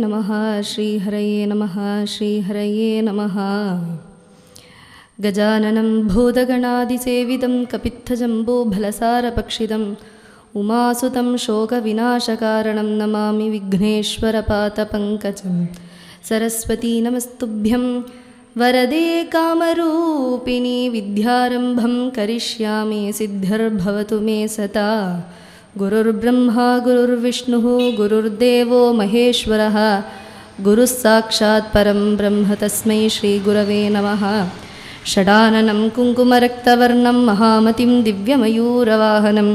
नमः श्रीहरये नमः श्रीहरये नमः। गजाननं भूतगणादिसेवितं कपित्थजम्बूफलसारभक्षितम् उमासुतं शोकविनाशकारणं नमामि विघ्नेश्वरपादपङ्कजं। सरस्वती नमस्तुभ्यं वरदे कामरूपिणी विद्यारम्भं करिष्यामि सिद्धिर्भवतु मे सदा। गुरुर्ब्रह्मा गुरुर्विष्णुः गुरुर्देवो महेश्वरः गुरुः साक्षात् परं ब्रह्म तस्मै श्रीगुरवे नमः। षडाननं कुङ्कुमरक्तवर्णं महामतिं दिव्यमयूरवाहनं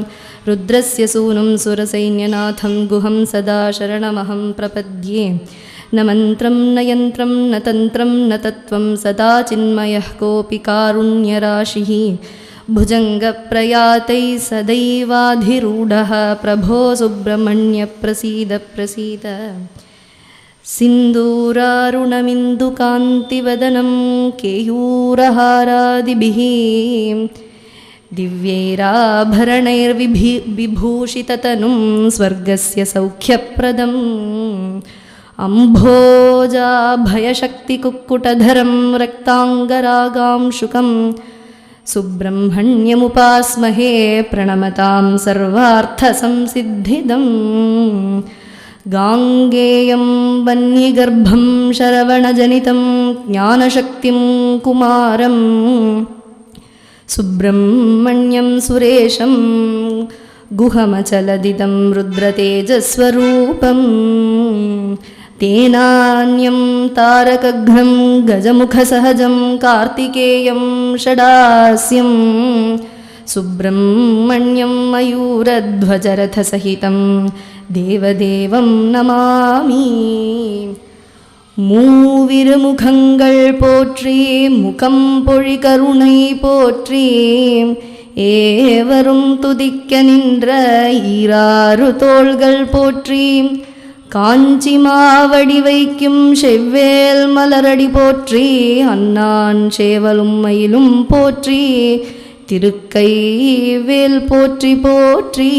रुद्रस्य सूनुं सुरसैन्यनाथं गुहं सदा शरणमहं प्रपद्ये। न मन्त्रं न यन्त्रं न तन्त्रं न तत्त्वं सदा चिन्मयः कोऽपि कारुण्यराशिः। भुजङ्गप्रयातैः सदैवाधिरूढः प्रभो सुब्रह्मण्य प्रसीद प्रसीद। सिन्दूरारुणमिन्दुकान्तिवदनं केयूरहारादिभिः दिव्यैराभरणैर्विभूषिततनुं स्वर्गस्य सौख्यप्रदम्। अम्भोजाभयशक्तिकुक्कुटधरं रक्ताङ्गरागांशुकं सुब्रह्मण्यमुपास्महे प्रणमतां सर्वार्थसंसिद्धिदम्। गाङ्गेयं वह्निगर्भं शरवणजनितं ज्ञानशक्तिं कुमारं सुब्रह्मण्यं सुरेशं गुहमचलदिदं रुद्रतेजस्वरूपम्। तेनान्यं तारकघ्नं गजमुखसहजं कार्तिकेयं षडास्यं सुब्रह्मण्यं मयूरध्वजरथसहितं देवदेवं नमामि। மூவிருமுகங்கள் போற்றி முகம் பொழிகருணை போற்றி ஏவரும் துதிக்க நின்ற ஈராறு தோள்கள் போற்றி காஞ்சி மாவடி வைக்கும் செவ்வேல் மலரடி போற்றி அன்னான் சேவலும் மயிலும் போற்றி திருக்கை வேல் போற்றி போற்றி.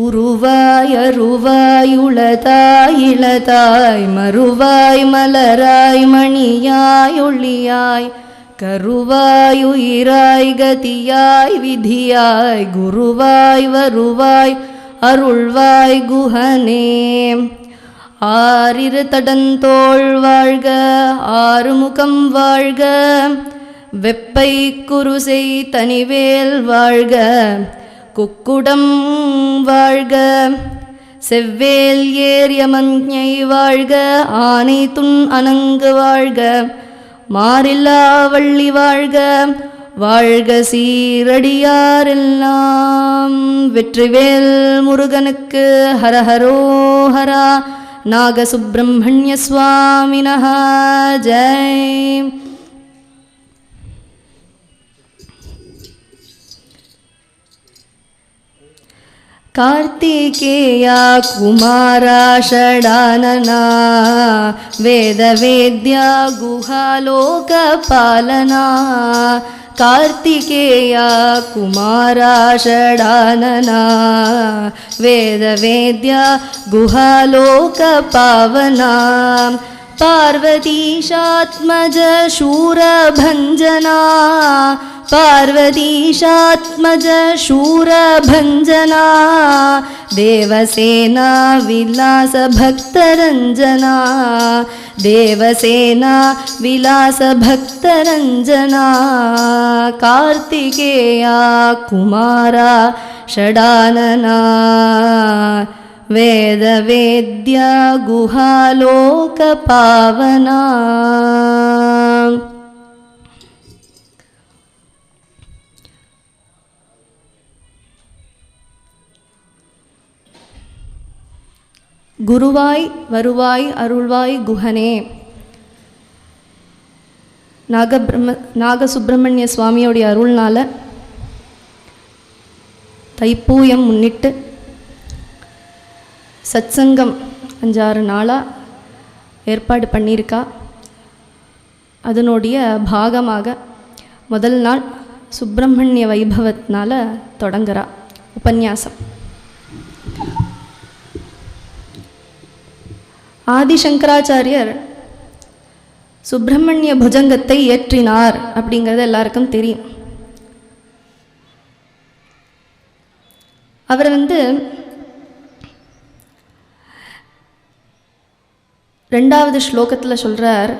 உருவாய் அருவாய் உளதாய் இளதாய் மறுவாய் மலராய் மணியாய் ஒளியாய் கருவாய் உயிராய் கதியாய் விதியாய் குருவாய் வருவாய் அருள்வாய் குஹனே. ஆறிரு தடந்தோள் வாழ்க ஆறுமுகம் வாழ்க வெப்பை குருசை தனிவேல் வாழ்க குக்குடம் வாழ்க செவ்வேல் ஏரியமஞ்ஞை வாழ்க ஆனை துன் அணங்கு வாழ்க மாறில்லா வள்ளி வாழ்க வாழ்க சீரடியாரெல்லாம். வெற்றிவேல் முருகனுக்கு ஹரஹரோஹரா. நாகசுப்ரமணிய சுவாமினஹ ஜெய். कार्तिकेया कुमारा षडानना वेदवेद्या गुहालोकपालना. कार्तिकेया कुमारा षडानना वेदवेद्या गुहालोकपावना. पार्वतीशात्मज शूरभञ्जना पार्वतीशात्मज शूरभञ्जना देवसेना विलासभक्तरञ्जना देवसेना विलासभक्तरञ्जना. कार्तिकेया कुमारा षडानना वेदवेद्या गुहालोकपावना. குருவாய் வருவாய் அருள்வாய் குஹனே. நாகசுப்ரமணிய சுவாமியோடைய அருள்னால தைப்பூயம் முன்னிட்டு சத்சங்கம் 5-6 நாளாக ஏற்பாடு பண்ணியிருக்கா. அதனுடைய பாகமாக முதல் நாள் சுப்பிரமணிய வைபவத்தினால தொடங்குறா உபன்யாசம். ஆதிசங்கராச்சாரியர் சுப்பிரமணிய புஜங்கத்தை இயற்றினார் அப்படிங்கிறது எல்லாருக்கும் தெரியும். அவர் ரெண்டாவது ஸ்லோகத்தில் சொல்கிறார்,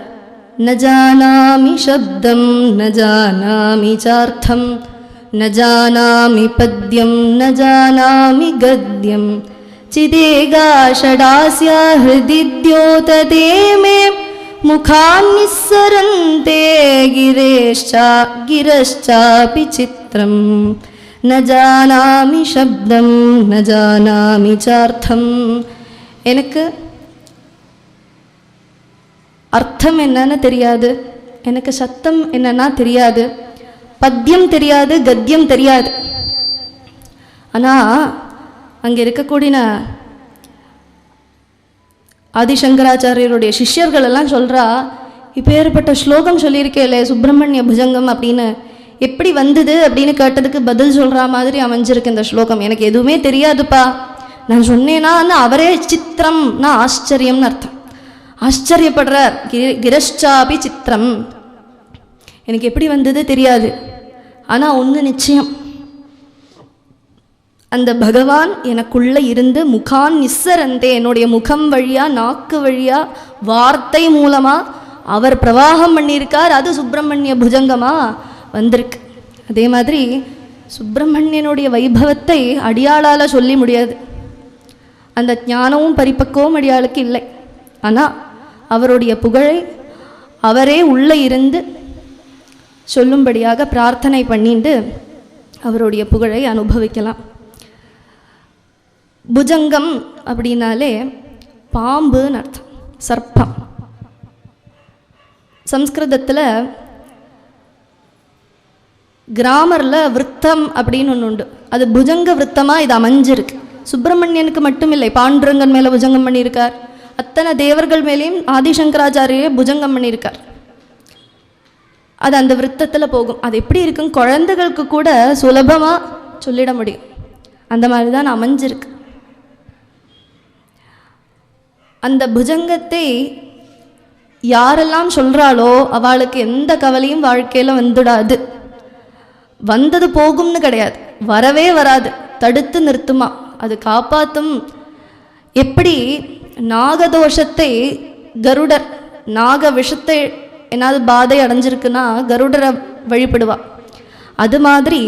ந ஜானாமி சப்தம் ந ஜானாமி சார்த்தம் ந ஜானாமி பத்யம் ந ஜானாமி கத்யம் சிதேகா ஷடாஸ்ய ஹ்ருதி த்யோததே மே முகான்னிஸ்ஸரந்தே கிரஷ்சாபி சித்ரம் ந ஜானாமி சப்தம் ந ஜானாமி சார்த்தம். எனக்கு அர்த்தம் என்னன்னு தெரியாது, எனக்கு சத்தம் என்னன்னா தெரியாது, பத்யம் தெரியாது, கத்தியம் தெரியாது. ஆனால் அங்கே இருக்கக்கூடிய ஆதிசங்கராச்சாரியருடைய சிஷ்யர்கள் எல்லாம் சொல்கிறா, இப்போ ஏற்பட்ட ஸ்லோகம் சொல்லியிருக்கேலே சுப்பிரமணிய புஜங்கம் அப்படின்னு, எப்படி வந்தது அப்படின்னு கேட்டதுக்கு பதில் சொல்கிற மாதிரி அமைஞ்சிருக்கு இந்த ஸ்லோகம். எனக்கு எதுவுமே தெரியாதுப்பா, நான் சொன்னேன்னா அவரே சித்திரம்னா ஆச்சரியம்னு அர்த்தம். ஆச்சரியப்படுறார். கிரஷ்சாபி சித்திரம், எனக்கு எப்படி வந்தது தெரியாது, ஆனால் ஒன்று நிச்சயம், அந்த பகவான் எனக்குள்ளே இருந்து முகான் நிஸ்ஸரந்தே, என்னுடைய முகம் வழியாக நாக்கு வழியாக வார்த்தை மூலமாக அவர் பிரவாகம் பண்ணியிருக்கார். அது சுப்பிரமணிய புஜங்கமாக வந்திருக்கு. அதே மாதிரி சுப்பிரமணியனுடைய வைபவத்தை அடியாளால் சொல்லி முடியாது, அந்த ஞானமும் பரிபக்குவம் அடியாளுக்கு இல்லை. ஆனால் அவருடைய புகழை அவரே உள்ளே இருந்து சொல்லும்படியாக பிரார்த்தனை பண்ணிட்டு அவருடைய புகழை அனுபவிக்கலாம். புஜங்கம் அப்படின்னாலே பாம்புன்னு அர்த்தம், சர்ப்பம். சம்ஸ்கிருதத்தில் கிராமரில் விருத்தம் அப்படின்னு ஒன்று உண்டு, அது புஜங்க விருத்தமாக இது அமைஞ்சிருக்கு. சுப்பிரமணியனுக்கு மட்டும் இல்லை, பாண்டுரங்கன் மேலே புஜங்கம் பண்ணியிருக்கார், அத்தனை தேவர்கள் மேலேயும் ஆதிசங்கராச்சாரியே புஜங்கம் பண்ணியிருக்கார். அது அந்த விருத்தத்தில் போகும். அது எப்படி இருக்கும், குழந்தைகளுக்கு கூட சுலபமாக சொல்லிட முடியும், அந்த மாதிரி தான் அமைஞ்சிருக்கு. அந்த புஜங்கத்தை யாரெல்லாம் சொல்கிறாளோ அவளுக்கு எந்த கவலையும் வாழ்க்கையில் வந்துடாது. வந்தது போகும்னு கிடையாது, வரவே வராது, தடுத்து நிறுத்துமா, அது காப்பாற்றும். எப்படி நாகதோஷத்தை கருடர், நாக விஷத்தை என்னாவது பாதை அடைஞ்சிருக்குன்னா கருடரை வழிபடுவா. அது மாதிரி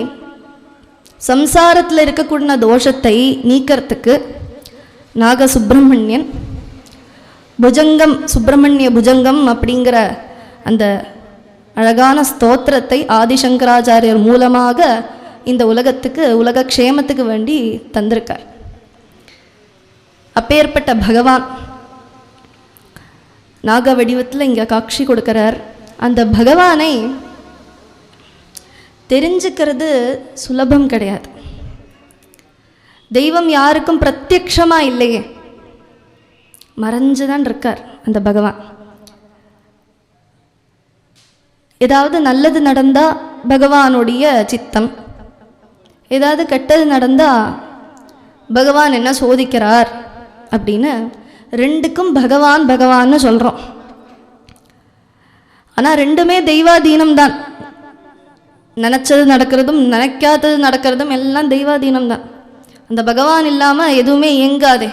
சம்சாரத்தில் இருக்கக்கூடிய தோஷத்தை நீக்கிறதுக்கு நாக சுப்பிரமணியன் புஜங்கம், சுப்பிரமணிய புஜங்கம் அப்படிங்கிற அந்த அழகான ஸ்தோத்திரத்தை ஆதிசங்கராச்சாரியர் மூலமாக இந்த உலகத்துக்கு, உலக க்ஷேமத்துக்கு வேண்டி தந்திருக்கார். அப்பேற்பட்ட பகவான் நாக வடிவத்தில் இங்கே காட்சி கொடுக்கிறார். அந்த பகவானை தெரிஞ்சுக்கிறது சுலபம் கிடையாது. தெய்வம் யாருக்கும் பிரத்யக்ஷமாக இல்லையே, மறைஞ்சுதான் இருக்கார் அந்த பகவான். ஏதாவது நல்லது நடந்தால் பகவானுடைய சித்தம், ஏதாவது கெட்டது நடந்தால் பகவான் என்ன சோதிக்கிறார் அப்படின்னு ரெண்டுக்கும் பகவான் பகவான்னு சொல்கிறோம். ஆனால் ரெண்டுமே தெய்வாதீனம்தான். நினச்சது நடக்கிறதும் நினைக்காதது நடக்கிறதும் எல்லாம் தெய்வாதீனம்தான். அந்த பகவான் இல்லாமல் எதுவுமே இயங்காதே.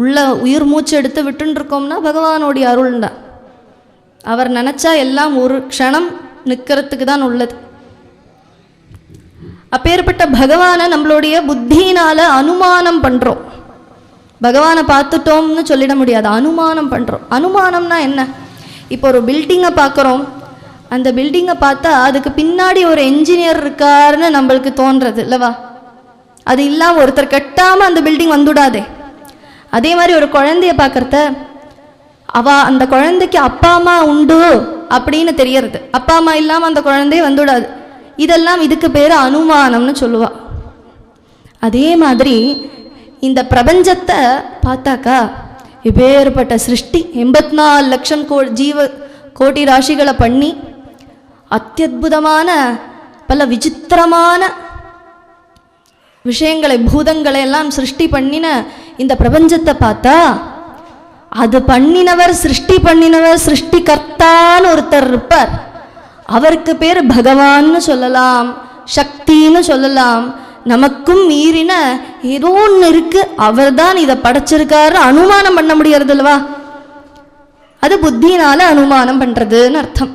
உள்ள உயிர் மூச்சு எடுத்து விட்டுருக்கோம்னா பகவானுடைய அருள் தான். அவர் நினச்சா எல்லாம் ஒரு க்ஷணம் நிற்கிறதுக்கு தான் உள்ளது. அப்பேற்பட்ட பகவானை நம்மளுடைய புத்தியினால் அனுமானம் பண்ணுறோம். பகவானை பார்த்துட்டோம்னு சொல்லிட முடியாது, அனுமானம் பண்ணுறோம். அனுமானம்னா என்ன? இப்போ ஒரு பில்டிங்கை பார்க்குறோம், அந்த பில்டிங்கை பார்த்தா அதுக்கு பின்னாடி ஒரு என்ஜினியர் இருக்காருன்னு நம்மளுக்கு தோன்றது இல்லவா? அது இல்லாமல் ஒருத்தர் கட்டாமல் அந்த பில்டிங் வந்துடாதே. அதே மாதிரி ஒரு குழந்தைய பார்க்குறத அந்த குழந்தைக்கு அப்பா அம்மா உண்டு அப்படின்னு தெரியறது, அப்பா அம்மா இல்லாமல் அந்த குழந்தைய வந்துவிடாது. இதெல்லாம் இதுக்கு பேர் அனுமானம்னு சொல்லுவா. அதே மாதிரி இந்த பிரபஞ்சத்தை பார்த்தாக்கா இப்பேற்பட்ட சிருஷ்டி 84 லட்சம் கோடி ராசிகளை பண்ணி அத்தியுதமான பல விசித்திரமான விஷயங்களை பூதங்களை எல்லாம் சிருஷ்டி பண்ணின இந்த பிரபஞ்சத்தை பார்த்தா அது பண்ணினவர், சிருஷ்டி பண்ணினவர், சிருஷ்டிகர்த்தான்னு ஒருத்தர் இருப்பார். அவருக்கு பேர் பகவான்னு சொல்லலாம், சக்தின்னு சொல்லலாம். நமக்கும் மீறின ஏதோ ஒன்று இருக்கு, அவர் தான் இதை படைச்சிருக்காரு அனுமானம் பண்ண முடியறது இல்லவா? அது புத்தினால அனுமானம் பண்றதுன்னு அர்த்தம்.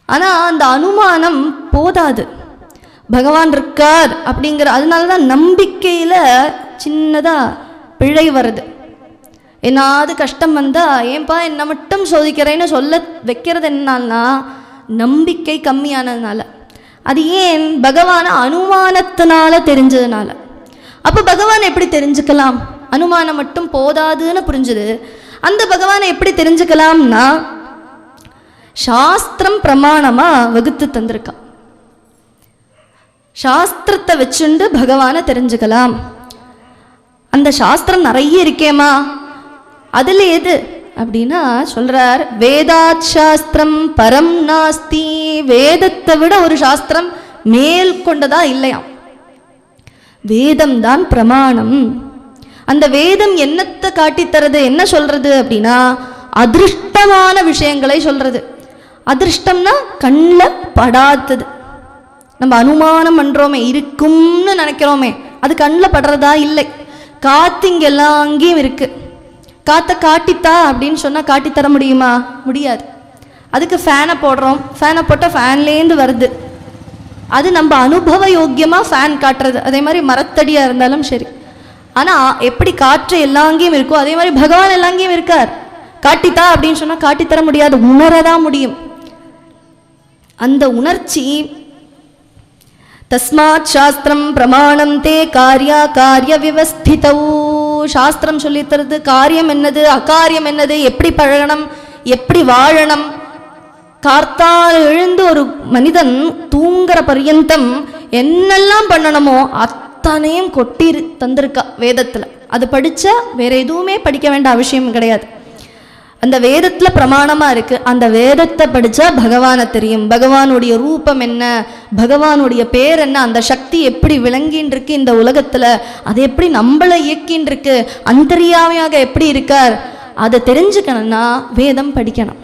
ஆனா அந்த அனுமானம் போதாது. பகவான் இருக்கார் அப்படிங்கிற அதனாலதான் நம்பிக்கையில சின்னதா பிழை வருது. என்னாவது கஷ்டம் வந்தா ஏன்பா என்ன மட்டும் சோதிக்கிறேன்னு சொல்ல வைக்கிறது என்னன்னா நம்பிக்கை கம்மியானதுனால. அது ஏன்? பகவான அனுமானத்தினால தெரிஞ்சதுனால. அப்போ பகவானை எப்படி தெரிஞ்சுக்கலாம்? அனுமானம் மட்டும் போதாதுன்னு புரிஞ்சுது. அந்த பகவானை எப்படி தெரிஞ்சுக்கலாம்னா சாஸ்திரம் பிரமாணமா வகுத்து தந்திருக்கா. சாஸ்திரத்தை வச்சுண்டு பகவானை தெரிஞ்சுக்கலாம். அந்த சாஸ்திரம் நிறைய இருக்கேமா, அதுல எது அப்படின்னா சொல்றார், வேதாத் சாஸ்திரம் பரம் நாஸ்தி. வேதத்தை விட ஒரு சாஸ்திரம் மேல் கொண்டதா இல்லையாம். வேதம் தான் பிரமாணம். அந்த வேதம் என்னத்தை காட்டித்தரது, என்ன சொல்றது அப்படின்னா அதிருஷ்டமான விஷயங்களை சொல்றது. அதிருஷ்டம்னா கண்ணில் படாதது. நம்ம அனுமானம் பண்றோமே, இருக்கும்னு நினைக்கிறோமே, அது கண்ணில் படுறதா இல்லை. காத்து இங்க எல்லாம் அங்கேயும் இருக்கு. காற்றை காட்டித்தா அப்படின்னு சொன்னா காட்டித்தர முடியுமா? முடியாது. அதுக்கு ஃபேனை போடுறோம், ஃபேனை போட்டால் ஃபேன்லேருந்து வருது. அது நம்ம அனுபவ யோக்கியமாக ஃபேன் காட்டுறது. அதே மாதிரி மரத்தடியாக இருந்தாலும் சரி. ஆனால் எப்படி காற்று எல்லாங்கேயும் இருக்கோ அதே மாதிரி பகவான் எல்லாங்கேயும் இருக்கார். காட்டித்தா அப்படின்னு சொன்னால் காட்டித்தர முடியாது, உணரதான் முடியும். அந்த உணர்ச்சி தஸ்மாத் சாஸ்திரம் பிரமாணம் தே காரியா காரிய விவஸ்திதௌ. சாஸ்திரம் சொல்லி தருது காரியம் என்னது, அகாரியம் என்னது, எப்படி பழகணும், எப்படி வாழணும். கார்த்தால் எழுந்து ஒரு மனிதன் தூங்குற பர்யந்தம் என்னெல்லாம் பண்ணணுமோ அத்தனையும் கொட்டி தந்திருக்கா வேதத்துல. அது படிச்சா வேற எதுவுமே படிக்க வேண்டிய அவசியம் கிடையாது. அந்த வேதத்துல பிரமாணமா இருக்கு. அந்த வேதத்தை படிச்சா பகவானை தெரியும். பகவானுடைய ரூபம் என்ன, பகவானுடைய பேர் என்ன, அந்த சக்தி எப்படி விளங்கின்னு இருக்கு இந்த உலகத்துல, அது எப்படி நம்மளை இயக்கின்னு இருக்கு, அந்தரியாமையாக எப்படி இருக்கார், அதை தெரிஞ்சுக்கணும்னா வேதம் படிக்கணும்.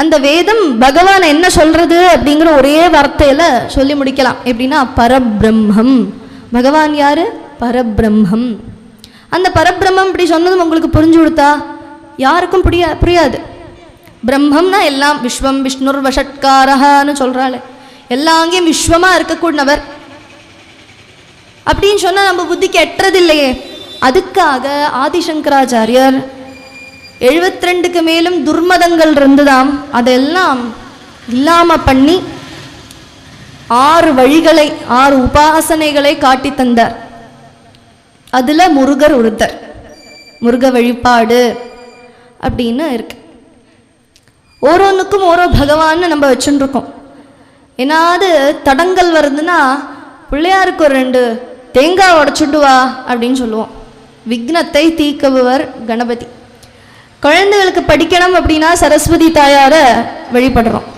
அந்த வேதம் பகவான் என்ன சொல்றது அப்படிங்கிற ஒரே வார்த்தையில சொல்லி முடிக்கலாம். எப்படின்னா பரபிரம்மம். பகவான் யாரு? பரபிரம்மம். அந்த பரபிரம்மம் இப்படி சொன்னதும் உங்களுக்கு புரிஞ்சு கொடுத்தா யாருக்கும் புரியாது. பிரம்மம்னா எல்லாம், விஸ்வம் விஷ்ணுர் வஷட்காரஹான்னு சொல்றாள். எல்லாம் அங்கேயும் விஸ்வமா இருக்கக்கூடியவர் அப்படின்னு சொன்னா நம்ம புத்திக்கு எட்டுறது இல்லையே. அதுக்காக ஆதிசங்கராச்சாரியர் 72க்கு மேலும் துர்மதங்கள் இருந்துதாம், அதெல்லாம் இல்லாம பண்ணி 6 வழிகளை 6 உபாசனைகளை காட்டி தந்தார். அதுல முருகர் ஒருத்தர். முருக வழிபாடு அப்படின்னு இருக்கு. ஓரோன்னுக்கும் ஓரோ பகவான்னு நம்ம வச்சுருக்கோம். ஏன்னாவது தடங்கள் வருதுன்னா பிள்ளையாருக்கு ஒரு 2 தேங்காய் உடைச்சுட்டு வா அப்படின்னு சொல்லுவோம். விக்னத்தை தீக்குபவர் கணபதி. குழந்தைகளுக்கு படிக்கணும் அப்படின்னா சரஸ்வதி தாயார வழிபடுறோம்.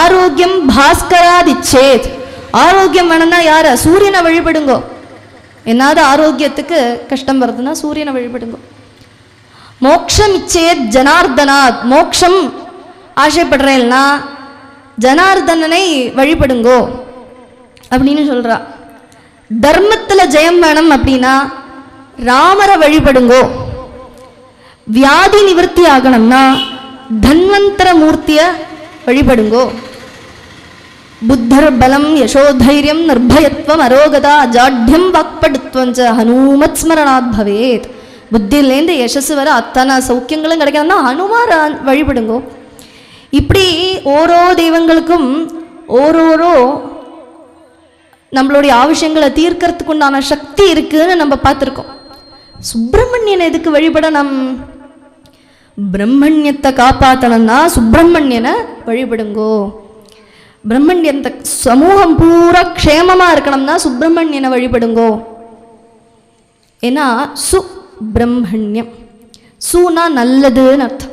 ஆரோக்கியம் பாஸ்கராதிச்சேத். ஆரோக்கியம் வேணும்னா யார? சூரியனை வழிபடுங்கோ. என்னாவது ஆரோக்கியத்துக்கு கஷ்டம் வருதுன்னா சூரியனை வழிபடுங்கோ. மோக்ஷம் இச்சேத் ஜனார்தனாத். மோக்ஷம் ஆசைப்படுறேன்னா ஜனார்தனனை வழிபடுங்கோ அப்படின்னு சொல்றா. தர்மத்துல ஜெயம் வேணும் அப்படின்னா ராமரை வழிபடுங்கோ. வியாதி நிவர்த்தி ஆகணும்னா தன்வந்தர மூர்த்திய வழிபடுங்கோ. புத்தர் பலம் யசோதைரியம் நிர்பயத்வம் அரோகதா ஜாட்யம் வாக்படுத்வம் ஹனுமத் ஸ்மரணாத் பவேத். புத்தியிலேருந்து யசஸ் வர அத்தனை சௌக்கியங்களும் கிடைக்கணும்னா ஹனுமார் வழிபடுங்கோ. இப்படி ஓரோ தெய்வங்களுக்கும் ஓரோரோ நம்மளுடைய ஆവശ്யங்களை தீர்க்கறதுக்கு உண்டான சக்தி இருக்குன்னு நம்ம பார்த்துருக்கோம். சுப்பிரமணியனை எதுக்கு வழிபடணும்? பிரம்மண்யத்தை காப்பாற்றணும்னா சுப்பிரமணியனை வழிபடுங்கோ. பிரம்மண்யத்தை சமூகம் பூரா க்ஷேமமா இருக்கணும்னா சுப்பிரமணியனை வழிபடுங்கோ. ஏன்னா சுப்பிரமணியம், சுனா நல்லதுன்னு அர்த்தம்.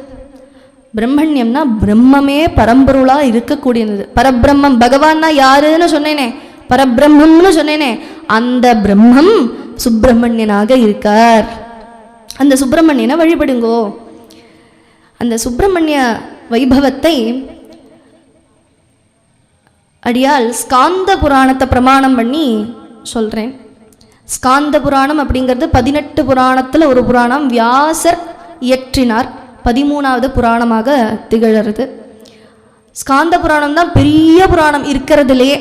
பிரம்மண்யம்னா பிரம்மமே பரம்பொருளா இருக்கக்கூடியது. பரபிரம்மம் பகவான்னா யாருன்னு சொன்னேனே, பரபிரம்மம்னு சொன்னேனே, அந்த பிரம்மம் சுப்பிரமணியனாக இருக்கார். அந்த சுப்பிரமணியனை வழிபடுங்கோ. அந்த சுப்பிரமணிய வைபவத்தை அடியால் ஸ்காந்த புராணத்தை பிரமாணம் பண்ணி சொல்கிறேன். ஸ்காந்த புராணம் அப்படிங்கிறது 18 புராணத்தில் ஒரு புராணம். வியாசர் இயற்றினார். 13வது புராணமாக திகழறது. ஸ்காந்த புராணம் தான் பெரிய புராணம் இருக்கிறதுலே.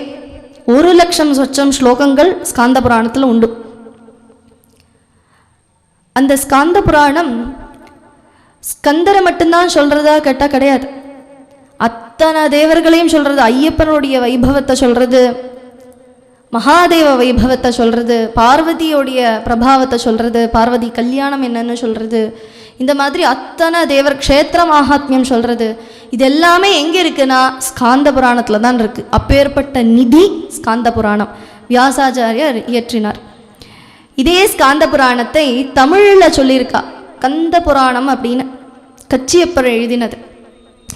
1,00,000 சொச்சம் ஸ்லோகங்கள் ஸ்காந்த புராணத்தில் உண்டு. அந்த ஸ்காந்த புராணம் ஸ்கந்தரை மட்டும்தான் சொல்றதா கேட்டால் கிடையாது. அத்தனை தேவர்களையும் சொல்றது. ஐயப்பனுடைய வைபவத்தை சொல்றது, மகாதேவ வைபவத்தை சொல்றது, பார்வதியோடைய பிரபாவத்தை சொல்றது, பார்வதி கல்யாணம் என்னன்னு சொல்றது, இந்த மாதிரி அத்தனை தேவர் க்ஷேத்திர மகாத்மியம் சொல்றது. இது எல்லாமே எங்கே இருக்குன்னா ஸ்காந்த புராணத்தில் தான் இருக்கு. அப்பேற்பட்ட நிதி ஸ்காந்த புராணம் வியாசாச்சாரியர் இயற்றினார். இதே ஸ்காந்த புராணத்தை தமிழில் சொல்லியிருக்கா கந்த புராணம் அப்படின்னு. கச்சியப்பர் எழுதினது.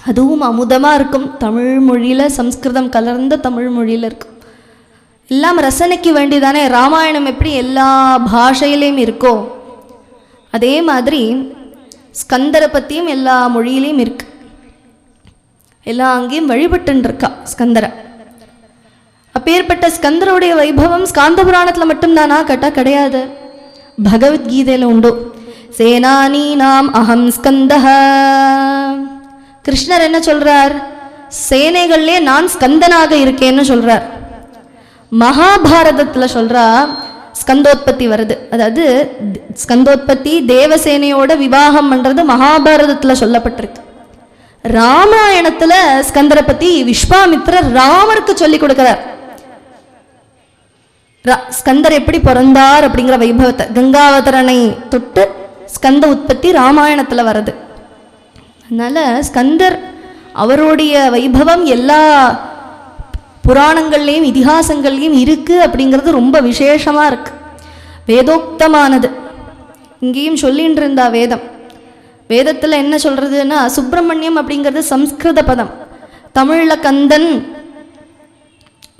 அதுவும் அமுதமாக இருக்கும். தமிழ் மொழியில், சம்ஸ்கிருதம் கலர்ந்த தமிழ் மொழியில் இருக்கும். எல்லாம் ரசனைக்கு வேண்டிதானே. ராமாயணம் எப்படி எல்லா பாஷையிலையும் இருக்கோ அதே மாதிரி ஸ்கந்தரை பற்றியும் எல்லா மொழியிலையும் இருக்கு. எல்லாம் அங்கேயும் வழிபட்டுருக்கா ஸ்கந்தரை. அப்பேற்பட்ட ஸ்கந்தருடைய வைபவம் ஸ்காந்த புராணத்தில் மட்டும்தானா கேட்டால் கிடையாது. பகவத்கீதையில் உண்டு. சேனானி நாம் அகம் ஸ்கந்தஹ. கிருஷ்ணர் என்ன சொல்றார்? சேனைகள்லே நான் ஸ்கந்தனாக இருக்கேன்னு சொல்றார். மகாபாரதத்தில் சொல்றா ஸ்கந்தோத்பத்தி வருது. அதாவது ஸ்கந்தோத்பத்தி தேவசேனையோட விவாகம் பண்றது மகாபாரதத்தில் சொல்லப்பட்டிருக்கு. ராமாயணத்தில் ஸ்கந்தரை பத்தி விஸ்வாமித்ரர் ராமருக்கு சொல்லி கொடுக்கிறார். ஸ்கந்தர் எப்படி பிறந்தார் அப்படிங்கிற வைபவத்தை கங்காவதரனை தொட்டு ஸ்கந்த உற்பத்தி ராமாயணத்தில் வருது. அதனால ஸ்கந்தர் அவருடைய வைபவம் எல்லா புராணங்கள்லேயும் இதிகாசங்கள்லேயும் இருக்குது அப்படிங்கிறது ரொம்ப விசேஷமாக இருக்குது. வேதோக்தமானது. இங்கேயும் சொல்லின்னு இருந்தா வேதம். வேதத்தில் என்ன சொல்கிறதுன்னா சுப்பிரமணியம் அப்படிங்கிறது சம்ஸ்கிருத பதம். தமிழில் கந்தன்,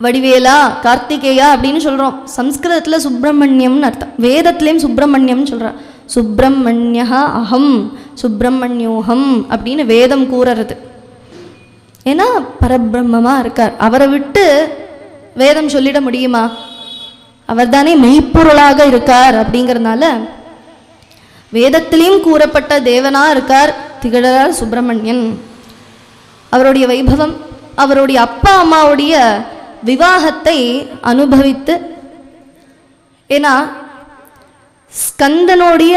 வடிவேலா, கார்த்திகேயா அப்படின்னு சொல்கிறோம். சம்ஸ்கிருதத்தில் சுப்பிரமணியம்னு அர்த்தம். வேதத்துலேயும் சுப்பிரமணியம்னு சொல்கிறார். சுப்பிரமணியா அகம் சுப்பிரமணியோகம் அப்படின்னு வேதம் கூறுறது. ஏன்னா பரபிரம்மமாக இருக்கார். அவரை விட்டு வேதம் சொல்லிட முடியுமா? அவர் தானே மெய்ப்பொருளாக இருக்கார். அப்படிங்கிறதுனால வேதத்திலையும் கூறப்பட்ட தேவனாக இருக்கார் திகழார் சுப்பிரமணியன். அவருடைய வைபவம், அவருடைய அப்பா அம்மாவுடைய விவாகத்தை அனுபவித்து, ஏன்னா ஸ்கந்தனுடைய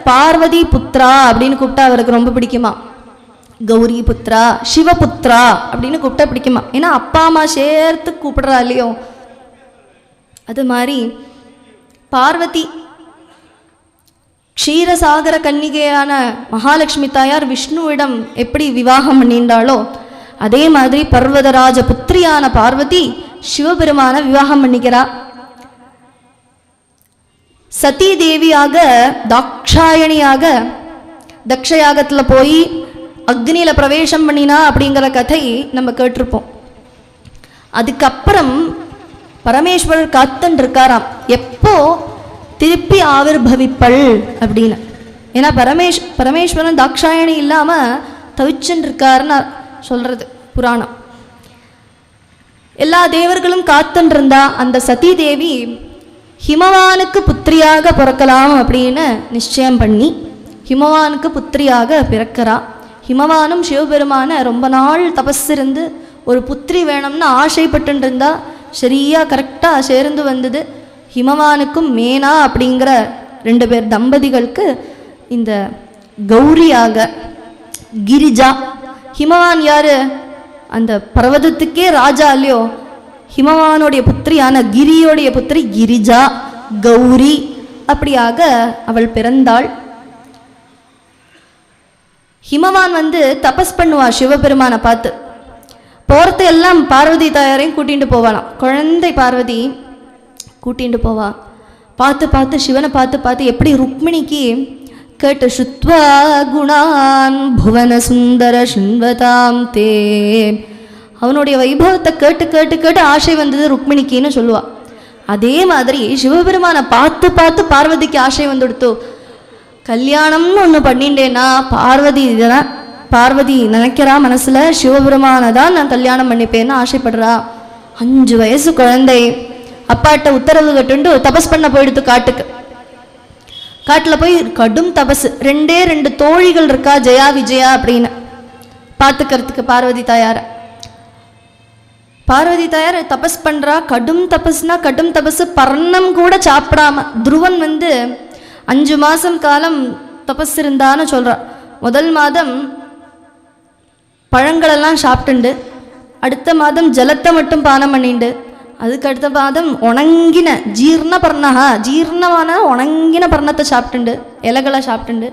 பார்வதி புத்ரா அப்படின்னு கூப்பிட்டா அவருக்கு ரொம்ப பிடிக்குமா. கௌரி புத்ரா, சிவபுத்ரா அப்படின்னு கூப்பிட்டா பிடிக்குமா. ஏன்னா அப்பா அம்மா சேர்த்து கூப்பிடுறா இல்லையோ. அது மாதிரி பார்வதி க்ஷீரசாகர கன்னிகையான மகாலட்சுமி தாயார் விஷ்ணுவிடம் எப்படி விவாகம் பண்ணிண்டாளோ அதே மாதிரி பர்வதராஜ புத்திரியான பார்வதி சிவபெருமான விவாகம் பண்ணிக்கிறா. சதி தேவியாக தாக்ஷாயணியாக தக்ஷயாகத்தில் போய் அக்னியில் பிரவேசம் பண்ணினா அப்படிங்கிற கதை நம்ம கேட்டிருப்போம். அதுக்கப்புறம் பரமேஸ்வரர் காத்துன்னு இருக்காராம் எப்போ திருப்பி ஆவிர்பவிப்பள் அப்படின்னு. ஏன்னா பரமேஸ்வரன் தாக்ஷாயணி இல்லாமல் தவிச்சுன்னு இருக்காருன்னு சொல்கிறது புராணம். எல்லா தேவர்களும் காத்துன்னு இருந்தா அந்த சதி தேவி ஹிமவானுக்கு புத்திரியாக பிறக்கலாம் அப்படின்னு நிச்சயம் பண்ணி ஹிமவானுக்கு புத்திரியாக பிறக்கிறா. ஹிமவானும் சிவபெருமான ரொம்ப நாள் தபஸ் இருந்து ஒரு புத்திரி வேணும்னு ஆசைப்பட்டு இருந்தா. சரியாக கரெக்டாக சேர்ந்து வந்தது. ஹிமவானுக்கும் மேனா அப்படிங்கிற 2 பேர் தம்பதிகளுக்கு இந்த கௌரியாக கிரிஜா. ஹிமவான் யாரு? அந்த பர்வதத்துக்கே ராஜா இல்லையோ. ஹிமவானுடைய புத்திரியான கிரியோடைய புத்திரி கிரிஜா, கௌரி அப்படியாக அவள் பிறந்தாள். ஹிமவான் தபஸ் பண்ணுவா சிவபெருமானை பார்த்து. போகிறத எல்லாம் பார்வதி தாயாரையும் கூட்டிகிட்டு போவாளாம். குழந்தை பார்வதி கூட்டிகிட்டு போவா. பார்த்து பார்த்து சிவனை பார்த்து பார்த்து எப்படி ருக்மிணிக்கு கேட்டு சுத்வா குணான் புவன சுந்தர சுன்வதாம் தே, அவனுடைய வைபவத்தை கேட்டு கேட்டு கேட்டு ஆசை வந்தது ருக்மிணிக்குன்னு சொல்லுவா. அதே மாதிரி சிவபெருமானை பார்த்து பார்த்து பார்வதிக்கு ஆசை வந்துடுத்து. கல்யாணம்னு ஒன்று பண்ணிட்டேன்னா பார்வதி நினைக்கிறா மனசுல, சிவபெருமானை தான் நான் கல்யாணம் பண்ணிப்பேன்னு ஆசைப்படுறா. 5 வயசு குழந்தை அப்பாட்ட உத்தரவு கட்டுண்டு தபஸ் பண்ண போயிடுத்து காட்டுல போய் கடும் தபஸ். 2 தோழிகள் இருக்கா, ஜெயா விஜயா அப்படின்னு பார்த்துக்கிறதுக்கு பார்வதி தாயார் தபஸ் பண்றா. கடும் தபஸ்னா கடும் தபஸ், பர்ணம் கூட சாப்பிடாம. துருவன் 5 மாசம் காலம் தபஸ் இருந்தான்னு சொல்றா. முதல் மாதம் பழங்களெல்லாம் சாப்பிட்டுண்டு, அடுத்த மாதம் ஜலத்தை மட்டும் பானம் பண்ணிண்டு, அதுக்கு அடுத்த மாதம் உணங்கின ஜீர்ணமான உணங்கின பர்ணத்தை சாப்பிட்டுண்டு, இலைகளை சாப்பிட்டுண்டு,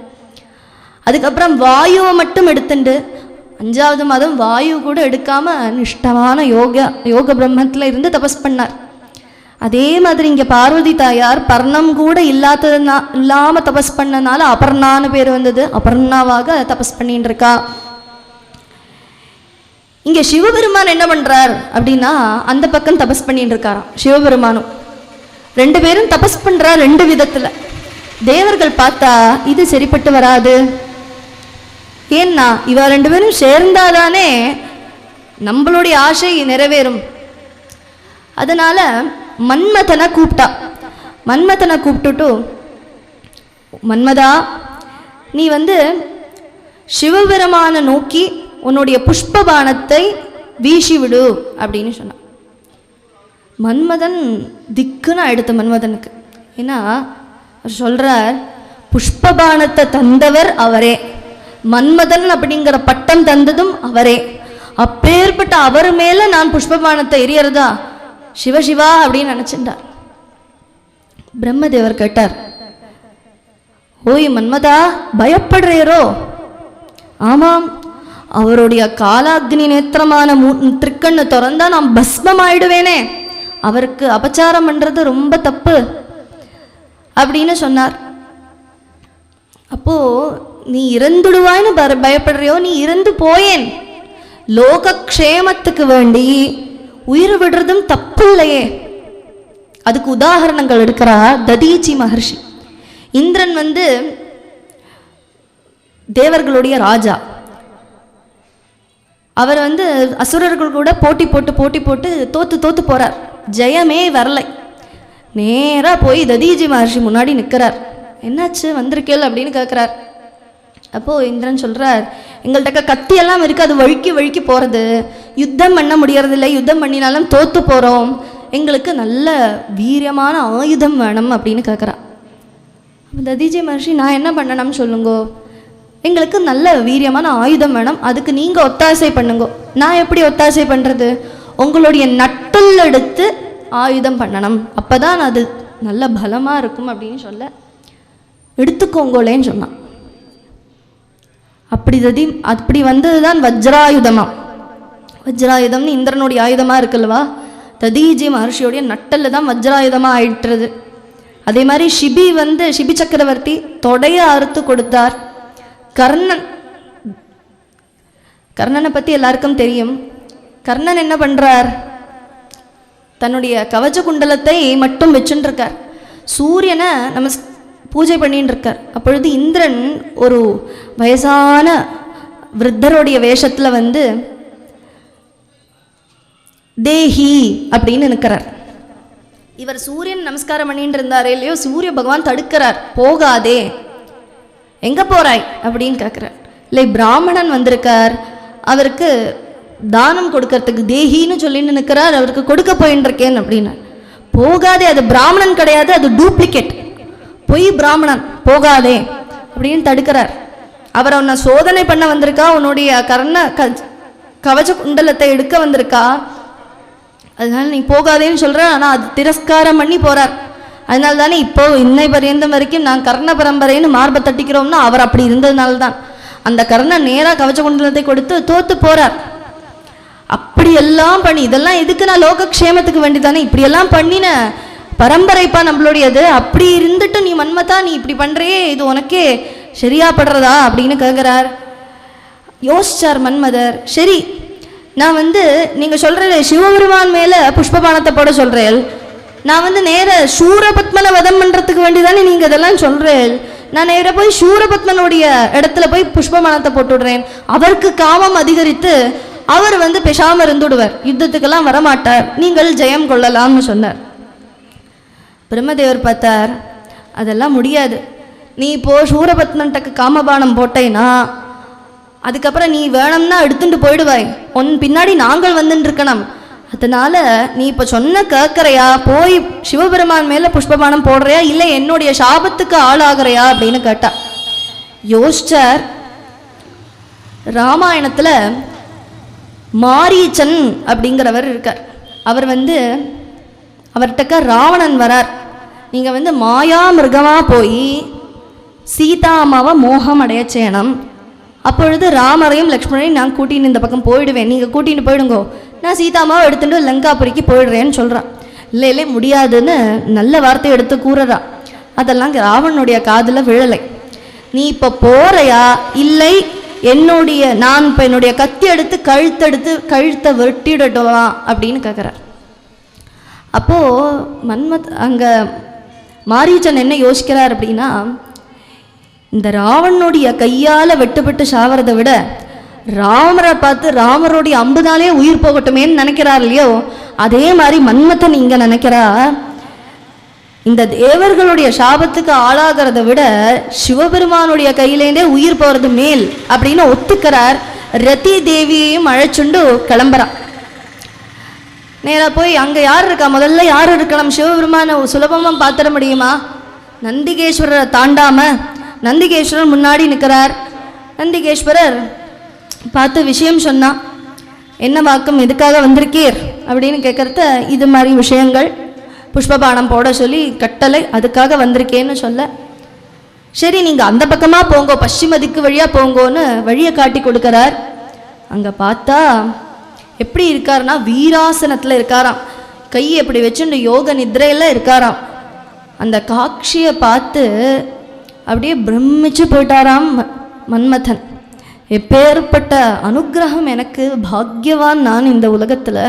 அதுக்கப்புறம் வாயுவை மட்டும் எடுத்துண்டு, 5வது மாதம் வாயு கூட எடுக்காம நிஷ்டமான யோக பிரம்மத்தில் இருந்து தபஸ் பண்ணார். அதே மாதிரி இங்கே பார்வதி தாயார் பர்ணம் கூட இல்லாம தபஸ் பண்ணனால அபர்ணான்னு பேர் வந்தது. அபர்ணாவாக தபஸ் பண்ணிட்டு இருக்கா. இங்கே சிவபெருமான் என்ன பண்றார் அப்படின்னா, அந்த பக்கம் தபஸ் பண்ணிட்டு இருக்காராம் சிவபெருமானும். 2 பேரும் தபஸ் பண்றா 2 விதத்துல. தேவர்கள் பார்த்தா இது சரிப்பட்டு வராது. ஏன்னா இவ 2 பேரும் சேர்ந்தாதானே நம்மளுடைய ஆசை நிறைவேறும். அதனால மன்மதனை கூப்பிட்டுட்டு, மன்மதா நீ சிவபெருமானை நோக்கி உன்னுடைய புஷ்பபானத்தை வீசி விடு அப்படின்னு சொன்னான். மன்மதன் திக்குன்னு எடுத்த மன்மதனுக்கு. ஏன்னா சொல்றார், புஷ்பபானத்தை தந்தவர் அவரே, மன்மதன் அப்படிங்கிற பட்டம் தந்ததும் அவரே. அப்பேற்பட்ட அவர் மேல நான் புஷ்பபானத்தை எரியறதா, சிவசிவா அப்படின்னு நினைச்சிட்டார். பிரம்மதேவர் கேட்டார், ஓய் மன்மதா பயப்படுறீரோ? ஆமாம், அவருடைய காலாக்னி நேத்திரமான திருக்கண்ணு திறந்தா நான் பஸ்மம் ஆயிடுவேனே, அவருக்கு அபச்சாரம் பண்றது ரொம்ப தப்பு அப்படின்னு சொன்னார். அப்போ நீ இறந்துடுவான்னு பயப்படுறியோ? நீ இறந்து போயேன், லோகக்ஷேமத்துக்கு வேண்டி உயிர் விடுறதும் தப்பு இல்லையே. அதுக்கு உதாரணங்கள் எடுக்கிறார் ததீச்சி மகர்ஷி. இந்திரன் தேவர்களுடைய ராஜா. அவர் அசுரர்கள் கூட போட்டி போட்டு தோத்து போறார். ஜெயமே வரலை. நேரா போய் ததீச்சி மகர்ஷி முன்னாடி நிற்கிறார். என்னாச்சு வந்திருக்கேள் அப்படின்னு கேட்குறார். அப்போ இந்திரன் சொல்றார், எங்கள்கிட்ட கத்தியெல்லாம் இருக்கு, அது வழுக்கி போறது, யுத்தம் பண்ண முடியறதில்லை, யுத்தம் பண்ணினாலும் தோத்து போறோம், எங்களுக்கு நல்ல வீரியமான ஆயுதம் வேணும் அப்படின்னு கேட்குறா. ததீச்சி மகர்ஷி, நான் என்ன பண்ணணும்னு சொல்லுங்கோ? எங்களுக்கு நல்ல வீரியமான ஆயுதம் வேணும், அதுக்கு நீங்க ஒத்தாசை பண்ணுங்கோ. நான் எப்படி ஒத்தாசை பண்றது? உங்களுடைய நட்டல் எடுத்து ஆயுதம் பண்ணணும், அப்பதான் அது நல்ல பலமா இருக்கும் அப்படின்னு சொல்ல, எடுத்துக்கோங்களேன்னு சொன்னான். அப்படி வந்ததுதான் வஜ்ராயுதமா. வஜ்ராயுதம்னு இந்திரனுடைய ஆயுதமா இருக்குல்லவா, ததீச்சி மகர்ஷியோடைய நட்டல்ல தான் வஜ்ராயுதமா ஆயிட்டுறது. அதே மாதிரி சிபி சக்கரவர்த்தி தொடைய அறுத்து கொடுத்தார். கர்ணனை பத்தி எல்லாருக்கும் தெரியும். கர்ணன் என்ன பண்றார்? தன்னுடைய கவச்ச குண்டலத்தை மட்டும் வச்சுட்டு இருக்கார். சூரியனை பூஜை பண்ணிட்டு இருக்கார். அப்பொழுது இந்திரன் ஒரு வயசான விருத்தருடைய வேஷத்துல தேஹி அப்படின்னு நிற்கிறார். இவர் சூரியன் நமஸ்காரம் பண்ணிட்டு இருந்தாரே இல்லையோ, சூரிய பகவான் தடுக்கிறார், போகாதே, எங்க போறாய் அப்படின்னு கேட்கிறார். இல்லை, பிராமணன் வந்திருக்கார், அவருக்கு தானம் கொடுக்கறதுக்கு தேஹின்னு சொல்லிட்டு நிற்கிறார், அவருக்கு கொடுக்க போயின்னு இருக்கேன் அப்படின்னு. போகாதே, அது பிராமணன் கிடையாது, அது டூப்ளிகேட், பொய் பிராமணன், போகாதே அப்படின்னு தடுக்கிறார். அவர் உன்னை சோதனை பண்ண வந்திருக்கா, உன்னுடைய கவச்ச குண்டலத்தை எடுக்க வந்திருக்கா, அதனால நீ போகாதேன்னு சொல்ற. ஆனா அது திரஸ்காரம் பண்ணி போறார். அதனால தானே இப்போ இன்னை பரியந்தம் வரைக்கும் நான் கர்ண பரம்பரைன்னு மார்பை தட்டிக்கிறோம்னா அவர் அப்படி இருந்ததுனால தான். அந்த கர்ணன் நேராக கவச்ச குண்டலத்தை கொடுத்து தோத்து போறார். அப்படியெல்லாம் பண்ணி, இதெல்லாம் எதுக்கு? நான் லோகக்ஷேமத்துக்கு வேண்டி தானே இப்படியெல்லாம் பண்ணின பரம்பரைப்பா நம்மளுடையது. அப்படி இருந்துட்டு நீ மன்மதா நீ இப்படி பண்றியே, இது உனக்கே சரியா படுறதா அப்படின்னு கேட்கிறார். யோசிச்சார் மன்மதர். சரி, நான் நீங்க சொல்ற சிவபெருமான் மேல புஷ்பபானத்தை போட சொல்றேன், நான் நேர சூரபத்மனை வதம் பண்ணுறதுக்கு வேண்டிதானே நீங்கள் இதெல்லாம் சொல்கிறேன். நான் நேராக போய் சூரபத்மனுடைய இடத்துல போய் புஷ்பமானத்தை போட்டு விடுறேன். அவருக்கு காமம் அதிகரித்து அவர் பேசாமல் இருந்துடுவார், யுத்தத்துக்கெல்லாம் வரமாட்டார், நீங்கள் ஜெயம் கொள்ளலாம்னு சொன்னார். பிரம்மதேவர் பார்த்தார், அதெல்லாம் முடியாது. நீ இப்போ சூரபத்மன்டக்கு காமபானம் போட்டேன்னா அதுக்கப்புறம் நீ வேணும்னா எடுத்துட்டு போயிடுவாய், உன் பின்னாடி நாங்கள் வந்துட்டு இருக்கணும். அதனால நீ இப்போ சொன்ன கேட்குறையா, போய் சிவபெருமான் மேலே புஷ்பபானம் போடுறியா, இல்லை என்னுடைய சாபத்துக்கு ஆளாகிறையா அப்படின்னு கேட்டா. யோசிச்சார். ராமாயணத்தில் மாரீச்சன் அப்படிங்கிறவர் இருக்கார். அவர் அவர்கிட்ட ராவணன் வரார், நீங்கள் மாயா மிருகமாக போய் சீதா அம்மாவை மோகம் அடைய செய்யணும், அப்பொழுது ராமரையும் லக்ஷ்மணரையும் நான் கூட்டின்னு இந்த பக்கம் போயிடுவேன், நீங்கள் கூட்டின்னு போயிடுங்கோ, நான் சீதாமாவை எடுத்துட்டு லங்காபுரிக்கு போயிடுறேன்னு சொல்கிறான். இல்லை இல்லை முடியாதுன்னு நல்ல வார்த்தையை எடுத்து கூறுறா. அதெல்லாம் ராவனுடைய காதில் விழலை. நீ இப்போ போறையா, இல்லை நான் இப்போ என்னுடைய கத்தி எடுத்து கழுத்தை வெட்டிடட்டுமா அப்படின்னு கேட்குறார். அப்போது அங்கே மாரீச்சன் என்ன யோசிக்கிறார் அப்படின்னா, இந்த ராவனுடைய கையால் வெட்டுப்பட்டு சாவறதை விட ராமரை பார்த்து ராமருடைய அம்புனாலே உயிர் போகட்டுமேன்னு நினைக்கிறார் இல்லையோ, அதே மாதிரி மன்மதன் இங்கே நினைக்கிறா, இந்த தேவர்களுடைய சாபத்துக்கு ஆளாகிறத விட சிவபெருமானுடைய கையிலேருந்தே உயிர் போகிறது மேல் அப்படின்னு ஒத்துக்கிறார். ரதி தேவியையும் அழைச்சுண்டு கிளம்புறான். நேராக போய் அங்கே யார் இருக்கா, முதல்ல யார் இருக்கணும், சிவபெருமானை சுலபமாக பார்த்துட முடியுமா, நந்திகேஸ்வரரை தாண்டாமல் நந்திகேஸ்வரர் முன்னாடி நிற்கிறார். நந்திகேஸ்வரர் பார்த்து விஷயம் சொன்னான். என்ன வாக்கம், எதுக்காக வந்திருக்கீர் அப்படின்னு கேட்குறத, இது மாதிரி விஷயங்கள் புஷ்பபானம் போட சொல்லி கட்டளை, அதுக்காக வந்திருக்கேன்னு சொல்ல, சரி நீங்கள் அந்த பக்கமாக போங்கோ, பশ্চিம திக்கு வழியாக போங்கோன்னு வழியை காட்டி கொடுக்குறார். அங்கே பார்த்தா எப்படி இருக்காருன்னா வீராசனத்தில் இருக்காராம், கையை எப்படி வச்சுட்டு யோக நித்ரையில் இருக்காராம். அந்த காட்சியை பார்த்து அப்படியே பிரமிச்சு போயிட்டாராம் மன்மதன். எப்பேற்பட்ட அனுகிரகம் எனக்கு, பாக்யவான் நான் இந்த உலகத்தில்,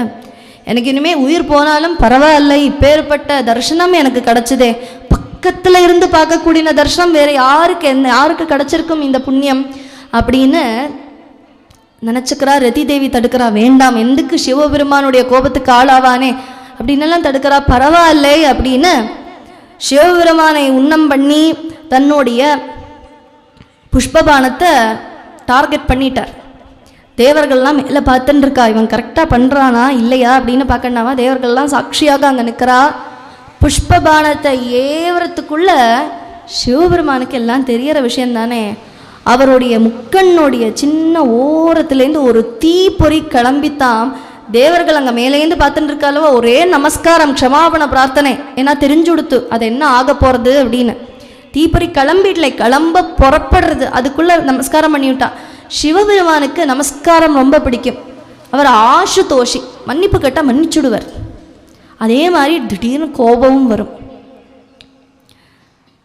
எனக்கு இனிமேல் உயிர் போனாலும் பரவாயில்லை, இப்பேற்பட்ட தரிசனம் எனக்கு கிடச்சிதே, பக்கத்தில் இருந்து பார்க்கக்கூடிய தரிசனம் வேறு யாருக்கு கிடச்சிருக்கும் இந்த புண்ணியம் அப்படின்னு நினச்சிக்கிறா. ரதி தேவி தடுக்கிறா, வேண்டாம், எதுக்கு சிவபெருமானுடைய கோபத்துக்கு ஆளாவானே அப்படின்னெல்லாம் தடுக்கிறா. பரவாயில்லை அப்படின்னு சிவபெருமானை உண்ணம் பண்ணி தன்னுடைய புஷ்பபானத்தை டார்கெட் பண்ணிட்டார். தேவர்கள்லாம் மேலே பார்த்துன்னு இருக்கா, இவன் கரெக்டாக பண்ணுறானா இல்லையா அப்படின்னு பார்க்கணாவா. தேவர்கள்லாம் சாட்சியாக அங்கே நிற்கிறா. புஷ்பபானத்தை ஏவரத்துக்குள்ள சிவபெருமானுக்கு எல்லாம் தெரியற விஷயம் தானே. அவருடைய முக்கண்ணுடைய சின்ன ஓரத்துலேருந்து ஒரு தீப்பொறி கிளம்பித்தான். தேவர்கள் அங்கே மேலேருந்து பார்த்துட்டு இருக்காளவோ, ஒரே நமஸ்காரம், க்ஷமாபண பிரார்த்தனை, ஏன்னா தெரிஞ்சு கொடுத்து அது என்ன ஆக போகிறது அப்படின்னு. தீப்பொறி கிளம்பிடலை, கிளம்ப புறப்படுறது, அதுக்குள்ளே நமஸ்காரம் பண்ணிவிட்டா. சிவபெருமானுக்கு நமஸ்காரம் ரொம்ப பிடிக்கும். அவர் ஆசுதோஷி, மன்னிப்பு கேட்டால் மன்னிச்சுடுவர். அதே மாதிரி திடீர்னு கோபமும் வரும்.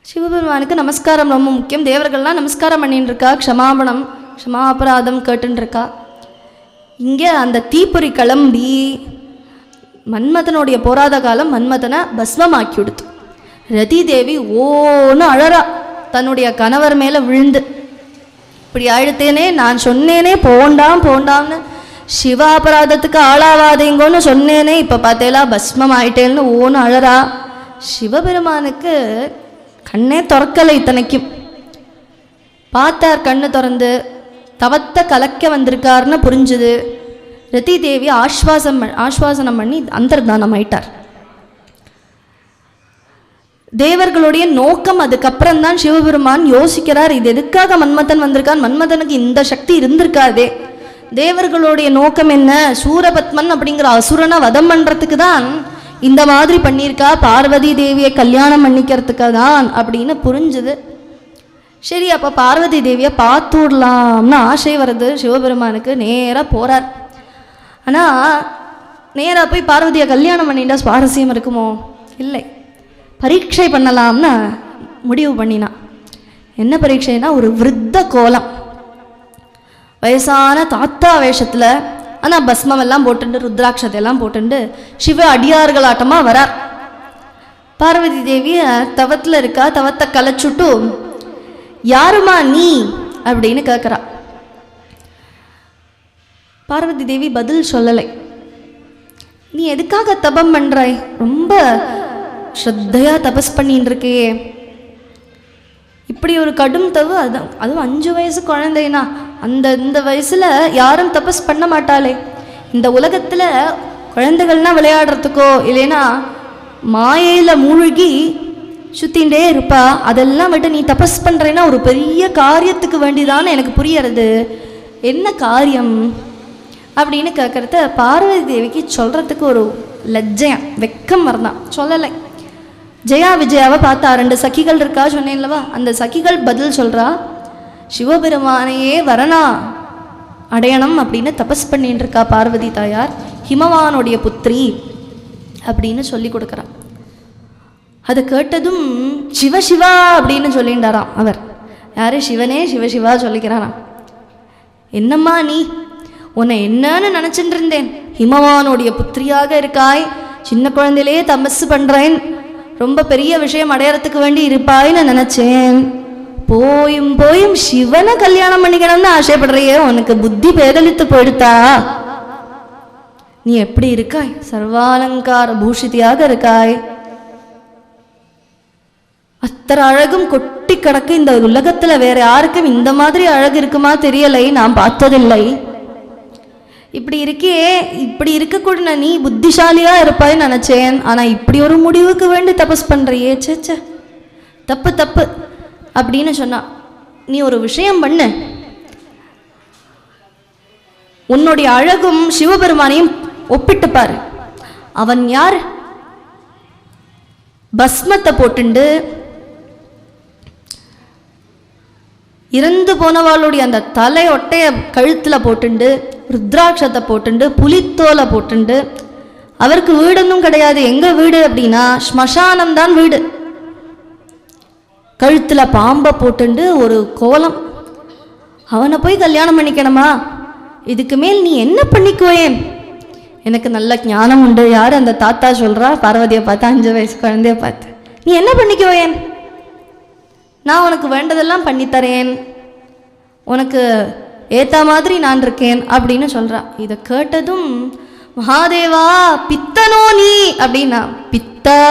சிவபெருமானுக்கு நமஸ்காரம் ரொம்ப முக்கியம். தேவர்கள்லாம் நமஸ்காரம் பண்ணின்னு இருக்கா, க்ஷமாபணம் க்ஷமாபராதம் கேட்டுன்னு இருக்கா. இங்கே அந்த தீப்பொறி கிளம்பி மன்மதனுடைய போராத காலம் மன்மதனை பஸ்மமாக்கி விடுத்து. ரதி தேவி ஓன்னு அழறா தன்னுடைய கணவர் மேலே விழுந்து, இப்படி ஆயிடுத்தேனே, நான் சொன்னேனே போண்டாம்னு, சிவாபராதத்துக்கு ஆளாவாதீங்கன்னு சொன்னேனே, இப்போ பார்த்தேலா பஸ்மம் ஆயிட்டேன்னு ஓன்னு அழறா. சிவபெருமானுக்கு கண்ணே திறக்கலை. இத்தனைக்கும் பார்த்தார், கண்ணு திறந்து தவத்தை கலக்க வந்திருக்காருன்னு புரிஞ்சுது. ரதி தேவி ஆஸ்வாசனம் பண்ணி அந்தர்தானம் ஆயிட்டார். தேவர்களுடைய நோக்கம் அதுக்கப்புறம் தான் சிவபெருமான் யோசிக்கிறார், இது எதுக்காக மன்மதன் வந்திருக்கான், மன்மதனுக்கு இந்த சக்தி இருந்திருக்காதே. தேவர்களுடைய நோக்கம் என்ன, சூரபத்மன் அப்படிங்கிற அசுரனை வதம் பண்ணுறதுக்கு தான் இந்த மாதிரி பண்ணியிருக்கா, பார்வதி தேவியை கல்யாணம் பண்ணிக்கிறதுக்காக தான் அப்படின்னு புரிஞ்சுது. சரி, அப்போ பார்வதி தேவியை பார்த்து விடலாம்னு ஆசை வருது சிவபெருமானுக்கு. நேராக போகிறார். ஆனால் நேராக போய் பார்வதியை கல்யாணம் பண்ணிட்டா சுவாரஸ்யம் இருக்குமோ, இல்லை, பரீட்சை பண்ணலாம்னு முடிவு பண்ணினான். என்ன பரீட்சைனா, ஒரு விருத்த கோலம், வயசான தாத்தா வேஷத்தில், ஆனால் பஸ்மம் எல்லாம் போட்டுண்டு ருத்ராட்சத்தையெல்லாம் போட்டுண்டு சிவ அடியார்களாட்டமாக வரார். பார்வதி தேவிய தவத்தில் இருக்கா, தவத்தை கலைச்சுட்டு யாருமா நீ அப்படின்னு கேட்குறா. பார்வதி தேவி பதில் சொல்லலை. நீ எதுக்காக தபம் பண்றாய்? ரொம்ப ஸ்ரத்தையா தபஸ் பண்ணிட்டு இருக்கே, இப்படி ஒரு கடும் தவு. அதுவும் 5 வயசு குழந்தைனா, இந்த வயசுல யாரும் தபஸ் பண்ண மாட்டாளே. இந்த உலகத்துல குழந்தைகள்னா விளையாடுறதுக்கோ இல்லைன்னா மாயையில மூழ்கி சுத்தின்ண்டே இருப்பா. அதெல்லாம் விட்டு நீ தபஸ் பண்றேன்னா ஒரு பெரிய காரியத்துக்கு வேண்டிதான்னு எனக்கு புரியறது. என்ன காரியம் அப்படின்னு கேட்கறத பார்வதி தேவிக்கு சொல்றதுக்கு ஒரு லஜ்ஜையம், வெக்கம் வரதான், சொல்லலை. ஜெயா விஜயாவை பார்த்தா 2 சகிகள் இருக்கா சொன்னேன்லவா, அந்த சகிகள் பதில் சொல்றா, சிவபெருமானையே வரணா அடையணும் அப்படின்னு தபஸ் பண்ணிட்டு இருக்கா பார்வதி தாயார், ஹிமவானுடைய புத்திரி அப்படின்னு சொல்லி கொடுக்குறா. அதை கேட்டதும் சிவசிவா அப்படின்னு சொல்லிண்டாராம் அவர். யாரு? சிவனே சிவசிவா சொல்லிக்கிறாராம். என்னம்மா நீ, உன்னை என்னன்னு நினச்சிட்டு இருந்தேன், ஹிமவானுடைய புத்திரியாக இருக்காய், சின்ன குழந்தையிலே தபஸ் பண்ணுறேன், ரொம்ப பெரிய விஷயம் அடையறதுக்கு வேண்டி இருப்பாய்ன்னு நினச்சேன். போயும் போயும் சிவனை கல்யாணம் பண்ணிக்கணும்னு ஆசைப்படுறியே, உனக்கு புத்தி பேதலித்து போயிடுத்தா? நீ எப்படி இருக்காய்? சர்வாலங்கார பூஷிதியாக இருக்காய். அத்தனை அழகும் கொட்டி கிடக்கு. இந்த உலகத்துல வேற யாருக்கும் இந்த மாதிரி அழகு இருக்குமா தெரியலை, நான் பார்த்ததில்லை. இப்படி இருக்கே, இப்படி இருக்கக்கூட நீ புத்திசாலியா இருப்பாய்ன்னு நினைச்சேன். ஆனா இப்படி ஒரு முடிவுக்கு வேண்டி தபஸ் பண்றியே, சேச்சே தப்பு தப்பு அப்படின்னு சொன்னா. நீ ஒரு விஷயம் பண்ணு, உன்னுடைய அழகும் சிவபெருமானையும் ஒப்பிட்டு பாரு. அவன் யார்? பஸ்மத்தை போட்டுண்டு இறந்து போனவாளுடைய அந்த தலையொட்டைய கழுத்துல போட்டுண்டு, ருத்ராட்சத்தை போட்டுண்டு, புலித்தோலை போட்டுண்டு, அவருக்கு வீடொன்னும் கிடையாது. எங்க வீடு அப்படின்னா ஸ்மசானம் தான் வீடு. கழுத்துல பாம்பை போட்டுண்டு ஒரு கோலம். அவனை போய் கல்யாணம் பண்ணிக்கணுமா? இதுக்கு மேல் நீ என்ன பண்ணிக்குவேன்? எனக்கு நல்ல ஞானம் உண்டு. யார்? அந்த தாத்தா சொல்றா, பார்வதியை பார்த்து, 5 வயசு குழந்தைய பார்த்து, நீ என்ன பண்ணிக்குவேன்? நான் உனக்கு வேண்டதெல்லாம் பண்ணித்தரேன், உனக்கு ஏத்த மாதிரி நான் இருக்கேன் அப்படின்னு சொல்றா. இதை கேட்டதும் மகாதேவா பித்தனோ நீ அப்படின்னா, பித்தா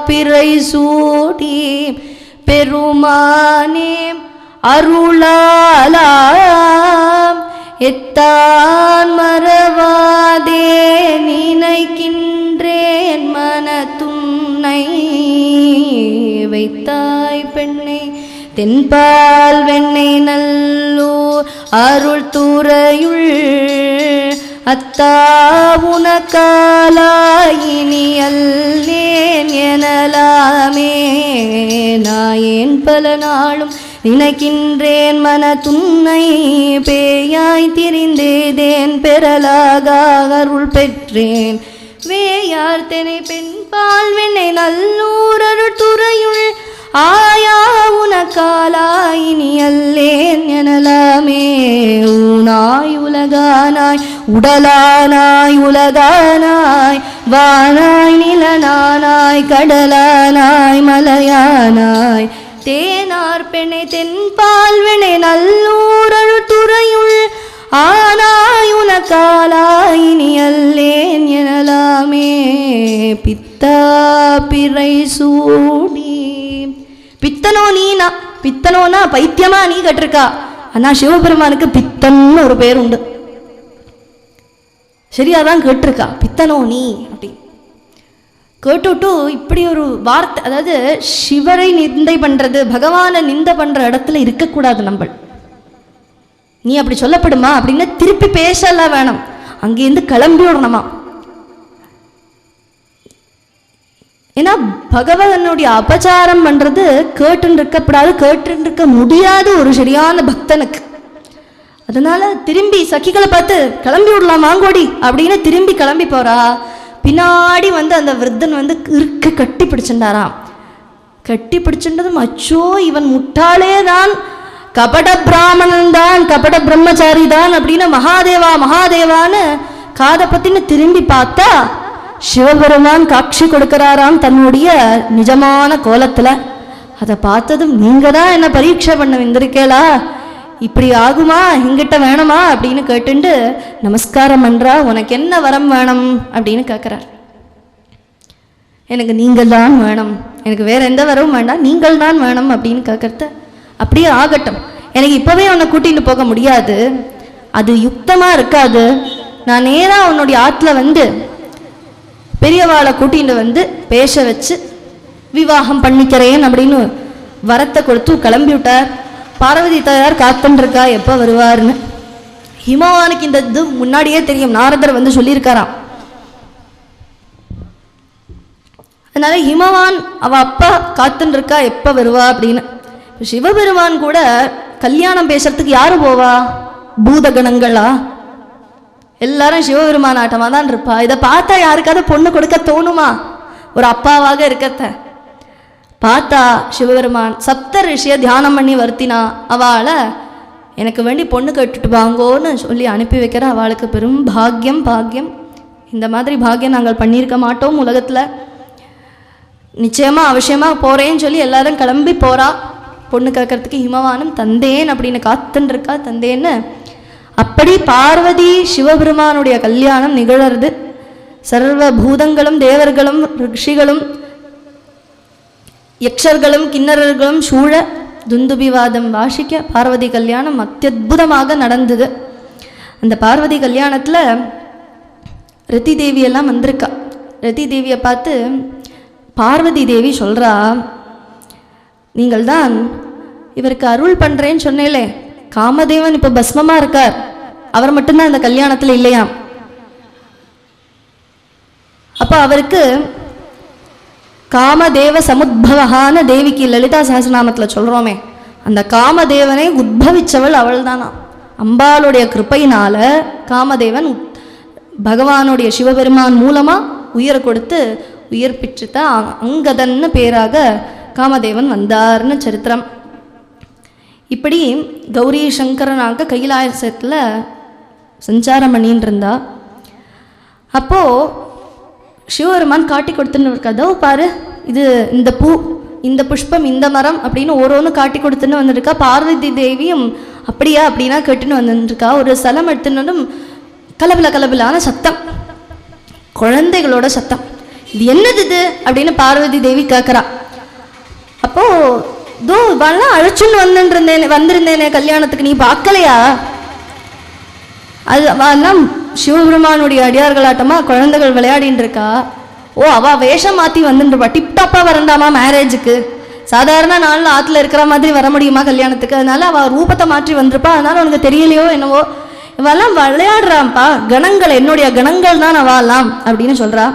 பிறை சூடி பெருமானே அருளாலா எத்தான் மறவாதே நினைக்கின்றேன் மனத்துன்னை வைத்தாய் பெண்ணை தென்பால் வெண்ணை நல்லூர் அருள் துறையுள் அத்தா உனக்காலாயினி அல்லேன் எனலாமே நாயேன் பல நாளும் நினைக்கின்றேன் மனத்துன்னை பேயாய் திரிந்தேதேன் பெறலாக அருள் பெற்றேன் வேயார் தெனை பெண்பால் வெண்ணை நல்லூர் அருள் துறையுள் ஆயா உனக்காலாயினி அல்லேன் எனலாமே ஊனாய் உலகானாய் உடலானாய் உலகானாய் வானாய் நிலனானாய் கடலானாய் மலையானாய் தேனார் பெண்ணை தென்பால் வெண்ணை நல்லூர் அருள் துறையுள் ஆனாய் உனக்காலாயினி அல்லேன் எனலாமே பித்தா பிறை சூடி. பித்தனோ நீனா, பித்தனோனா பைத்தியமா நீ கட்டிருக்கா. ஆனா சிவபெருமானுக்கு பித்தன்னு ஒரு பேர் உண்டு. சரியாதான் கேட்டிருக்கா, பித்தனோ நீ அப்படி கேட்டுட்டு இப்படி ஒரு வார்த்தை, அதாவது சிவரை நிந்தை பண்றது, பகவானை நிந்தை பண்ற இடத்துல இருக்கக்கூடாது நம்ம. நீ அப்படி சொல்லப்படுமா அப்படின்னு திருப்பி பேசலாம் வேணும், அங்கேருந்து கிளம்பி விடணுமா. ஏன்னா பகவானுடைய அபச்சாரம் பண்றது கேட்டுன்னு இருக்கப்படாது, கேட்டுன்னு இருக்க முடியாது ஒரு சரியான பக்தனுக்கு. அதனால திரும்பி சகிகளை பார்த்து கிளம்பி விடலாம் வாங்கோடி அப்படின்னு திரும்பி கிளம்பி போறா. பின்னாடி அந்த விருத்தன் இருக்க கட்டி பிடிச்சுட்டாராம். கட்டி பிடிச்சுட்டதும் அச்சோ இவன் முட்டாளே தான், கபட பிராமணன் தான், கபட பிரம்மச்சாரி தான் அப்படின்னு மகாதேவா மகாதேவான்னு காதை பத்தின்னு திரும்பி பார்த்தா சிவபெருமான் காட்சி கொடுக்கிறாராம் தன்னுடைய நிஜமான கோலத்துல. அதை பார்த்ததும் நீங்க தான் என்ன பரீட்சை பண்ண வந்திருக்கேளா, இப்படி ஆகுமா, எங்கிட்ட வேணுமா அப்படின்னு கேட்டுண்டு நமஸ்காரம் பண்றா. உனக்கு என்ன வரம் வேணும் அப்படின்னு கேட்கிறார். எனக்கு நீங்கள் தான் வேணும், எனக்கு வேற எந்த வரவும் வேண்டாம், நீங்கள் தான் வேணும் அப்படின்னு கேட்கறத. அப்படியே ஆகட்டும், எனக்கு இப்பவே உன்னை கூட்டிட்டு போக முடியாது, அது யுக்தமா இருக்காது. நான் நேராக உன்னுடைய ஆற்றுல வந்து பெரியவாளை கூட்டிட்டு வந்து பேச வச்சு விவாகம் பண்ணிக்கிறேன் அப்படின்னு வரத்தை கொடுத்து கிளம்பி விட்டார். பார்வதி தாயார் காத்துருக்கா எப்போ வருவார்னு. ஹிமவானுக்கு இந்த இது முன்னாடியே தெரியும், நாரதர் வந்து சொல்லியிருக்காராம். அதனால ஹிமவான் அவ அப்பா காத்துருக்கா எப்போ வருவா அப்படின்னு. சிவபெருமான் கூட கல்யாணம் பேசுறதுக்கு யாரு போவா, பூதகணங்களா? எல்லாரும் சிவபெருமான் ஆட்டமாக தான் இருப்பா. இதை பார்த்தா யாருக்காவது பொண்ணு கொடுக்க தோணுமா? ஒரு அப்பாவாக இருக்கத்த பார்த்தா சிவபெருமான் சப்த ரிஷியை தியானம் பண்ணி வருத்தினா அவளை எனக்கு வேண்டி பொண்ணு கேட்டுட்டு வாங்கோன்னு சொல்லி அனுப்பி வைக்கிற. அவளுக்கு பெரும் பாக்கியம். இந்த மாதிரி பாக்கியம் நாங்கள் பண்ணியிருக்க மாட்டோம் உலகத்தில். நிச்சயமாக அவசியமாக போகிறேன்னு சொல்லி எல்லாரும் கிளம்பி போகிறா பொண்ணு கேட்கறதுக்கு. ஹிமவானும் தந்தேன் அப்படின்னு காத்துன்னு இருக்கா, தந்தேன்னு. அப்படி பார்வதி சிவபெருமானுடைய கல்யாணம் நிகழறது. சர்வ பூதங்களும் தேவர்களும் ரிஷிகளும் யக்ஷர்களும் கிண்ணறர்களும் சூழ துந்துபிவாதம் வாசிக்க பார்வதி கல்யாணம் அத்தியுதமாக நடந்தது. அந்த பார்வதி கல்யாணத்தில் ரதி தேவியெல்லாம் வந்திருக்கா. ரதி தேவியை பார்த்து பார்வதி தேவி சொல்கிறா, நீங்கள் தான் இவருக்கு அருள் பண்ணுறேன்னு சொன்னேலே, காமதேவன் இப்போ பஸ்மமாக இருக்கார், அவர் மட்டும்தான் இந்த கல்யாணத்தில் இல்லையாம். அப்போ அவருக்கு காமதேவ சமுத்பவகான தேவிக்கு லலிதா சஹஸ்ரநாமத்தில் சொல்கிறோமே, அந்த காமதேவனை உத்பவிச்சவள் அவள் தானா. அம்பாளுடைய கிருப்பையினால காமதேவன் பகவானுடைய சிவபெருமான் மூலமாக உயிரை கொடுத்து உயிர் பிச்சுத்த அங்கதன்னு பேராக காமதேவன் வந்தார்னு சரித்திரம். இப்படி கௌரி சங்கரனாக கைலாசத்தில் சஞ்சாரம் பண்ணின்னு இருந்தா. அப்போது சிவபெருமான் காட்டி கொடுத்துன்னு இருக்கா. அதோ பாரு, இது இந்த பூ, இந்த புஷ்பம், இந்த மரம் அப்படின்னு ஒன்று காட்டி கொடுத்துன்னு வந்துருக்கா. பார்வதி தேவியும் அப்படியா அப்படின்னா கேட்டுன்னு வந்துருக்கா. ஒரு ஸ்தலம் எடுத்துன்னு கலபிலான சத்தம், குழந்தைகளோட சத்தம். இது என்னது இது அப்படின்னு பார்வதி தேவி கேட்குறா. அப்போது தோ இவெல்லாம் அழைச்சுன்னு வந்திருந்தேனே கல்யாணத்துக்கு, நீ பார்க்கலையா? அது அவெல்லாம் சிவபெருமானுடைய அடியார்களாட்டமாக குழந்தைகள் விளையாடின்னு இருக்கா. ஓ, அவள் வேஷம் மாற்றி வந்துருப்பா, டிப்டாப்பாக வரண்டாமா மேரேஜுக்கு. சாதாரண நாளில் ஆற்றுல இருக்கிற மாதிரி வர முடியுமா கல்யாணத்துக்கு? அதனால அவள் ரூபத்தை மாற்றி வந்திருப்பா, அதனால உனக்கு தெரியலையோ என்னவோ. இவெல்லாம் விளையாடுறான்ப்பா, கணங்கள், என்னுடைய கணங்கள் தான் அவெல்லாம் அப்படின்னு சொல்கிறா.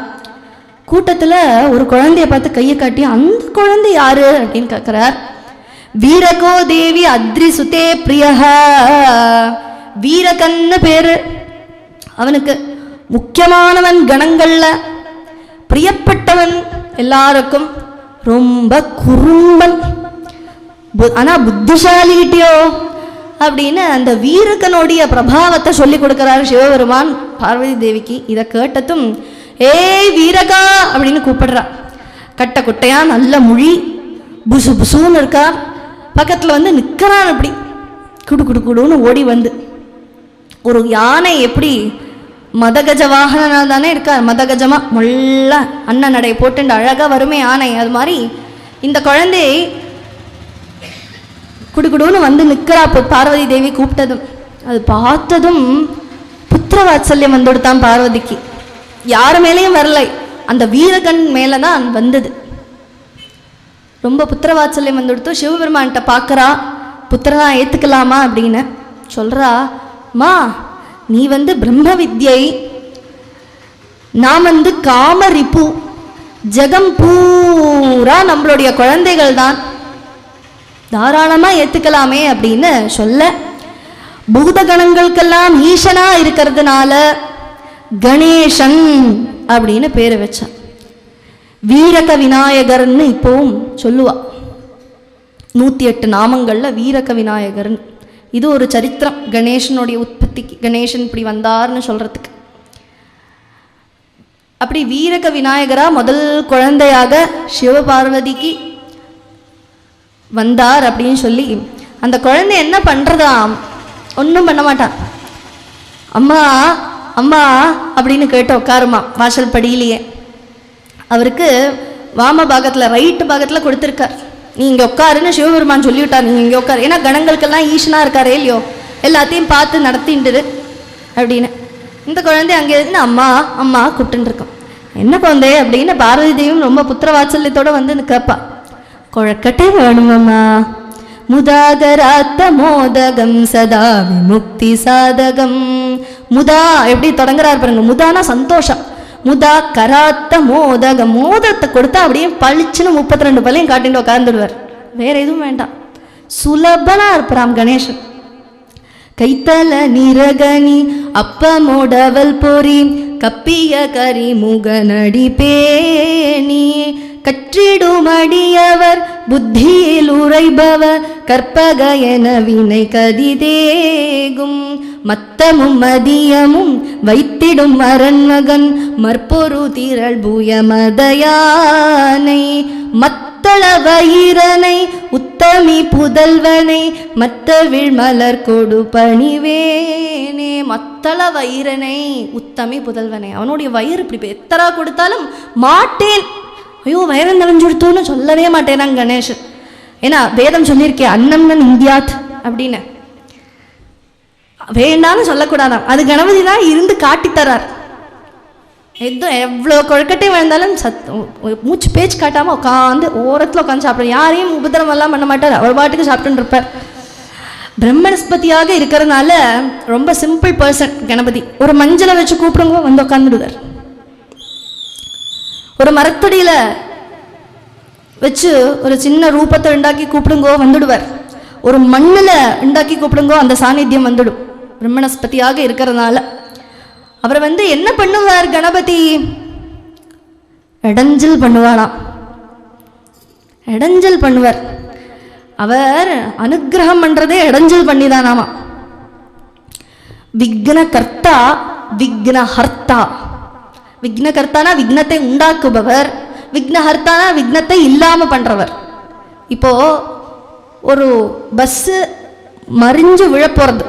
கூட்டத்தில் ஒரு குழந்தைய பார்த்து கையை காட்டி, அந்த குழந்தை யாரு அப்படின்னு கேட்குறார். வீரகோ தேவி அத்ரி சுதே பிரியஹ, வீரகன்னு பேரு அவனுக்கு. முக்கியமானவன், கணங்கள்ல பிரியப்பட்டவன், எல்லாருக்கும் ரொம்ப குறும்பன், ஆனா புத்திசாலிகிட்டியோ அப்படின்னு அந்த வீரகனுடைய பிரபாவத்தை சொல்லி கொடுக்கிறாரு சிவபெருமான் பார்வதி தேவிக்கு. இதை கேட்டதும் ஏய் வீரகா அப்படின்னு கூப்பிடுறா. கட்ட குட்டையா நல்ல மொழி, புசு புசுன்னு இருக்கா. பக்கத்தில் வந்து நிற்கிறான். அப்படி குடு குடு குடுன்னு ஓடி வந்து, ஒரு யானை எப்படி மதகஜ வாகனா தானே இருக்கார், மதகஜமா முள்ள அண்ணன் நடை போட்டு அழகாக வருமே யானை, அது மாதிரி இந்த குழந்தை குடுகுடுன்னு வந்து நிற்கிறா. பார்வதி தேவி கூப்பிட்டதும் அது பார்த்ததும் புத்திர வாத்சல்யம் வந்துடுத்தான் பார்வதிக்கு. யார் மேலேயும் வரலை, அந்த வீரகன் மேலே தான் வந்தது. ரொம்ப புத்திர வாத்சல்யம் வந்துடுத்து. சிவபெருமான்கிட்ட பார்க்குறா, புத்திரனா ஏற்றுக்கலாமா அப்படின்னு சொல்கிறா. மா, நீ வந்து பிரம்ம வித்யை, நான் வந்து காமரிப்பு, ஜெகம் பூரா நம்மளுடைய குழந்தைகள் தான், தாராளமாக ஏற்றுக்கலாமே அப்படின்னு சொல்ல, பூதகணங்களுக்கெல்லாம் ஈசனா இருக்கிறதுனால கணேசன் அப்படின்னு பேரை வச்சான். வீரக விநாயகர்னு இப்போவும் சொல்லுவா. 108 நாமங்களில் வீரக விநாயகர்னு. இது ஒரு சரித்திரம் கணேசனுடைய உற்பத்திக்கு. கணேசன் இப்படி வந்தார்னு சொல்கிறதுக்கு. அப்படி வீரக விநாயகரா முதல் குழந்தையாக சிவபார்வதிக்கு வந்தார் அப்படின்னு சொல்லி அந்த குழந்தை என்ன பண்ணுறதா, ஒன்றும் பண்ண மாட்டான். அம்மா அம்மா அப்படின்னு கேட்டு உட்காருமா வாசல் படியிலேயே. அவருக்கு வாம பாகத்தில் ரைட்டு பாகத்தில் கொடுத்துருக்கார். நீ இங்கே உட்காருன்னு சிவபெருமான் சொல்லிவிட்டார், நீங்கள் இங்கே உட்காரு. ஏன்னா கணங்களுக்கெல்லாம் ஈசனாக இருக்காரே இல்லையோ, எல்லாத்தையும் பார்த்து நடத்தின்ட்டுது அப்படின்னு. இந்த குழந்தை அங்கே இருந்து அம்மா அம்மா கூப்பிட்டுருக்கோம். என்ன குழந்தை அப்படின்னு பார்வதி தேவியும் ரொம்ப புத்திர வாத்சல்யத்தோடு வந்து கேட்பா. கொழக்கட்டை வேணுமம்மா, முதாகராத்த மோதகம் சதா விமுக்தி சாதகம். முதா எப்படி தொடங்குறாரு பாருங்க, முதானா சந்தோஷம். முதா கராத்த மோதகம், மோதத்தை கொடுத்தா அப்படியே பளிச்சுன்னு 32 பள்ளியும் காட்டிட்டு உட்கார்ந்துடுவார். வேற எதுவும் வேண்டாம், சுலபனா இருப்பாராம் கணேசன். கைத்தல நிரகனி அப்பமோடவல் பொறி கப்பிய கரி முகநடி பேணி கற்றிடுமடியவர் புத்தியில் உரைபவர் கற்பக என வினை கதிதேகும் மத்தமும் மதியமும் வைத்திடும் அரண்மகன் மற்பொரு திரள் புயமதயானை மத்தள வயிரனை உத்தமி புதல்வனை மத்தவிழ் மலர் கொடு பணிவேனே. மத்தள வயிரனை உத்தமி புதல்வனை, அவனுடைய வயிறு இப்படி எத்தரா கொடுத்தாலும் மாட்டேன், ஐயோ வயிறு நிறைஞ்சுடுத்தோன்னு சொல்லவே மாட்டேனாங்க கணேஷன். ஏன்னா வேதம் சொல்லியிருக்கேன் அன்னம்னன் இந்தியாத் அப்படின்னு, வேண்டான்னு சொல்லக்கூடாதான். அது கணபதி தான் இருந்து காட்டித்தரார். எவ்வளோ கொழுக்கட்டை வாழ்ந்தாலும் மூச்சு பேச்சு காட்டாமல் உட்காந்து ஓரத்தில் உட்காந்து சாப்பிட்ற, யாரையும் உபதிரவம் எல்லாம் பண்ண மாட்டார், அவர் பாட்டுக்கு சாப்பிட்டுன்னு இருப்பார். பிரம்மஸ்பதியாக இருக்கிறதுனால ரொம்ப சிம்பிள் பர்சன் கணபதி. ஒரு மஞ்சளை வச்சு கூப்பிடுங்க வந்து உட்காந்துடுவார். ஒரு மரத்தடியில் வச்சு ஒரு சின்ன ரூபத்தை உண்டாக்கி கூப்பிடுங்கோ வந்துடுவார். ஒரு மண்ணில் உண்டாக்கி கூப்பிடுங்கோ அந்த சாநித்தியம் வந்துடும். பிரம்மணஸ்பதியாக இருக்கிறதுனால அவரை வந்து என்ன பண்ணுவார் கணபதி, இடைஞ்சல் பண்ணுவாராம். இடைஞ்சல் பண்ணுவார். அவர் அனுகிரகம் பண்றதே இடைஞ்சல் பண்ணிதானாமா. விக்னகர்த்தா விக்னஹர்த்தா. விக்னகர்த்தானா விக்னத்தை உண்டாக்குபவர், விக்னஹர்த்தானா விக்னத்தை இல்லாம பண்றவர். இப்போ ஒரு பஸ்ஸு மறிஞ்சு விழப்போறது,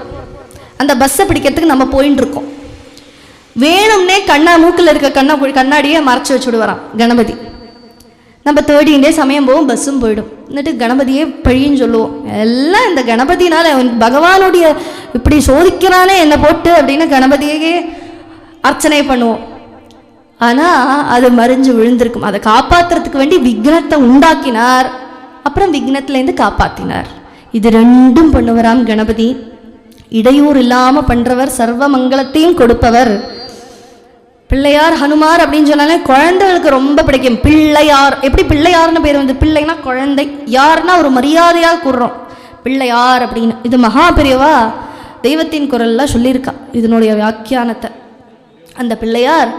அந்த பஸ்ஸை பிடிக்கிறதுக்கு நம்ம போயின்னு இருக்கோம். வேணும்னே மூக்கில் இருக்க கண்ணாடியை மறைச்சி வச்சுடுவாராம் கணபதி. நம்ம தேடிண்டே சமயம் போகும், பஸ்ஸும் போயிடும். എന്നിട്ട് கணபதியே பழின்னு சொல்லுவோம். எல்லாம் இந்த கணபதினால பகவானுடைய இப்படி சோதிக்கிறானே என்னை போட்டு அப்படின்னு கணபதியே அர்ச்சனை பண்ணுவோம். ஆனால் அது மறிஞ்சு விழுந்திருக்கும். அதை காப்பாற்றுறதுக்கு வேண்டி விக்னத்தை உண்டாக்கினார், அப்புறம் விக்னத்துலேருந்து காப்பாற்றினார். இது ரெண்டும் பண்ணுவராம் கணபதி. இடையூறு இல்லாமல் பண்ணுறவர், சர்வ மங்களத்தையும் கொடுப்பவர். பிள்ளையார் ஹனுமார் அப்படின்னு சொன்னாலே குழந்தைகளுக்கு ரொம்ப பிடிக்கும். பிள்ளையார், எப்படி பிள்ளையார்னு பேர் வந்து, பிள்ளைனா குழந்தை, யாருன்னா ஒரு மரியாதையாக கூறுறோம் பிள்ளையார் அப்படின்னு. இது மகா பெரியவா தெய்வத்தின் குரல்லாம் சொல்லியிருக்கா இதனுடைய வியாக்கியானத்தை. அந்த பிள்ளையார்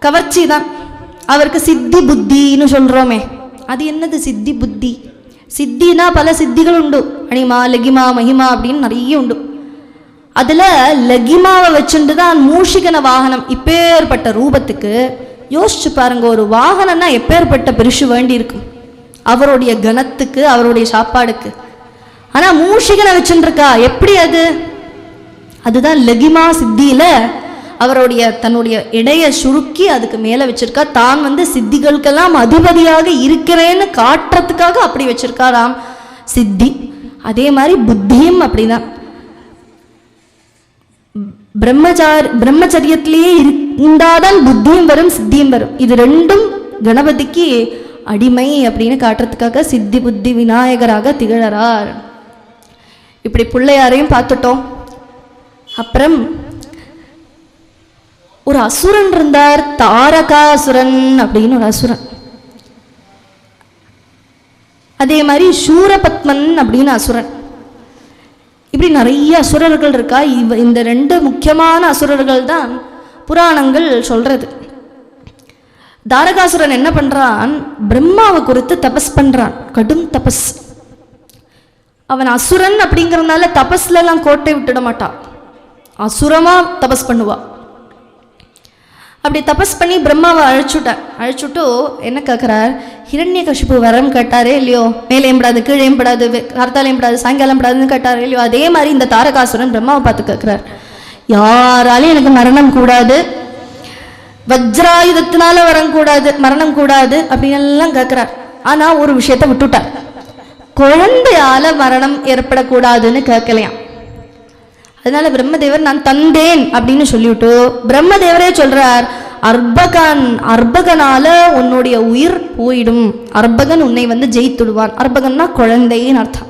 கவர்ச்சி தான். அவருக்கு சித்தி புத்தின்னு சொல்கிறோமே, அது என்னது சித்தி புத்தி? சித்தினா பல சித்திகள் உண்டு, அனிமா லகிமா மகிமா அப்படின்னு நிறைய உண்டு. அதில் லகிமாவை வச்சுட்டு தான் மூஷிகன வாகனம். இப்பேற்பட்ட ரூபத்துக்கு யோசிச்சு பாருங்க, ஒரு வாகனம்னா எப்பேற்பட்ட பெருசு வேண்டி இருக்கும் அவருடைய கணத்துக்கு, அவருடைய சாப்பாடுக்கு. ஆனால் மூஷிகனை வச்சுருக்கா எப்படி அது? அதுதான் லகிமா சித்தியில் அவருடைய தன்னுடைய இடையை சுருக்கி அதுக்கு மேலே வச்சிருக்கா. தான் வந்து சித்திகளுக்கெல்லாம் அதிபதியாக இருக்கிறேன்னு காட்டுறதுக்காக அப்படி வச்சிருக்காராம் சித்தி. அதே மாதிரி புத்தியும் அப்படிதான். பிரம்மச்சரியத்திலேயே இருந்தாதான் புத்தியும் வரும், சித்தியும் வரும். இது ரெண்டும் கணபதிக்கு அடிமை அப்படின்னு காட்டுறதுக்காக சித்தி புத்தி விநாயகராக திகழறார். இப்படி பிள்ளையாரையும் பார்த்துட்டோம். அப்புறம் ஒரு அசுரன் இருந்தார், தாரகாசுரன் அப்படின்னு ஒரு அசுரன். அதே மாதிரி சூரபத்மன் அப்படின்னு அசுரன். இப்படி நிறைய அசுரர்கள் இருக்கா. இந்த ரெண்டு முக்கியமான அசுரர்கள் தான் புராணங்கள் சொல்றது. தாரகாசுரன் என்ன பண்றான், பிரம்மாவை குறித்து தபஸ் பண்றான், கடும் தபஸ். அவன் அசுரன் அப்படிங்கிறதுனால தபஸ்ல எல்லாம் கோட்டை விட்டுட மாட்டான், அசுரமா தபஸ் பண்ணுவா. அப்படி தபஸ் பண்ணி பிரம்மாவை அழைச்சுட்டு என்ன கேட்குறார், ஹிரண்யகசிபு வரம் கேட்டாரே இல்லையோ, மேலே ஏம்படாது கீழே ஏம்படாது கார்த்தால ஏம்படாது சாயங்காலம் ஏம்படாதுன்னு கேட்டாரே இல்லையோ, அதே மாதிரி இந்த தாரகாசுரன் பிரம்மாவை பார்த்து கேட்குறார், யாராலையும் எனக்கு மரணம் கூடாது, வஜ்ராயுதத்தினால மரணம் கூடாது அப்படின்னு எல்லாம் கேட்குறார். ஆனால் ஒரு விஷயத்தை விட்டுட்டார், குழந்தையால மரணம் ஏற்படக்கூடாதுன்னு கேட்கலையாம். அதனால பிரம்மதேவர் நான் தந்தேன் அப்படின்னு சொல்லிவிட்டு பிரம்மதேவரே சொல்றார், அர்பகனால உன்னுடைய உயிர் போயிடும், அர்பகன் உன்னை ஜெயித்துடுவான். அர்பகன்னா குழந்தைன்னு அர்த்தம்.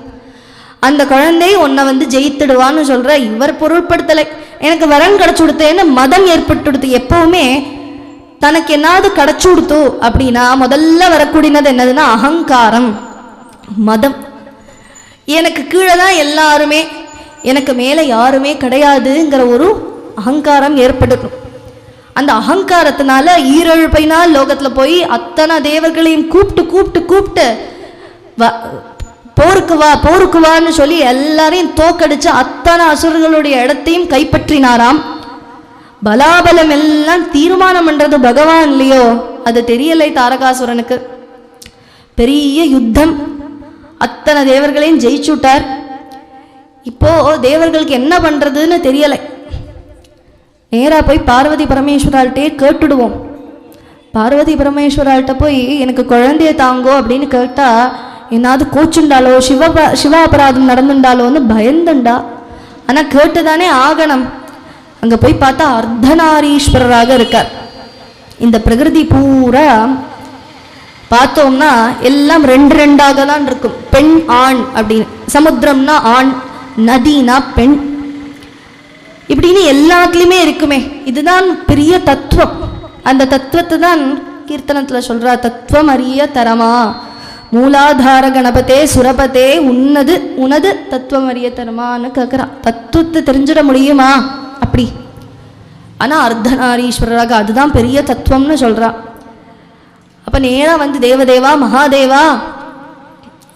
அந்த குழந்தை உன்னை ஜெயித்துடுவான்னு சொல்ற. இவர் பொருட்படுத்தலை, எனக்கு வரம் கிடைச்சு கொடுத்தேன்னு மதம் ஏற்பட்டுடுத்து. எப்பவுமே தனக்கு என்னாவது கிடைச்சு கொடுத்து அப்படின்னா முதல்ல வரக்கூடியது என்னதுன்னா அகங்காரம், மதம். எனக்கு கீழே தான் எல்லாருமே, எனக்கு மேலே யாருமே கிடையாதுங்கிற ஒரு அகங்காரம் ஏற்படுத்தும். அந்த அகங்காரத்தினால ஈரழுப்பைனால் லோகத்தில் போய் அத்தனை தேவர்களையும் கூப்பிட்டு போருக்கு வான்னு சொல்லி எல்லாரையும் தோக்கடிச்சு அத்தனை அசுரர்களுடைய இடத்தையும் கைப்பற்றினாராம். பலாபலம் எல்லாம் தீர்மானம் பண்றது பகவான் இல்லையோ, அது தெரியலை தாரகாசுரனுக்கு. பெரிய யுத்தம், அத்தனை தேவர்களையும் ஜெயிச்சுட்டார். இப்போ தேவர்களுக்கு என்ன பண்றதுன்னு தெரியலை. நேரா போய் பார்வதி பரமேஸ்வரால்கிட்டே கேட்டுடுவோம். பார்வதி பரமேஸ்வரால்கிட்ட போய் எனக்கு குழந்தைய தாங்கோ அப்படின்னு கேட்டா என்னாவது கோச்சுண்டாலோ சிவாபராதம் நடந்துண்டாலோன்னு பயந்துண்டா. ஆனா கேட்டுதானே ஆகணும். அங்க போய் பார்த்தா அர்த்தநாரீஸ்வரராக இருக்கார். இந்த பிரகிருதி பூரா பார்த்தோம்னா எல்லாம் ரெண்டாக தான் இருக்கும், பெண் ஆண் அப்படின்னு. சமுத்திரம்னா ஆண், நதினா பெண், இப்படின்னு எல்லாத்துலேயுமே இருக்குமே. இதுதான் பெரிய தத்துவம். அந்த தத்துவத்தை தான் கீர்த்தனத்தில் சொல்றா, தத்துவம் அறிய தரமா மூலாதார கணபதே சுரபதே உனது தத்துவம் அறிய தரமான்னு கேட்குறா. தத்துவத்தை தெரிஞ்சிட முடியுமா அப்படி? ஆனால் அர்த்தநாரீஸ்வரராக அதுதான் பெரிய தத்துவம்னு சொல்றா. அப்போ நேராக தேவதேவா மகாதேவா,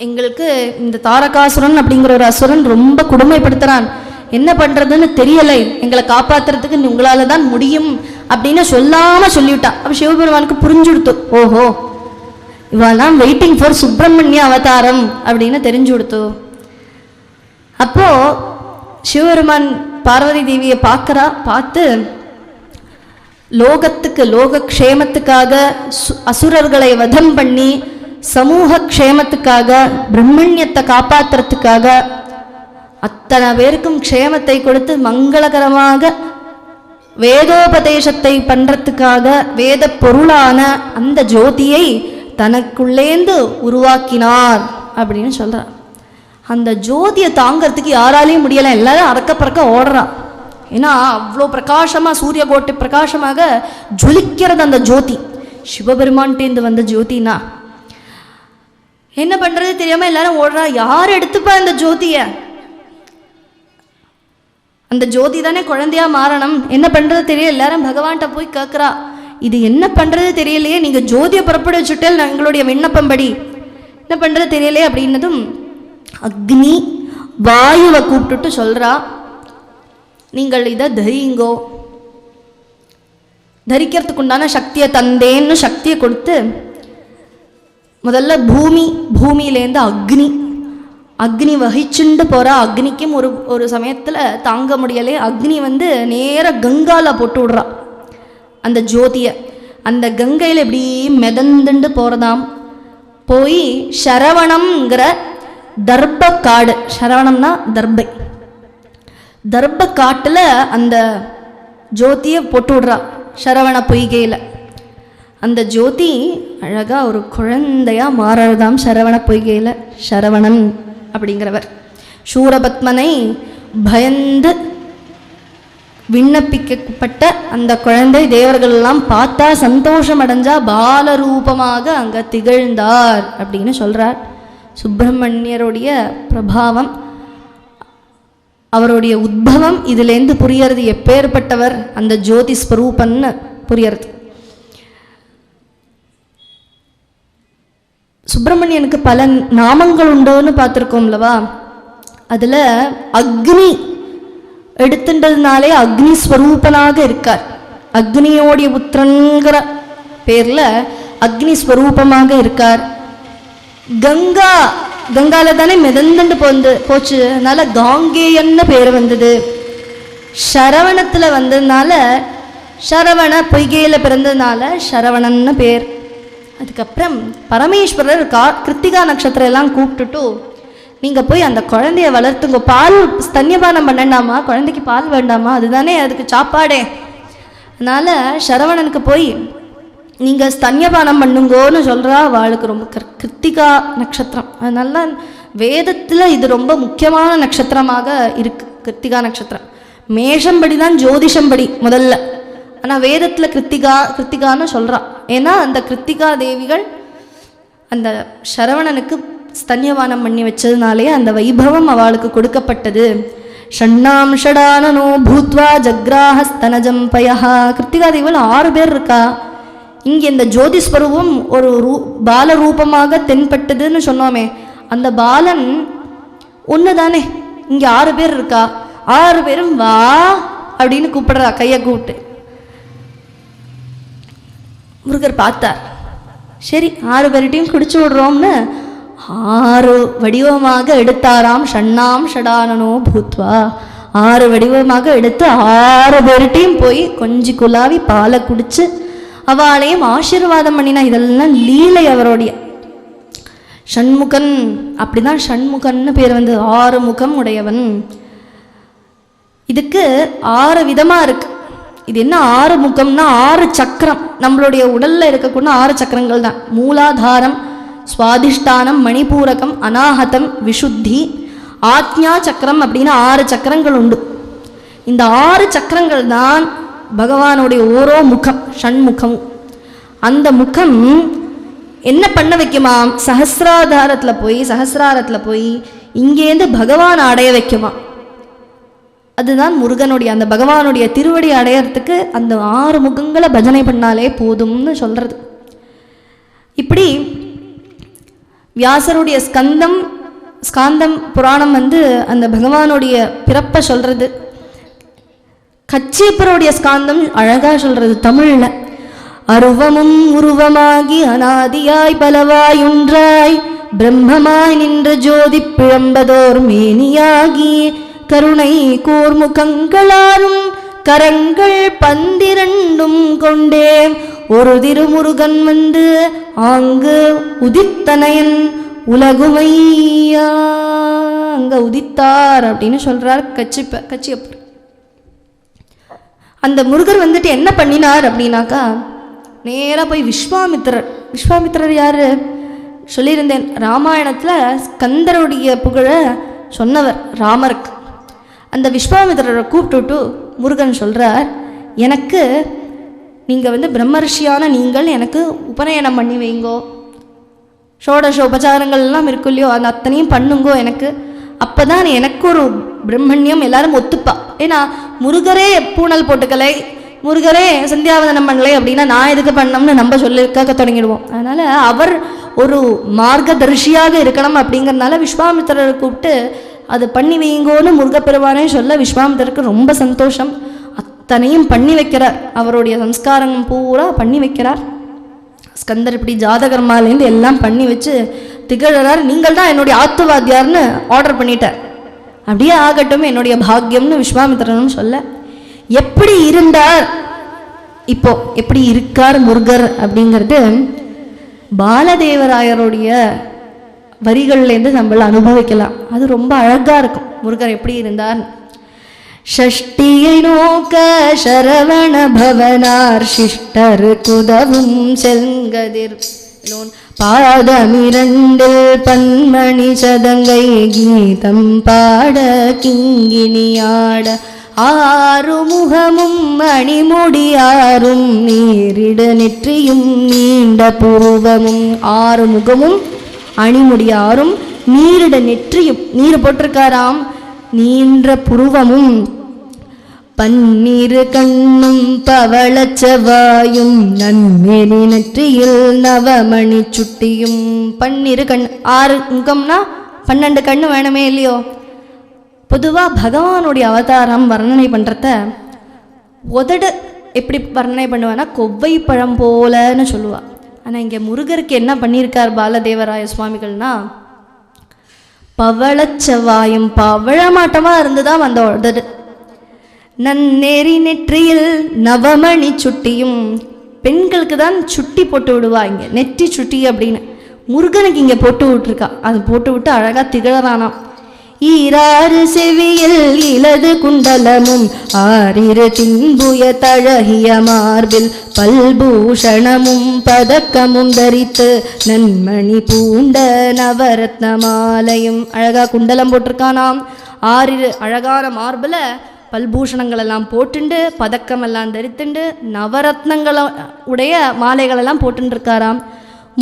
எங்களுக்கு இந்த தாரகாசுரன் அப்படிங்கிற ஒரு அசுரன் ரொம்ப கொடுமைப்படுத்துறான், என்ன பண்றதுன்னு தெரியலை, எங்களை காப்பாத்துறதுக்கு உங்களால தான் முடியும் அப்படின்னு சொல்லாம சொல்லிவிட்டா. அப்ப சிவபெருமானுக்கு புரிஞ்சுடுத்து, ஓஹோ இவெல்லாம் வெயிட்டிங் ஃபார் சுப்பிரமணிய அவதாரம் அப்படின்னு தெரிஞ்சு கொடுத்து. அப்போ சிவபெருமான் பார்வதி தேவியை பார்த்து லோகக்ஷேமத்துக்காக அசுரர்களை வதம் பண்ணி சமூக க்ஷேமத்துக்காக பிரம்மண்யத்தை காப்பாற்றுறதுக்காக அத்தனை பேருக்கும் க்ஷேமத்தை கொடுத்து மங்களகரமாக வேதோபதேசத்தை பண்றதுக்காக வேத பொருளான அந்த ஜோதியை தனக்குள்ளேந்து உருவாக்கினார் அப்படின்னு சொல்றார். அந்த ஜோதியை தாங்கிறதுக்கு யாராலையும் முடியலை, எல்லாரும் அறக்க பறக்க ஓடுறா. ஏன்னா அவ்வளோ பிரகாசமாக சூரிய கோட்டை பிரகாசமாக ஜொலிக்கிறது அந்த ஜோதி. சிவபெருமான்டேந்து வந்த ஜோதினா என்ன பண்றது தெரியாம எல்லாரும் ஓடுறா. யார் எடுத்துப்பா அந்த ஜோதிய? அந்த ஜோதி தானே குழந்தையா மாறணும், என்ன பண்றது தெரியல. எல்லாரும் பகவான்கிட்ட போய் கேட்குறா, இது என்ன பண்றது தெரியலையே, நீங்க ஜோதியை புறப்பட வச்சுட்டேன் எங்களுடைய விண்ணப்பம் படி, என்ன பண்றது தெரியலையே அப்படின்னதும் அக்னி வாயுவை கூப்பிட்டுட்டு சொல்றா, நீங்கள் இதை தரிங்கோ, தரிக்கிறதுக்கு உண்டான சக்தியை தந்தேன்னு சக்தியை கொடுத்து முதல்ல பூமியிலேருந்து அக்னி வகிச்சுண்டு போகிறா. அக்னிக்கும் ஒரு சமயத்தில் தாங்க முடியலே, அக்னி நேர கங்கால போட்டு விடுறா அந்த ஜோதியை. அந்த கங்கையில் எப்படி மிதந்துண்டு போகிறதாம். போய் சரவணம்ங்கிற தர்ப காடு, சரவணம்னா தர்ப காட்டில் அந்த ஜோதியை போட்டு விடுறா சரவண பொய்கையில். அந்த ஜோதி அழகா ஒரு குழந்தையா மாறதாம் சரவண பொய்கையில். சரவணன் அப்படிங்கிறவர் சூரபத்மனை பயந்து விண்ணப்பிக்கப்பட்ட அந்த குழந்தை தேவர்கள் எல்லாம் பார்த்தா சந்தோஷம் அடைஞ்சா பாலரூபமாக அங்க திகழ்ந்தார் அப்படின்னு சொல்றார். சுப்பிரமணியருடைய பிரபாவம், அவருடைய உத்பவம் இதுலேருந்து புரியறது. எப்பேற்பட்டவர் அந்த ஜோதி ஸ்வரூபன்னு புரியறது. சுப்பிரமணியனுக்கு பல நாமங்கள் உண்டுன்னு பார்த்துருக்கோம்லவா. அதில் அக்னி எடுத்துன்றதுனாலே அக்னி ஸ்வரூபனாக இருக்கார். அக்னியோடைய புத்திரங்கிற பேரில் அக்னி ஸ்வரூபமாக இருக்கார். கங்கால தானே மிதந்துட்டு போச்சு, அதனால காங்கேயன்னு பேர் வந்தது. சரவணத்தில் வந்ததுனால சரவண, பொய்கையில் பிறந்ததுனால சரவணன்னு பேர். அதுக்கப்புறம் பரமேஸ்வரர் கிருத்திகா நட்சத்திரம் எல்லாம் கூப்பிட்டுட்டு, நீங்கள் போய் அந்த குழந்தைய வளர்த்துங்க, பால் ஸ்தன்யபானம் பண்ணண்டாமா, குழந்தைக்கு பால் வேண்டாமா, அதுதானே அதுக்கு சாப்பாடே. அதனால் சரவணனுக்கு போய் நீங்கள் ஸ்தன்யபானம் பண்ணுங்கோன்னு சொல்கிறா. அவளுக்கு ரொம்ப கிருத்திகா நட்சத்திரம், அதனால வேதத்தில் இது ரொம்ப முக்கியமான நட்சத்திரமாக இருக்குது. கிருத்திகா நட்சத்திரம் மேஷம்படி தான் ஜோதிஷம்படி முதல்ல, ஆனால் வேதத்தில் கிருத்திகான்னு சொல்கிறான். ஏன்னா அந்த கிருத்திகா தேவிகள் அந்த சரவணனுக்கு ஸ்தன்யபானம் பண்ணி வச்சதுனாலே அந்த வைபவம் அவளுக்கு கொடுக்கப்பட்டது. ஷண்ணாம் ஷடானனோ பூத்வா ஜக்ராஹ ஸ்தனஜம் பயஹா. கிருத்திகா தேவிகள் 6 பேர் இருக்கா. இங்கே இந்த ஜோதிஸ்வரூபம் ஒரு பால ரூபமாக தென்பட்டதுன்னு சொன்னோமே, அந்த பாலன் ஒன்று தானே. இங்கே 6 பேர் இருக்கா, 6 பேரும் வா அப்படின்னு கூப்பிடுறா, கையை கூப்பிட்டு. முருகர் பார்த்தார், சரி 6 பேர்கிட்டையும் குடிச்சு விடுறோம்னு 6 வடிவமாக எடுத்தாராம். ஷண்ணாம் ஷடானனோ பூத்வா, 6 வடிவமாக எடுத்து 6 பேர்கிட்டையும் போய் கொஞ்சி குலாவி பாலை குடிச்சு அவளையும் ஆசீர்வாதம் பண்ணினா. இதெல்லாம் லீலை அவருடைய. ஷண்முகன், அப்படிதான் ஷண்முகன்னு பேர் வந்து 6 முகம் உடையவன். இதுக்கு 6 விதமாக இருக்கு. இது என்ன 6 முகம்னா 6 சக்கரம். நம்மளுடைய உடலில் இருக்கக்கூடிய 6 சக்கரங்கள் தான். மூலாதாரம், சுவாதிஷ்டானம், மணிபூரகம், அநாகதம், விஷுத்தி, ஆக்ஞா சக்கரம் அப்படின்னு 6 சக்கரங்கள் உண்டு. இந்த 6 சக்கரங்கள் தான் பகவானுடைய ஓரோ முகம், ஷண்முகம். அந்த முகம் என்ன பண்ண வைக்குமா, சஹஸ்ராரத்தில் போய் இங்கேருந்து பகவான் அடைய வைக்குமா. அதுதான் முருகனுடைய, அந்த பகவானுடைய திருவடி அடையறதுக்கு அந்த 6 முகங்களை பஜனை பண்ணாலே போதும்னு சொல்றது. இப்படி வியாசருடைய ஸ்காந்தம் புராணம் வந்து அந்த பகவானுடைய பிறப்பை சொல்றது. கச்சியப்பருடைய ஸ்காந்தம் அழகா சொல்றது தமிழ்ல. அருவமும் உருவமாகி அநாதியாய் பலவாயுன்றாய் பிரம்மமாய் நின்ற ஜோதி பிழம்பதோர் மேனியாகி கருணை கூர்முகங்களாரும் கரங்கள் 12 கொண்டே ஒரு திருமுருகன் வந்து ஆங்கு உதித்தனையன் உலகுமையா. அங்க உதித்தார் அப்படின்னு சொல்றார் கச்சியப்பர். அந்த முருகர் வந்துட்டு என்ன பண்ணினார் அப்படின்னாக்கா, நேராக போய் விஸ்வாமித்திரர் யாரு சொல்லியிருந்தேன், ராமாயணத்தில் ஸ்கந்தருடைய புகழ சொன்னவர் ராமருக்கு. அந்த விஸ்வாமித்திரரை கூப்பிட்டுட்டு முருகன் சொல்கிறார், எனக்கு நீங்கள் வந்து பிரம்மரிஷியான நீங்கள் எனக்கு உபநயனம் பண்ணி வைங்கோ, ஷோடச உபச்சாரங்கள்லாம் இருக்கும் இல்லையோ, அந்த அத்தனையும் பண்ணுங்கோ எனக்கு. அப்போ தான் எனக்கு ஒரு பிரம்மண்யம் எல்லாரும் ஒத்துப்பா. ஏன்னா முருகரே பூனல் போட்டுக்கலை, முருகரே சந்தியாவதனம் பண்ணலை அப்படின்னா நான் எதுக்கு பண்ணோம்னு நம்ம சொல்லிக்க தொடங்கிடுவோம். அதனால் அவர் ஒரு மார்க்கதர்ஷியாக இருக்கணும் அப்படிங்கிறதுனால விஸ்வாமித்திரரை கூப்பிட்டு அது பண்ணி வைங்கோன்னு முருகப்பெருமானே சொல்ல விஸ்வாமித்திரருக்கு ரொம்ப சந்தோஷம். அத்தனையும் பண்ணி வைக்கிறார், அவருடைய சம்ஸ்காரம் பூரா பண்ணி வைக்கிறார். ஸ்கந்தர் இப்படி ஜாதகர்மாலேருந்து எல்லாம் பண்ணி வச்சு திகழறார். நீங்கள் தான் என்னுடைய ஆத்துவாத்தியார்னு ஆர்டர் பண்ணிட்டார். அப்படியே ஆகட்டும், என்னுடைய பாக்கியம்னு விஸ்வாமித்திரனும் சொல்ல, எப்படி இருந்தார் இப்போ எப்படி இருக்கார் முருகர் அப்படிங்கிறது பாலதேவராயருடைய வரிகள்லேருந்து நம்மள அனுபவிக்கலாம். அது ரொம்ப அழகா இருக்கும் முருகர் எப்படி இருந்தார். ஷஷ்டியை நோக்க சரவண பவனார் சிஷ்டர் குதவும் செங்கதிர் பாதமிரண்டில் பன்மணி சதங்கை கீதம் பாட கிங்கினியாட ஆறுமுகமும் அணிமுடியாரும் நீரிடு நெற்றியும் நீண்ட புருவமும். 6 முகமும் அணிமுடியாரும் நீரிட நெற்றியும், நீர் போட்டிருக்காராம், நீண்ட புருவமும் பன்னீரு கண்ணும் பவளச்சவாயும் நன்மேனி நெற்றியில் நவமணி சுட்டியும். பன்னீரு கண், 6 முகம்னா 12 கண்ணு வேணுமே இல்லையோ. பொதுவாக பகவானுடைய அவதாரம் வர்ணனை பண்ணுறத எப்படி வர்ணனை பண்ணுவான்னா கொவ்வை பழம் போலன்னு சொல்லுவாள். ஆனால் இங்கே முருகருக்கு என்ன பண்ணியிருக்கார் பாலதேவராய சுவாமிகள்னா, பவளச்செவ்வாயும் பவழமாட்டமாக இருந்துதான் வந்த உதடு, நன்னேறி நெற்றியில் நவமணி சுட்டியும். பெண்களுக்கு தான் சுட்டி போட்டு விடுவா இங்கே, நெற்றி சுட்டி அப்படின்னு. முருகனுக்கு இங்கே போட்டு விட்டுருக்கா. அது போட்டு விட்டு அழகாக திகழறானாம். ஈராறு செவியில் இலது குண்டலமும் ஆறிரு தின்புய தழகிய மார்பில் பல்பூஷணமும் பதக்கமும் தரித்து நன்மணி பூண்ட நவரத்ன மாலையும். அழகா குண்டலம் போட்டிருக்கானாம். 6 அழகான மார்பில் பல்பூஷணங்கள் எல்லாம் போட்டுண்டு பதக்கமெல்லாம் தரித்துண்டு நவரத்னங்கள உடைய மாலைகளெல்லாம் போட்டுருக்காராம்.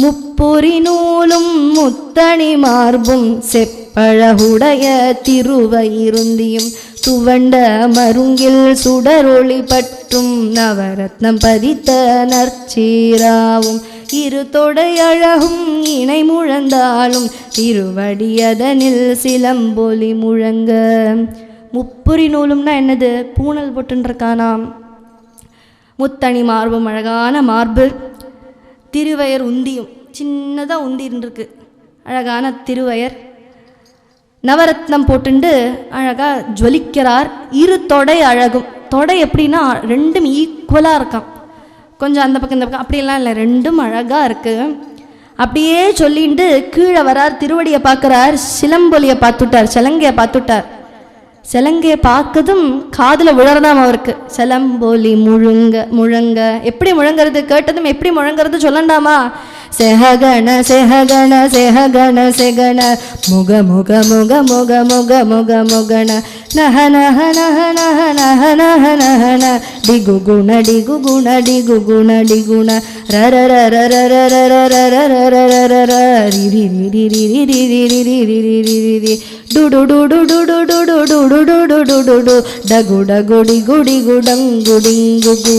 முப்புரி நூலும் முத்தணி மார்பும் செப்பழகுடைய திருவயிருந்தியும் துவண்ட மருங்கில் சுடரொளி பற்றும் நவரத்னம் பதித்த நற்சீராவும் இரு தொடை அழகும் இணை முழந்தாலும் திருவடியதனில் சிலம்பொலி முழங்க. முப்புரி நூலும்னா என்னது? பூணல் போட்டுருக்கானாம். முத்தணி மார்பும் அழகான மார்பு, திருவயர் உந்தியும் சின்னதாக உந்திருக்கு, அழகான திருவயர், நவரத்னம் போட்டுண்டு அழகாக ஜொலிக்கிறார். இரு தொடை அழகும். தொடை எப்படின்னா ரெண்டும் ஈக்குவலாக இருக்கான், கொஞ்சம் அந்த பக்கம் இந்த பக்கம் அப்படியெல்லாம் இல்லை, ரெண்டும் அழகாக இருக்குது. அப்படியே சொல்லிட்டு கீழே வரார், திருவடியை பார்க்குறார், சிலம்பொலியை பார்த்துட்டார், சிலங்கையை பார்த்துட்டார். சிலங்கையை பார்க்கதும் காதில் விழறதாம் அவருக்கு. சிலம்பொலி முழுங்க முழங்க. எப்படி முழங்கிறது? கேட்டதும் எப்படி முழங்கிறது சொல்லண்டாமா? செஹகண செஹகண செஹகண செகண முக முக முக முக முக முக முகண நஹ நஹ நஹ நஹ நஹ நஹ நஹ டிகு குண டிகு குண டிகு குண டிகுண ரர ரர ரர ரர ரர ரர ரர ரிரி ரிரி ரிரி ரிரி ரிரி ரிரி ரிரி ரி டு டு டு டு டு டு டு டு டு டு டு டு டு டு டு டகு டகு டிகு டிகு டங்கு டிங்கு கு.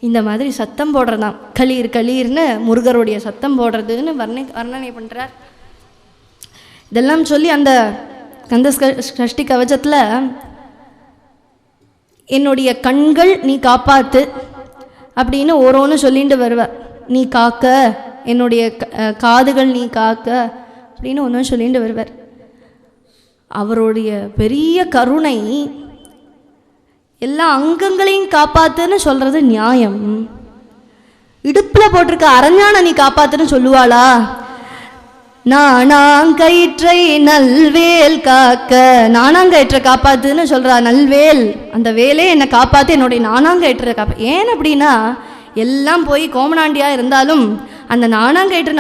இந்த மாதிரி சத்தம் போடுறதான், களீர் களீர்னு முருகருடைய சத்தம் போடுறதுன்னு வர்ணனை பண்ணுறார். இதெல்லாம் சொல்லி அந்த கந்த சஷ்டி கவச்சத்தில் என்னுடைய கண்கள் நீ காப்பாத்து அப்படின்னு ஒருன்னு சொல்லிட்டு வருவார். நீ காக்க, என்னுடைய காதுகள் நீ காக்க அப்படின்னு ஒன்று சொல்லிட்டு வருவார். அவருடைய பெரிய கருணை எல்லா அங்கங்களையும் காப்பாத்துன்னு சொல்றது நியாயம். இடுப்பில் போட்டிருக்க அரஞான நீ காப்பாத்துன்னு சொல்லுவாளா? நானாங்கயிற்றை நல்வேல் காக்க, நானாங்கயிற்றை காப்பாத்துன்னு சொல்றா. நல்வேல், அந்த வேலே என்னை காப்பாத்து, என்னுடைய நானாங்கயிற்றை காப்பா. ஏன் அப்படின்னா, எல்லாம் போய் கோமனாண்டியா இருந்தாலும் அந்த நானாங்கயிற்று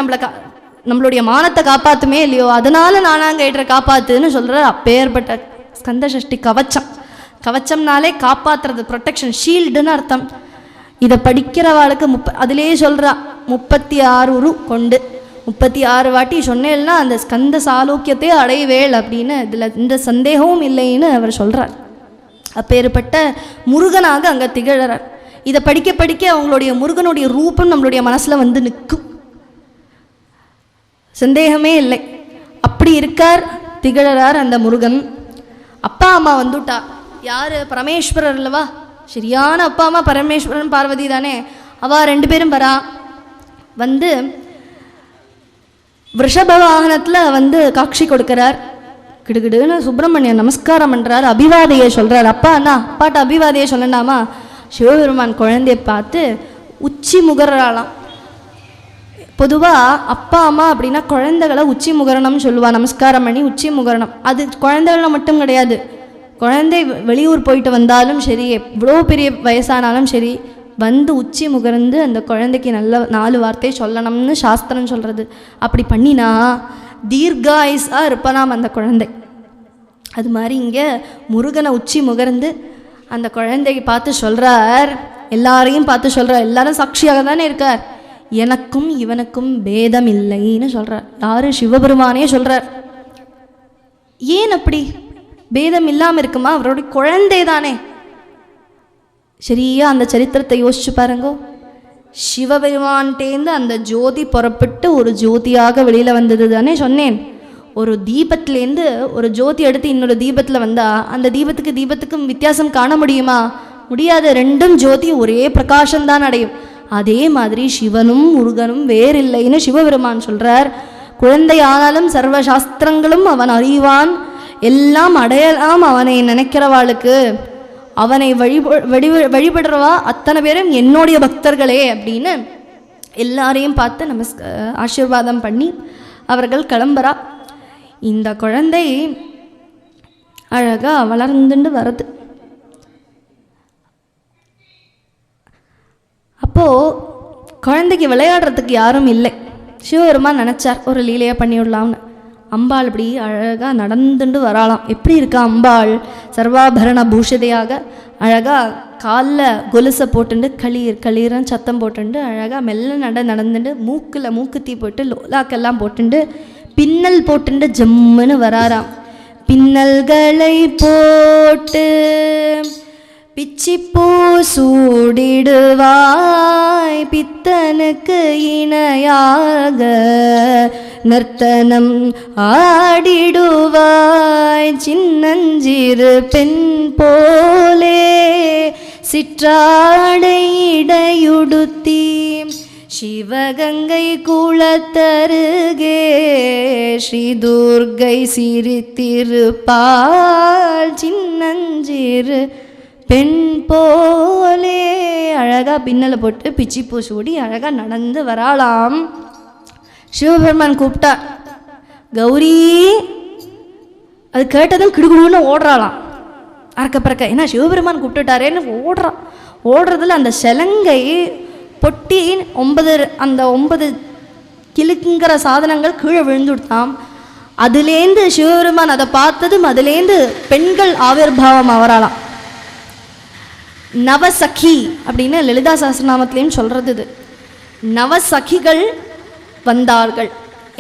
நம்மளுடைய மானத்தை காப்பாத்துமே இல்லையோ, அதனால நானாங்கயிற்றை காப்பாத்துன்னு சொல்ற. அப்பேற்பட்ட ஸ்கந்த சஷ்டி கவச்சம். கவச்சம்னாலே காப்பாற்றுறது, ப்ரொடெக்ஷன், ஷீல்டுன்னு அர்த்தம். இதை படிக்கிறவாளுக்கு அதிலே சொல்கிறா 36 உரு கொண்டு 36 வாட்டி சொன்னேன்னா அந்த ஸ்கந்த சாலோக்கியத்தை அடைவேள் அப்படின்னு இதில் எந்த சந்தேகமும் இல்லைன்னு அவர் சொல்கிறார். அப்பேற்பட்ட முருகனாக அங்கே திகழறார். இதை படிக்க படிக்க அவங்களுடைய முருகனுடைய ரூபம் நம்மளுடைய மனசில் வந்து நிற்கும், சந்தேகமே இல்லை. அப்படி இருக்கார், திகழறார் அந்த முருகன். அப்பா அம்மா வந்துட்டா. யார்? பரமேஸ்வரர் அல்லவா? சரியான அப்பா அம்மா பரமேஸ்வரன் பார்வதி தானே. அவள் 2 பேரும் வரா. வந்து ரிஷப வாகனத்தில் வந்து காட்சி கொடுக்கிறார். கிடுகிடுன்னு சுப்பிரமணியன் நமஸ்காரம் பண்ணுறார், அபிவாதையை சொல்கிறார். அப்பா அண்ணா, அப்பாட்ட அபிவாதையை சொல்லண்டாமா? சிவபெருமான் குழந்தையை பார்த்து உச்சி முகராளாம். பொதுவாக அப்பா அம்மா அப்படின்னா குழந்தைகளை உச்சி முகரணம்னு சொல்லுவா. நமஸ்காரம் பண்ணி உச்சி முகரணம். அது குழந்தைகளை மட்டும் கிடையாது, குழந்தை வெளியூர் போயிட்டு வந்தாலும் சரி, எவ்வளோ பெரிய வயசானாலும் சரி, வந்து உச்சி முகர்ந்து அந்த குழந்தைக்கு நல்ல 4 வார்த்தை சொல்லணும்னு சாஸ்திரம் சொல்கிறது. அப்படி பண்ணினா தீர்காயுஸாக இருப்பனாம் அந்த குழந்தை. அது மாதிரி இங்கே முருகனை உச்சி முகர்ந்து அந்த குழந்தைக்கு பார்த்து சொல்கிறார், எல்லாரையும் பார்த்து சொல்கிறார். எல்லாரும் சாட்சியாக தானே இருக்கார். எனக்கும் இவனுக்கும் பேதம் இல்லைன்னு சொல்கிறார். யார்? சிவபெருமானே சொல்கிறார். ஏன் அப்படி பேதம் இல்லாமல் இருக்குமா? அவருடைய குழந்தை தானே. சரியா அந்த சரித்திரத்தை யோசிச்சு பாருங்கோ. சிவபெருமான்டேந்து அந்த ஜோதி புறப்பட்டு ஒரு ஜோதியாக வெளியில் வந்தது தானே சொன்னேன். ஒரு தீபத்துலேருந்து ஒரு ஜோதி எடுத்து இன்னொரு தீபத்தில் வந்தால் அந்த தீபத்துக்கும் வித்தியாசம் காண முடியுமா? முடியாது. ரெண்டும் ஜோதி ஒரே பிரகாசம்தான் அடையும். அதே மாதிரி சிவனும் முருகனும் வேறில்லைன்னு சிவபெருமான் சொல்கிறார். குழந்தை ஆனாலும் சர்வ சாஸ்திரங்களும் அவன் அறிவான், எல்லாம் அடையலாம் அவனை நினைக்கிறவாளுக்கு. அவனை வழிபடுறவா அத்தனை பேரும் என்னுடைய பக்தர்களே அப்படின்னு எல்லாரையும் பார்த்து ஆசீர்வாதம் பண்ணி அவர்கள் கிளம்புறா. இந்த குழந்தை அழகாக வளர்ந்துட்டு வருது. அப்போது குழந்தைக்கு விளையாடுறதுக்கு யாரும் இல்லை. சிவபெருமான் நினச்சார் ஒரு லீலையாக பண்ணிவிடலாம்னு. அம்பாள் இப்படி அழகாக நடந்துட்டு வராளாம். எப்படி இருக்கா அம்பாள்? சர்வாபரண பூஷிதையாக அழகாக காலில் கொலுசை போட்டுண்டு களீரன் சத்தம் போட்டுண்டு அழகாக மெல்ல நடந்துட்டு மூக்கில் மூக்குத்தி போட்டு லோலாக்கெல்லாம் போட்டுண்டு பின்னல் போட்டுண்டு ஜம்முன்னு வராராம். பின்னல்களை போட்டு பிச்சிப்பூ சூடிடுவாய், பித்தனுக்கு இணையாக நர்த்தனம் ஆடிடுவாய், சின்னஞ்சிறு பெண் போலே சிற்றாடை இடையுடுத்தி சிவகங்கை குளத்தருகே ஸ்ரீ துர்கை சிரித்திருப்பாள், சின்னஞ்சிறு பெண் போலே அழகாக பின்னலை போட்டு பிச்சிப்பூ சூடி அழகாக நடந்து வராளாம். சிவபெருமான் கூப்பிட்டா கௌரி. அது கேட்டதும் கிடுகுடுன்னு ஓடுறாளாம் அறக்க பறக்க. ஏன்னா சிவபெருமான் கூப்பிட்டுட்டாரேன்னு ஓடுறான். ஓடுறதுல அந்த செலங்கை பொட்டி 9 கிழக்குங்கிற சாதனங்கள் கீழே விழுந்து விட்டான். அதுலேருந்து சிவபெருமான் அதை பார்த்ததும் அதுலேருந்து பெண்கள் ஆவிர்பாவம் ஆவராளாம். நவசகி அப்படின்னு லலிதா சஹஸ்ரநாமத்திலையும் சொல்கிறது. இது நவசகிகள் வந்தார்கள்.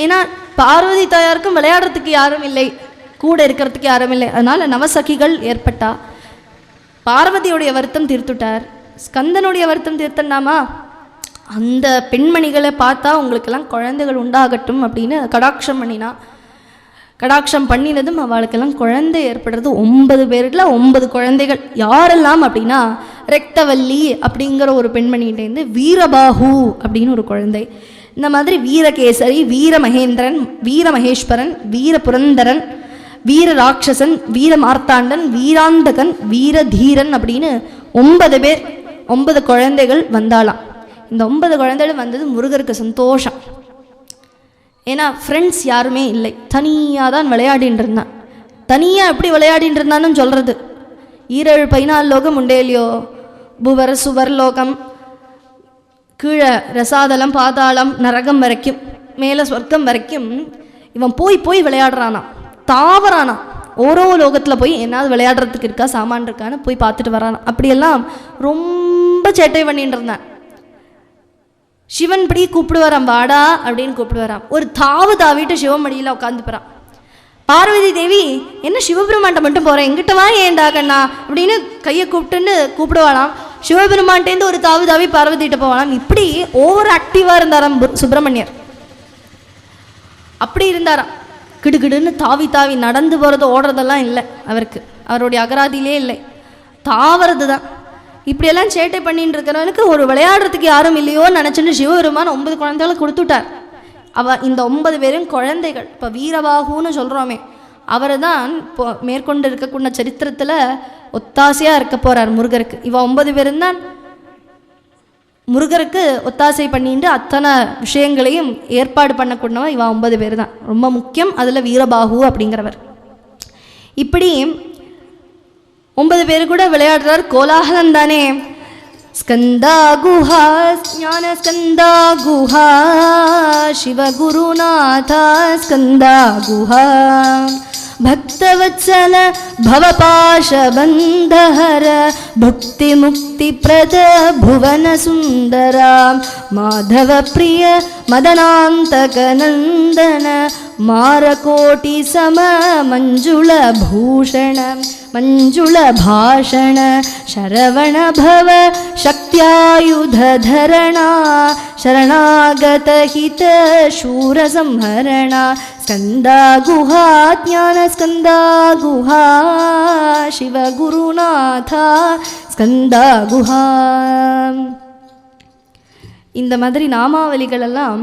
ஏன்னா பார்வதி தாயாருக்கும் விளையாடுறதுக்கு யாரும் இல்லை, கூட இருக்கிறதுக்கு யாரும் இல்லை. அதனால் நவசகிகள் ஏற்பட்டா. பார்வதியுடைய வருத்தம் தீர்த்துட்டார். ஸ்கந்தனுடைய வருத்தம் தீர்த்தனாமா? அந்த பெண்மணிகளை பார்த்தா உங்களுக்கெல்லாம் குழந்தைகள் உண்டாகட்டும் அப்படின்னு கடாட்சம் பண்ணினா. கடாட்சம் பண்ணினதும் அவளுக்கெல்லாம் குழந்தை ஏற்படுறது. 9 பேர்ல 9 குழந்தைகள். யாரெல்லாம் அப்படின்னா ரெக்தவல்லி அப்படிங்கிற ஒரு பெண்மணிகிட்டேருந்து வீரபாகு அப்படின்னு ஒரு குழந்தை. இந்த மாதிரி வீரகேசரி, வீரமகேந்திரன், வீரமகேஸ்வரன், வீரபுரந்தரன், வீர ராட்சசன், வீர மார்த்தாண்டன், வீராந்தகன், வீரதீரன் அப்படின்னு 9 பேர், 9 குழந்தைகள் வந்தாலாம். இந்த 9 குழந்தைகள் வந்தது முருகருக்கு சந்தோஷம். ஏன்னா ஃப்ரெண்ட்ஸ் யாருமே இல்லை, தனியாக தான் விளையாடின்னு இருந்தான். தனியாக எப்படி விளையாடின்னு இருந்தான்னு சொல்கிறது. 14 லோகம் உண்டே இல்லையோ, புவர் சுவர் லோகம், கீழே ரசாதலம், பாதாளம், நரகம் வரைக்கும், மேலே சொர்க்கம் வரைக்கும் இவன் போய் விளையாடுறானா, தாவறானா. ஓரோ லோகத்தில் போய் என்னாவது விளையாடுறதுக்கு இருக்கா, சாமான் இருக்கான்னு போய் பார்த்துட்டு வரானா. அப்படியெல்லாம் ரொம்ப சேட்டை பண்ணிட்டு இருந்தான். சிவன் இப்படி கூப்பிடுவாராம், வாடா அப்படின்னு கூப்பிடுவாராம். ஒரு தாவிட்டு சிவன் மடியில் உட்காந்துப்பறான். பார்வதி தேவி என்ன சிவபெருமான்ட்ட மட்டும் போகிறேன், எங்கிட்ட வா ஏண்டா கண்ணா அப்படின்னு கையை கூப்பிடுவாளாம். சிவபெருமான்ட்டேருந்து ஒரு தாவி பார்வதிகிட்ட போவாளாம். இப்படி ஓவர் ஆக்டிவாக இருந்தாராம் சுப்பிரமணியர். அப்படி இருந்தாராம். கிடுகிடுன்னு தாவி நடந்து போகிறது ஓடுறதெல்லாம் இல்லை அவருக்கு. அவருடைய அகராதியிலே இல்லை, தாவறது தான். இப்படியெல்லாம் சேட்டை பண்ணிட்டு இருக்கிறவனுக்கு ஒரு விளையாடுறதுக்கு யாரும் இல்லையோன்னு நினச்சிட்டு சிவபெருமான் 9 குழந்தைகளை கொடுத்துட்டார். இந்த 9 பேரும் குழந்தைகள். இப்போ வீரபாகுன்னு சொல்கிறோமே, அவர் தான் இப்போ மேற்கொண்டு இருக்கக்கூடிய சரித்திரத்தில் ஒத்தாசையாக இருக்க போகிறார் முருகருக்கு. 9 பேரும் தான் முருகருக்கு ஒத்தாசை பண்ணிட்டு அத்தனை விஷயங்களையும் ஏற்பாடு பண்ணக்கூடியவன் 9 பேர் தான். ரொம்ப முக்கியம் அதில் வீரபாகு அப்படிங்கிறவர். இப்படி 9 பேர் கூட விளையாடுறார். கோலாகலம் தானே. ஸ்கந்தா குஹா ஞான ஸ்கந்தா குஹா சிவகுருநாதா ஸ்கந்தா குஹா भक्तवत्सल भवपाशबन्धहर भुक्तिमुक्तिप्रद भुवनसुन्दरा माधवप्रिय मदनान्तकनन्दन मारकोटिसम मञ्जुलभूषण मञ्जुलभाषण शरवणभव शक्त्यायुधधरणा शरणागतहित शूरसंहरणा स्कन्दा गुहा ज्ञानस्कन्दा गुहा शिवगुरुनाथा ஸ்கந்தா குஹா. இந்த மாதிரி நாமாவலிகள் எல்லாம்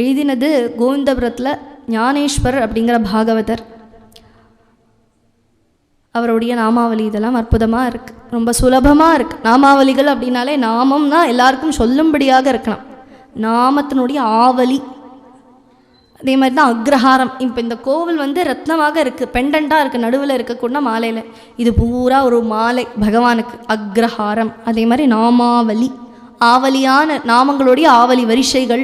எழுதினது கோவிந்தபுரத்தில் ஞானேஸ்வர் அப்படிங்கிற பாகவதர். அவருடைய நாமாவலி இதெல்லாம் அற்புதமாக இருக்குது, ரொம்ப சுலபமாக இருக்குது. நாமாவலிகள் அப்படின்னாலே நாமம்னா எல்லாருக்கும் சொல்லும்படியாக இருக்கலாம். நாமத்தினுடைய ஆவலி. அதே மாதிரி தான் அக்ரஹாரம். இப்போ இந்த கோவில் வந்து ரத்னமாக இருக்குது, பெண்டண்ட்டாக இருக்குது, நடுவில் இருக்கக்கூட மாலையில். இது பூரா ஒரு மாலை பகவானுக்கு, அக்ரஹாரம். அதே மாதிரி நாமாவலி, ஆவலியான நாமங்களுடைய ஆவலி வரிசைகள்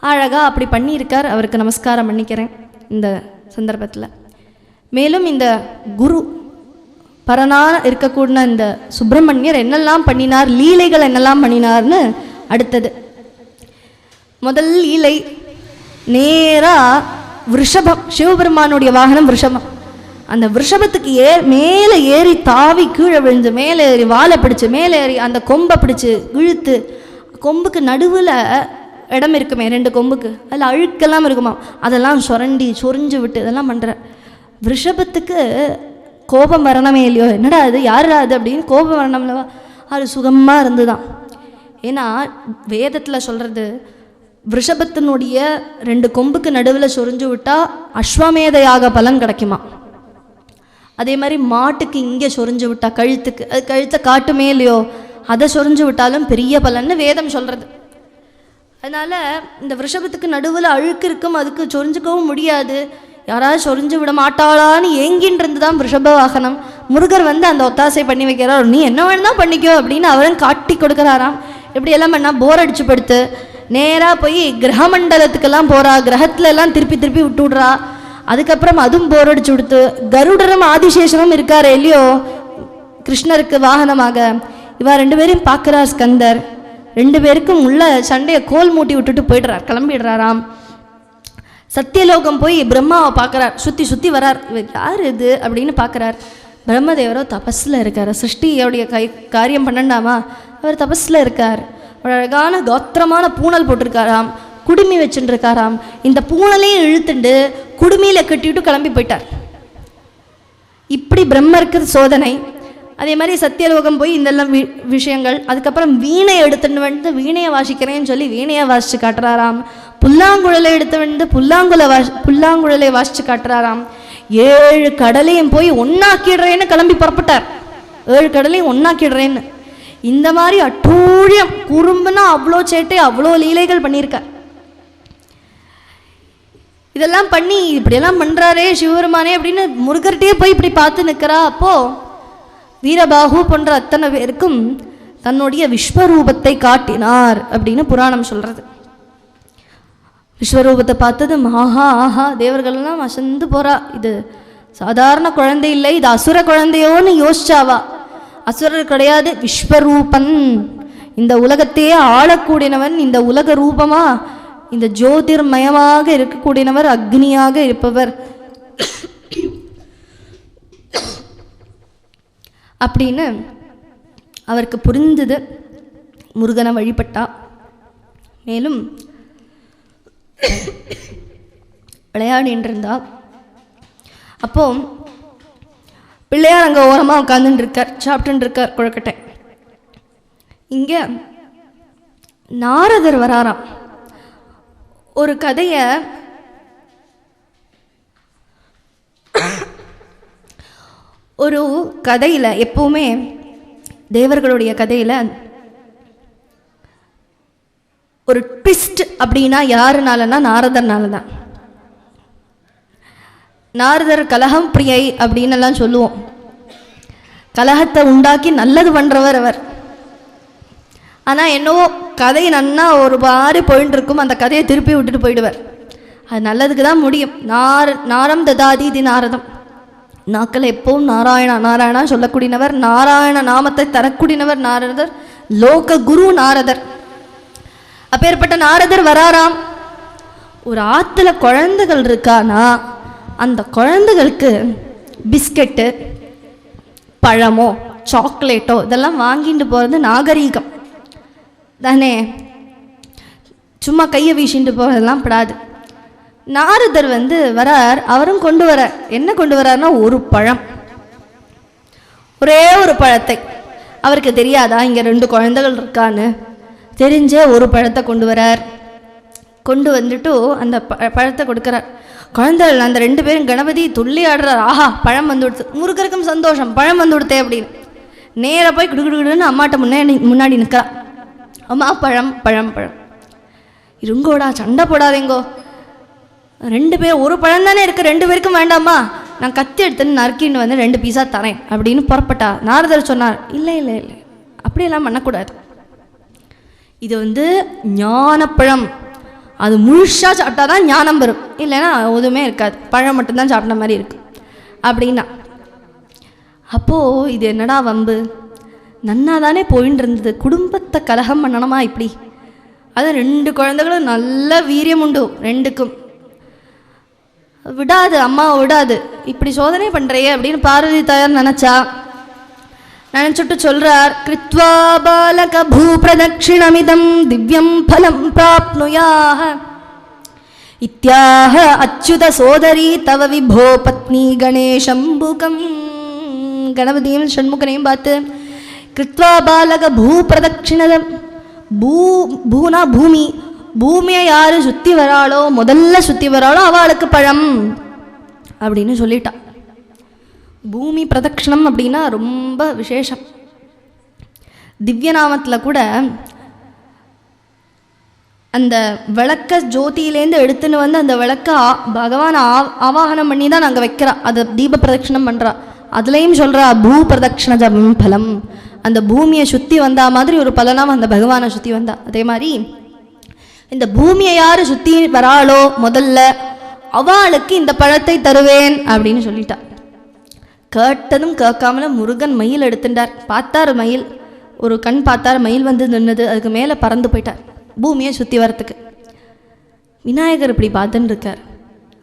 அழகாக அப்படி பண்ணியிருக்கார். அவருக்கு நமஸ்காரம் பண்ணிக்கிறேன் இந்த சந்தர்ப்பத்தில். மேலும் இந்த குரு பரனாக இருக்கக்கூடிய இந்த சுப்பிரமணியர் என்னெல்லாம் பண்ணினார், லீலைகள் என்னெல்லாம் பண்ணினார்னு அடுத்தது. முதல் லீலை நேராக ரிஷபம், சிவபெருமானுடைய வாகனம் ரிஷபம். அந்த ரிஷபத்துக்கு மேலே ஏறி தாவி கீழே விழுந்து, மேலே ஏறி வாழை பிடிச்சு, மேலே ஏறி அந்த கொம்பை பிடிச்சு இழுத்து, கொம்புக்கு நடுவில் இடம் இருக்குமே 2 கொம்புக்கு, அதில் அழுக்கெல்லாம் இருக்குமா, அதெல்லாம் சுரண்டி சொரிஞ்சு விட்டு இதெல்லாம் பண்ணுற. ரிஷபத்துக்கு கோபம் வரணுமே இல்லையோ, என்னடா அது யாரா அது அப்படின்னு கோபம் வரணும்லவா, அது சுகமாக இருந்துதான். ஏன்னா வேதத்தில் சொல்கிறது, ரிஷபத்தினுடைய 2 கொம்புக்கு நடுவில் சொரிஞ்சு விட்டால் அஸ்வமேதையாக பலன் கிடைக்குமா. அதே மாதிரி மாட்டுக்கு இங்கே சொரிஞ்சு விட்டா கழுத்துக்கு, அது கழுத்தை காட்டுமே இல்லையோ, அதை சொரிஞ்சு விட்டாலும் பெரிய பலன்னு வேதம் சொல்கிறது. அதனால் இந்த ரிஷபத்துக்கு நடுவில் அழுக்கு இருக்கும், அதுக்கு சொரிஞ்சுக்கவும் முடியாது. யாராவது சொரிஞ்சு விட மாட்டாளான்னு ஏங்கின்றது தான் ரிஷப வாகனம். முருகர் வந்து அந்த ஒத்தாசை பண்ணி வைக்கிறார், நீ என்ன வேணும்னா பண்ணிக்கோ அப்படின்னு அவரும் காட்டி கொடுக்குறாராம். எப்படியெல்லாம் பண்ணால் போர் அடிச்சு படுத்து நேராக போய் கிரகமண்டலத்துக்கெல்லாம் போகிறா, கிரகத்துல எல்லாம் திருப்பி திருப்பி விட்டு விட்றா. அதுக்கப்புறம் அதுவும் போர் அடிச்சு விடுத்து, கருடரும் ஆதிசேஷனும் இருக்கார் இல்லையோ கிருஷ்ணருக்கு வாகனமாக. இவா 2 பேரையும் பார்க்குறார் ஸ்கந்தர். 2 பேருக்கும் உள்ள சண்டையை கோல் மூட்டி விட்டுட்டு போயிடுறார், கிளம்பிடுறாராம். சத்தியலோகம் போய் பிரம்மாவை பார்க்குறார், சுற்றி சுற்றி வரார். இவர் யார் இது அப்படின்னு பார்க்குறார். பிரம்மதேவரோ தபஸில் இருக்கார், சிருஷ்டியோடைய காரியம் பண்ணண்டாமா, அவர் தபஸில் இருக்கார். ஒரு அழகான கோத்திரமான பூணல் போட்டிருக்காராம், குடுமி வச்சுருக்காராம். இந்த பூணலையும் இழுத்துண்டு குடுமியில் கட்டிவிட்டு கிளம்பி போயிட்டார். இப்படி பிரம்மருக்கு சோதனை. அதே மாதிரி சத்தியலோகம் போய் இதெல்லாம் விஷயங்கள். அதுக்கப்புறம் வீணை எடுத்துட்டு வந்து வீணையை வாசிக்கிறேன்னு சொல்லி வீணையை வாசித்து காட்டுறாராம். புல்லாங்குழலை எடுத்து வந்து புல்லாங்குழலை வாசித்து காட்டுறாராம். 7 கடலையும் போய் ஒன்னாக்கிடுறேன்னு கிளம்பி புறப்பட்டார். 7 கடலையும் ஒன்னாக்கிடுறேன்னு. இந்த மாதிரி அட்டூழியம் குறும்புனா அவ்வளோ சேட்டை, அவ்வளோ லீலைகள் பண்ணியிருக்கார். இதெல்லாம் பண்ணி இப்படியெல்லாம் பண்ணுறாரே சிவபெருமானே அப்படின்னு முருகர்கிட்டே போய் இப்படி பார்த்து நிற்கிறா. அப்போது வீரபாகு போன்ற அத்தனை பேருக்கும் தன்னுடைய விஸ்வரூபத்தை காட்டினார் அப்படின்னு புராணம் சொல்கிறது. விஸ்வரூபத்தை பார்த்தது ஆஹா ஆஹா, தேவர்கள்லாம் அசந்து போகிறா. இது சாதாரண குழந்தை இல்லை, இது அசுர குழந்தையோன்னு யோசிச்சாவா. அசுரர் கிடையாது, விஸ்வரூபன். இந்த உலகத்தையே ஆளக்கூடியவன், இந்த உலக ரூபமா, இந்த ஜோதிர்மயமாக இருக்கக்கூடியவர், அக்னியாக இருப்பவர் அப்படின்னு அவருக்கு புரிந்தது. முருகனை வழிபட்டா. மேலும் விளையாடின்னு இருந்தா. அப்போ பிள்ளையார் அங்கே ஓரமாக உட்காந்துட்டு இருக்கார், சாப்பிட்டுன்னு இருக்கார் குழக்கட்டை. இங்கே நாரதர் வராராம். ஒரு கதையை ஒரு கதையில் எப்பவுமே தேவர்களுடைய கதையில் ஒரு ட்விஸ்ட் அப்படின்னா யாருனாலன்னா நாரதர்னால தான். நாரதர் கலகம் பிரியை அப்படின்னு எல்லாம் சொல்லுவோம். கலகத்தை உண்டாக்கி நல்லது பண்ணுறவர் அவர். ஆனால் என்னவோ கதை நன்னா ஒரு மாதிரி போயின்னு இருக்கும், அந்த கதையை திருப்பி விட்டுட்டு போயிடுவார். அது நல்லதுக்கு தான் முடியும். நாரம் ததாதி இது நாரதம். நாக்கள் எப்பவும் நாராயணா நாராயணா சொல்லக்கூடியவர், நாராயண நாமத்தை தரக்கூடியவர் நாரதர், லோக குரு நாரதர். அப்பேற்பட்ட நாரதர் வராராம். ஒரு ஆற்றுல குழந்தைகள் இருக்கானா அந்த குழந்தைகளுக்கு பிஸ்கெட்டு, பழமோ சாக்லேட்டோ இதெல்லாம் வாங்கிட்டு போகிறது நாகரீகம் தானே. சும்மா கையை வீசிட்டு போகிறதெல்லாம் படாது. நாரதர் வரார், அவரும் கொண்டு வரார். என்ன கொண்டு வரார்னா ஒரு பழம், ஒரே ஒரு பழத்தை. அவருக்கு தெரியாதா இங்கே 2 குழந்தைகள் இருக்கான்னு? தெரிஞ்ச ஒரு பழத்தை கொண்டு வரார். கொண்டு வந்துட்டு அந்த பழத்தை கொடுக்குறார். குழந்தைகள் அந்த 2 பேரும் கணபதி துள்ளி ஆடுறார். ஆஹா, பழம் வந்து கொடுத்து. முருகருக்கும் சந்தோஷம், பழம் வந்து கொடுத்தே அப்படின்னு. நேராக போய் குடுகுடுன்னு அம்மாட்ட முன்னாடி நிற்கிறா. அம்மா பழம் பழம் பழம். இருங்கோடா, சண்டை போடாதீங்கோ, 2 பேர் ஒரு பழம் தானே இருக்குது, 2 பேருக்கும் வேண்டாமா, நான் கத்தி எடுத்துன்னு நறுக்கின்னு வந்து 2 பீஸா தரேன் அப்படின்னு புறப்பட்டா. நாரதர் சொன்னார், இல்லை இல்லை இல்லை, அப்படியெல்லாம் பண்ணக்கூடாது. இது வந்து ஞானப்பழம், அது முழுசாக சாப்பிட்டா தான் ஞானம் வரும், இல்லைன்னா எதுவுமே இருக்காது, பழம் மட்டும்தான் சாப்பிட்ட மாதிரி இருக்கு அப்படின்னா. அப்போது இது என்னடா வம்பு, நன்னா தானே போயின்னு இருந்தது, குடும்பத்தை கலகம் பண்ணணுமா இப்படி? அது 2 குழந்தைகளும் நல்ல வீரியம் உண்டு, 2க்கும் விடாது, அம்மாவை விடாது, இப்படி சோதனை பண்ணுறையே அப்படின்னு பார்வதி தாயார் நினச்சிட்டு சொல்கிறார். கிருத்வா பாலக பூப்ரதட்சிணமிதம் திவ்யம் பலம் பிராப்னுயாஹ இத்யாஹ அச்சுத சோதரி தவ விபோ பத்னி கணேசம்புகம். கணபதியும் ஷண்முகனையும் பார்த்து, கிருத்வா பாலக பூப்ரதட்சிணதம், பூனா பூமி, பூமியை யார் சுற்றி வராளோ, முதல்ல சுற்றி வராளோ அவளுக்கு பழம் அப்படின்னு சொல்லிட்டா. பூமி பிரதட்சிணம் அப்படின்னா ரொம்ப விசேஷம். திவ்யநாமத்தில் கூட அந்த விளக்க ஜோதியிலேருந்து எடுத்துன்னு வந்து அந்த விளக்க பகவான் ஆவாகனம் பண்ணி தான் நாங்கள் வைக்கிறா, அதை தீப பிரதட்சிணம் பண்ணுறா. அதுலேயும் சொல்கிறா பூ பிரதட்சிண ஜபம் பலம், அந்த பூமியை சுற்றி வந்தா மாதிரி ஒரு பலனாக அந்த பகவானை சுற்றி வந்தா. அதே மாதிரி இந்த பூமியை யார் சுற்றி வராளோ முதல்ல அவளுக்கு இந்த பழத்தை தருவேன் அப்படின்னு சொல்லிட்டா. கேட்டதும் கேட்காமல முருகன் மயில் எடுத்துட்டார். பார்த்தார் மயில், ஒரு கண் பார்த்தார், மயில் வந்து நின்னது, அதுக்கு மேலே பறந்து போயிட்டார் பூமியை சுற்றி வரத்துக்கு. விநாயகர் இப்படி பார்த்துன்னு இருக்கார்.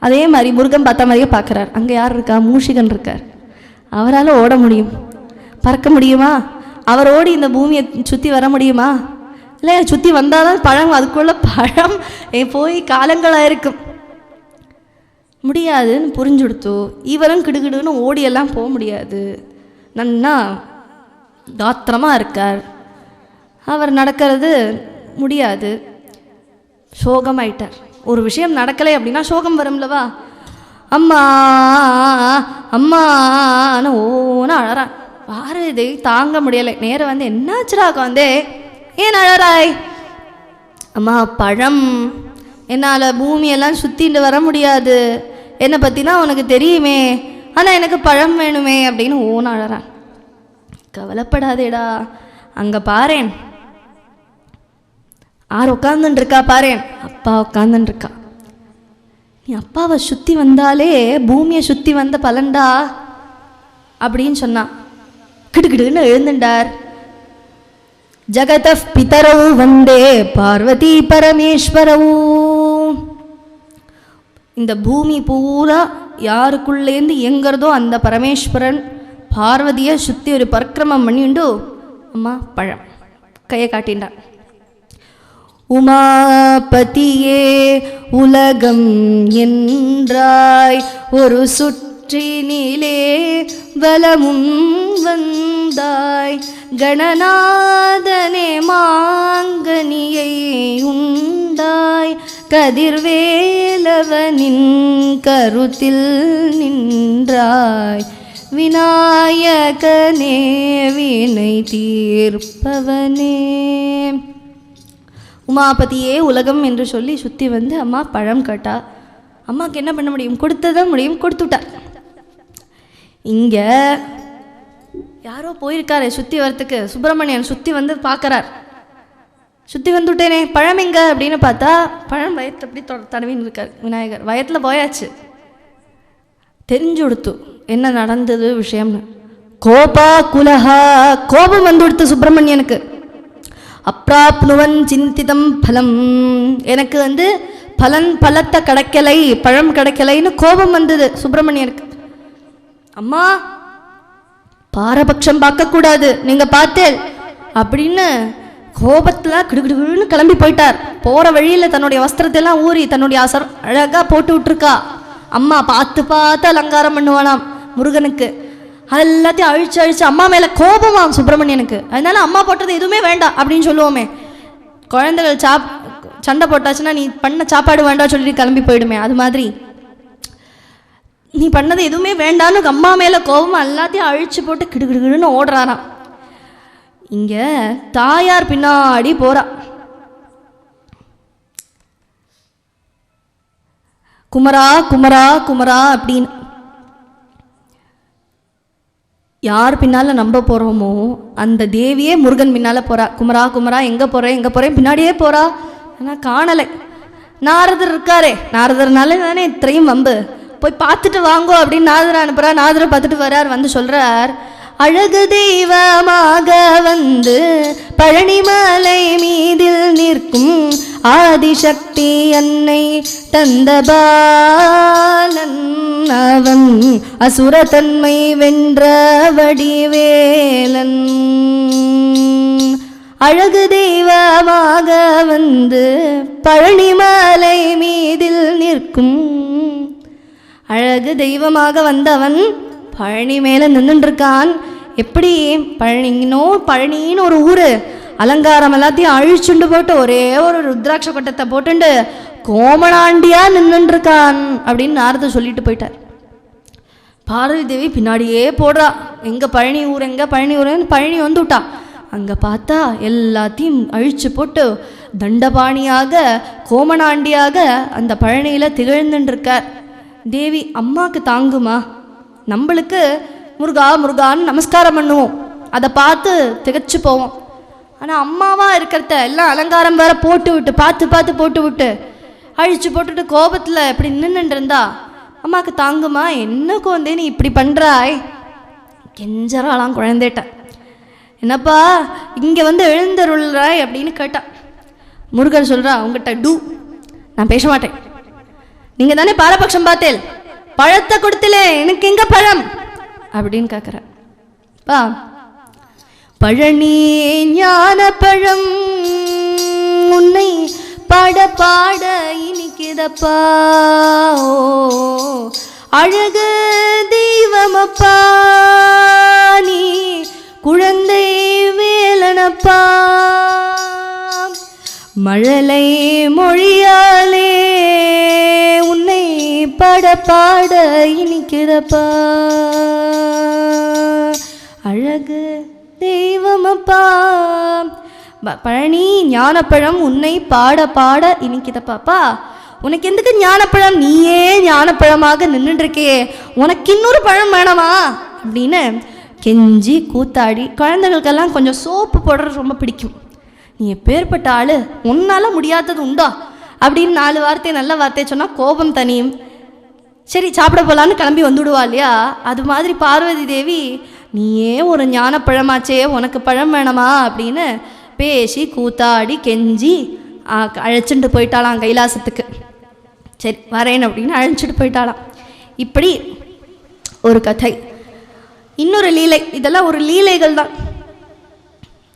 அதே மாதிரி முருகன் பார்த்த மாதிரியே பார்க்குறார். அங்கே யார் இருக்கா? மூஷிகன் இருக்கார். அவரால் ஓட முடியும், பறக்க முடியுமா? அவரோடு இந்த பூமியை சுற்றி வர முடியுமா? இல்லை, சுற்றி வந்தால் தான் பழம், அதுக்குள்ள பழம் போய் காலங்களாக இருக்கும், முடியாதுன்னு புரிஞ்சுடுத்தோ. இவரும் கிடுகிடுன்னு ஓடியெல்லாம் போக முடியாது, நன்னா காத்திரமாக இருக்கார், அவர் நடக்கிறது முடியாது, சோகமாயிட்டார். ஒரு விஷயம் நடக்கலை அப்படின்னா சோகம் வரும்லவா? அம்மா அம்மான்னு ஓன்னு அழறான். பாரதி தாங்க முடியலை, நேரம் வந்து என்னாச்சுரா உட்காந்தே, ஏன் அழறாய்? அம்மா பழம், என்னால் பூமியெல்லாம் சுற்றிட்டு வர முடியாது, என்னை பற்றினா உனக்கு தெரியுமே, ஆனால் எனக்கு பழம் வேணுமே அப்படின்னு ஓன்னு அழறான். கவலைப்படாதேடா, அங்கே பாரேன், யார் உட்காந்துருக்கா பாரேன், அப்பா உட்காந்துருக்கா. நீ அப்பாவை சுற்றி வந்தாலே பூமியை சுற்றி வந்த பலன்டா அப்படின்னு சொன்னான். கிடுகிடுன்னு எழுந்துட்டார். ஜகத பிதரவு வந்தே பார்வதி பரமேஸ்வரவு. இந்த பூமி பூரா யாருக்குள்ளேருந்து எங்கிறதோ அந்த பரமேஸ்வரன் பார்வதியை சுற்றி ஒரு பரிக்கிரமம் பண்ணிண்டு அம்மா பழம் கையை காட்டின்றான். உமாபதியே உலகம் என்றாய் ஒரு சுற்றினிலே வலமும் வந்தாய் கணநாதனே மாங்கனியை உண்டாய் கதிர்வேலவனின் கருத்தில் நின்றாய் விநாயகனே வினை தீர்ப்பவனே. உமாபதியே உலகம் என்று சொல்லி சுற்றி வந்து அம்மா பழம் கேட்டா. அம்மாவுக்கு என்ன பண்ண முடியும்? கொடுத்ததான் முடியும், கொடுத்துட்டார். இங்கே யாரோ போயிருக்காரு சுற்றி வரத்துக்கு, சுப்பிரமணியன் சுற்றி வந்து பார்க்குறார். சுற்றி வந்துவிட்டேனே, பழம் எங்க அப்படின்னு பார்த்தா பழம் வயத்தில் அப்படி தடவின்னு இருக்கார். விநாயகர் வயத்தில் போயாச்சு. தெரிஞ்சு கொடுத்து என்ன நடந்தது விஷயம்னு. கோபா குலஹா, கோபம் வந்து கொடுத்து சுப்பிரமணியனுக்கு. அப்ராப்னுவன் சிந்திதம் பலம், எனக்கு வந்து பழத்தை கிடைக்கலை, பழம் கிடைக்கலைன்னு கோபம் வந்தது சுப்பிரமணியனுக்கு. அம்மா பாரபட்சம் பார்க்கக்கூடாது, நீங்கள் பார்த்தேன் அப்படின்னு கோபத்தில் கிடுகிடுன்னு கிளம்பி போயிட்டார். போகிற வழியில் தன்னுடைய வஸ்திரத்தையெல்லாம் ஊறி தன்னுடைய அழகாக போட்டு விட்டுருக்கா. அம்மா பார்த்து பார்த்து அலங்காரம் பண்ணுவானாம் முருகனுக்கு. எல்லாத்தையும் அழிச்சு அழிச்சு அம்மா மேலே கோபமாம் சுப்பிரமணியனுக்கு. அதனால அம்மா போட்டது எதுவுமே வேண்டாம் அப்படின்னு சொல்லுவோமே. குழந்தைகள் சண்டை போட்டாச்சுன்னா நீ பண்ண சாப்பாடு வேண்டாம் சொல்லிட்டு கிளம்பி போயிடுமே, அது மாதிரி நீ பண்ணது எதுவுமே வேண்டான்னு அம்மா மேலே கோபம் எல்லாத்தையும் அழிச்சு போட்டு கிடுகிடுன்னு ஓடுறாராம். இங்க தாயார் பின்னாடி போறா. குமரா குமரா குமரா அப்படின்னு. யார் பின்னால் நம்ப போகிறோமோ அந்த தேவியே முருகன் பின்னால் போகிறா. குமரா குமரா எங்கே போகிறேன் பின்னாடியே போகிறா. ஆனால் காணலை. நாரதர் இருக்காரே, நாரதர்னாலே தானே இത്രയും வம்பு. போய் பார்த்துட்டு வாங்கோ அப்படின்னு நாரதரை அனுப்புகிறா. நாரதரை பார்த்துட்டு வர்றார். வந்து சொல்கிறார், அழகு தெய்வமாக வந்து பழனிமலை மீதில் நிற்கும் ஆதிசக்தி அன்னை தந்தபாலன் அவன் அசுரத்தன்மை வென்ற வடிவேலன். அழகு தெய்வமாக வந்து பழனிமலை மீதில் நிற்கும். அழகு தெய்வமாக வந்தவன் பழனி மேலே நின்றுருக்கான். எப்படி பழனின்னு ஒரு ஊர், அலங்காரம் எல்லாத்தையும் அழிச்சுண்டு போட்டு ஒரே ஒரு ருத்ராட்ச கொட்டத்தை போட்டுண்டு கோமணாண்டியா நின்றுருக்கான் அப்படின்னு நாரதர் சொல்லிட்டு போயிட்டார். பார்வதி தேவி பின்னாடியே போடுறா. எங்கே பழனி ஊருன்னு பழனி வந்து விட்டா. அங்கே பார்த்தா எல்லாத்தையும் அழிச்சு போட்டு தண்டபாணியாக கோமணாண்டியாக அந்த பழனியில் திகழ்ந்துருக்கார். தேவி அம்மாவுக்கு தாங்குமா? நம்மளுக்கு முருகா முருகான்னு நமஸ்காரம் பண்ணுவோம், அதை பார்த்து திகச்சு போவோம். ஆனால் அம்மாவாக இருக்கிறத எல்லாம் அலங்காரம் வேற போட்டு விட்டு பார்த்து போட்டு விட்டு அழிச்சு போட்டுட்டு கோபத்தில் இப்படி நின்றுட்டு இருந்தா அம்மாவுக்கு தாங்குமா? என்ன குழந்தை நீ இப்படி பண்ணுறாய்? கெஞ்சறாளாம் குழந்தைட்ட. என்னப்பா இங்கே வந்து எழுந்தருள்றாய் அப்படின்னு கேட்டா. முருகன் சொல்கிறா, உங்கள்கிட்ட நான் பேச மாட்டேன். நீங்கள் தானே பாரபட்சம் பார்த்தேன், பழத்தை கொடுத்தலே எனக்கு எங்க பழம் அப்படின்னு கேட்குற. பா பழனி ஞான பழம் உன்னை பாட பாட இனிக்குதப்பா. ஓ அழகு தெய்வமப்பா நீ குழந்தை வேலனப்பா. மழலை மொழியாலே உன்னை பாட பாட இனிக்குதப்பா. அழகு தெய்வமப்பா. பழனி ஞானப்பழம் உன்னை பாட பாட இனிக்குதப்பாப்பா. உனக்கு எதுக்கு ஞானப்பழம்? நீயே ஞானப்பழமாக நின்றுருக்கே, உனக்கு இன்னொரு பழம் வேணாமா அப்படின்னு கெஞ்சி கூத்தாடி. குழந்தைகளுக்கெல்லாம் கொஞ்சம் சோப்பு போடுறது ரொம்ப பிடிக்கும். நீ எப்பேற்பட்ட ஆள், உன்னால் முடியாதது உண்டா அப்படின்னு 4 வார்த்தை நல்ல வார்த்தை சொன்னால் கோபம் தனியும். சரி சாப்பிட போகலான்னு கிளம்பி வந்துவிடுவா இல்லையா? அது மாதிரி பார்வதி தேவி நீயே ஒரு ஞானப்பழமாச்சே, உனக்கு பழம் வேணாமா அப்படின்னு பேசி கூத்தாடி கெஞ்சி அழைச்சிட்டு போயிட்டாளாம் கைலாசத்துக்கு. சரி வரேன் அப்படின்னு அழைச்சிட்டு போயிட்டாளாம். இப்படி ஒரு கதை. இன்னொரு லீலை. இதெல்லாம் ஒரு லீலைகள் தான்.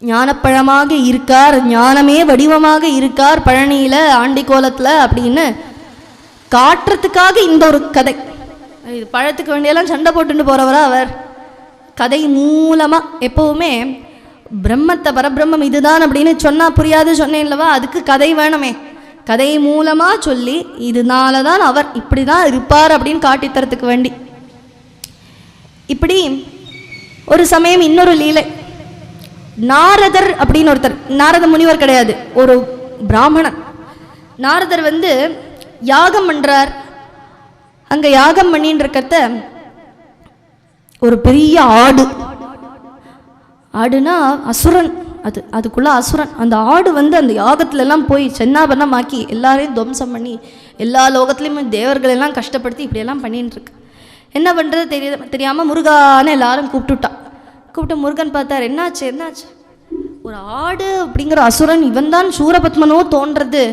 ஞானப்பழமாக இருக்கார், ஞானமே வடிவமாக இருக்கார் பழனியில் ஆண்டிக்கோலத்தில் அப்படின்னு காட்டுறதுக்காக இந்த ஒரு கதை. இது பழத்துக்கு வேண்டியெல்லாம் சண்டை போட்டுட்டு போகிறவரா அவர். கதை மூலமாக எப்போவுமே பிரம்மத்தை பரபிரம்மம் இதுதான் அப்படின்னு சொன்னால் புரியாது சொன்னேன்லவா, அதுக்கு கதை வேணுமே. கதை மூலமாக சொல்லி இதனால தான் அவர் இப்படி தான் இருப்பார் அப்படின்னு காட்டித்தரத்துக்கு வேண்டி. இப்படி ஒரு சமயம் இன்னொரு லீலை. நாரதர் அப்படின்னு ஒருத்தர், நாரத முனிவர் கிடையாது, ஒரு பிராமணன். நாரதர் வந்து யாகம் பண்ணுறார். அங்கே யாகம் பண்ணின்னு இருக்கிறத ஒரு பெரிய ஆடுனா அசுரன், அதுக்குள்ள அசுரன். அந்த ஆடு வந்து அந்த யாகத்துலலாம் போய் சென்னாபரணமாக்கி எல்லாரையும் துவம்சம் பண்ணி எல்லா லோகத்துலேயுமே தேவர்களெல்லாம் கஷ்டப்படுத்தி இப்படியெல்லாம் பண்ணின்னு இருக்கு. என்ன பண்ணுறது தெரியாமல் முருகான்னு எல்லாரும் கூப்பிட்டு முருகன் பார்த்தார். என்னாச்சு ஒரு ஆடு அப்படிங்கிற அசுரன், இவன் தான் சூரபத்மனோ தோன்றது,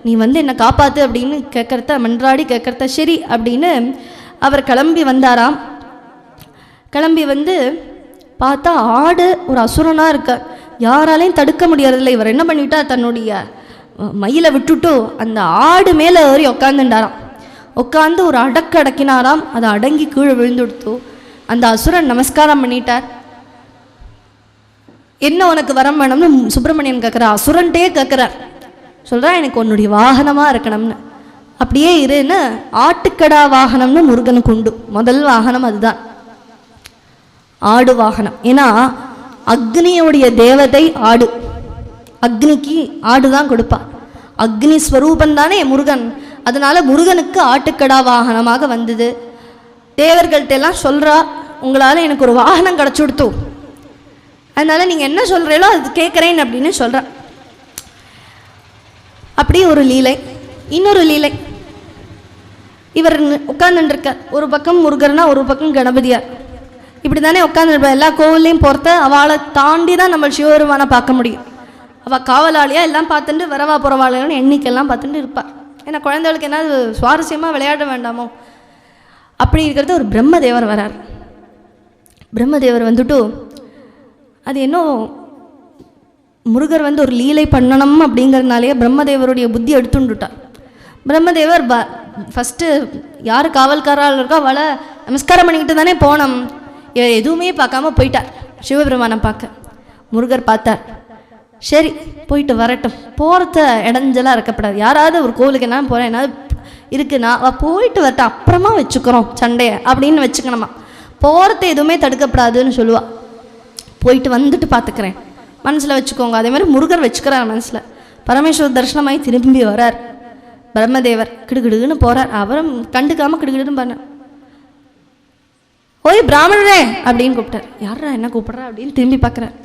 நீ வந்து என்னை காப்பாற்று அப்படின்னு கேட்குறத மன்றாடி கேட்குறத சரி அப்படின்னு அவர் கிளம்பி வந்தாராம். கிளம்பி வந்து பார்த்தா ஆடு ஒரு அசுரனாக இருக்கார். யாராலையும் தடுக்க முடியறதில்லை. இவர் என்ன பண்ணிவிட்டார், தன்னுடைய மயிலை விட்டுட்டு அந்த ஆடு மேலே ஏறி உட்காந்துட்டாராம். உட்காந்து ஒரு அடக்கினாராம். அதை அடங்கி கீழே விழுந்துடுத்து. அந்த அசுரன் நமஸ்காரம் பண்ணிட்டார். என்ன உனக்கு வரம் வேணும்னு சுப்பிரமணியன் கேட்குறார். அசுரன்ட்டே கேட்குறார். சொல்கிறா எனக்கு உன்னுடைய வாகனமாக இருக்கணும்னு. அப்படியே இருன்னு ஆட்டுக்கடா வாகனம்னு முருகனுக்கு உண்டு. முதல் வாகனம் அதுதான், ஆடு வாகனம். ஏன்னா அக்னியோடைய தேவதை ஆடு, அக்னிக்கு ஆடு தான் கொடுப்பா. அக்னி ஸ்வரூபம் தானே முருகன். அதனால முருகனுக்கு ஆட்டுக்கடா வாகனமாக வந்தது. தேவர்கள்ட்ட எல்லாம் சொல்கிறா, உங்களால் எனக்கு ஒரு வாகனம் கிடச்சி கொடுத்தோம், அதனால நீங்கள் என்ன சொல்கிறீங்களோ அது கேட்குறேன் அப்படின்னு சொல்கிறா. அப்படி ஒரு லீலை. இன்னொரு லீலை, இவர் உட்கார்ந்துருக்கார். ஒரு பக்கம் முருகர்னா ஒரு பக்கம் கணபதியார். இப்படி தானே உட்காந்துருப்பா. எல்லா கோவில்லையும் பொறுத்த அவளை தாண்டி தான் நம்ம சிவபெருமானை பார்க்க முடியும். அவள் காவலாளியாக எல்லாம் பார்த்துட்டு வரவா புறவாளின்னு எண்ணிக்கையெல்லாம் பார்த்துட்டு இருப்பாள். ஏன்னா குழந்தைகளுக்கு என்ன சுவாரஸ்யமாக விளையாட வேண்டாமோ. அப்படி இருக்கிறது ஒரு பிரம்மதேவர் வரார். பிரம்மதேவர் வந்துட்டு அது இன்னும் முருகர் வந்து ஒரு லீலை பண்ணணும் அப்படிங்கிறதுனாலேயே பிரம்மதேவருடைய புத்தி எடுத்துட்டுட்டார். பிரம்மதேவர் ஃபஸ்ட்டு யார் காவல்காரால் இருக்கோ அவளை நமஸ்காரம் பண்ணிக்கிட்டு தானே போனோம். எதுவுமே பார்க்காம போயிட்டார் சிவபெருமானை பார்க்க. முருகர் பார்த்தார். சரி போயிட்டு வரட்டும், போகிறத இடைஞ்சலாக இருக்கப்படாது. யாராவது ஒரு கோவிலுக்கு என்ன போகிறேன் என்ன இருக்குன்னா அவள் போயிட்டு வரட்டும், அப்புறமா வச்சுக்கிறோம் சண்டையை அப்படின்னு வச்சுக்கணுமா. போகிறத எதுவுமே தடுக்கப்படாதுன்னு சொல்லுவாள். போயிட்டு வந்துட்டு பார்த்துக்கிறேன் மனசில் வச்சுக்கோங்க. அதே மாதிரி முருகர் வச்சுக்கிறார் மனசில். பரமேஸ்வரர் தரிசனமாகி திரும்பி வரார். பிரம்மதேவர் கிடுகிடுன்னு போகிறார். அவரும் கண்டுக்காமல் கிடுகிடுன்னு பண்ண, ஓய் பிராமணரே அப்படின்னு கூப்பிட்டார். யாரா என்ன கூப்பிட்றா அப்படின்னு திரும்பி பார்க்குறார்.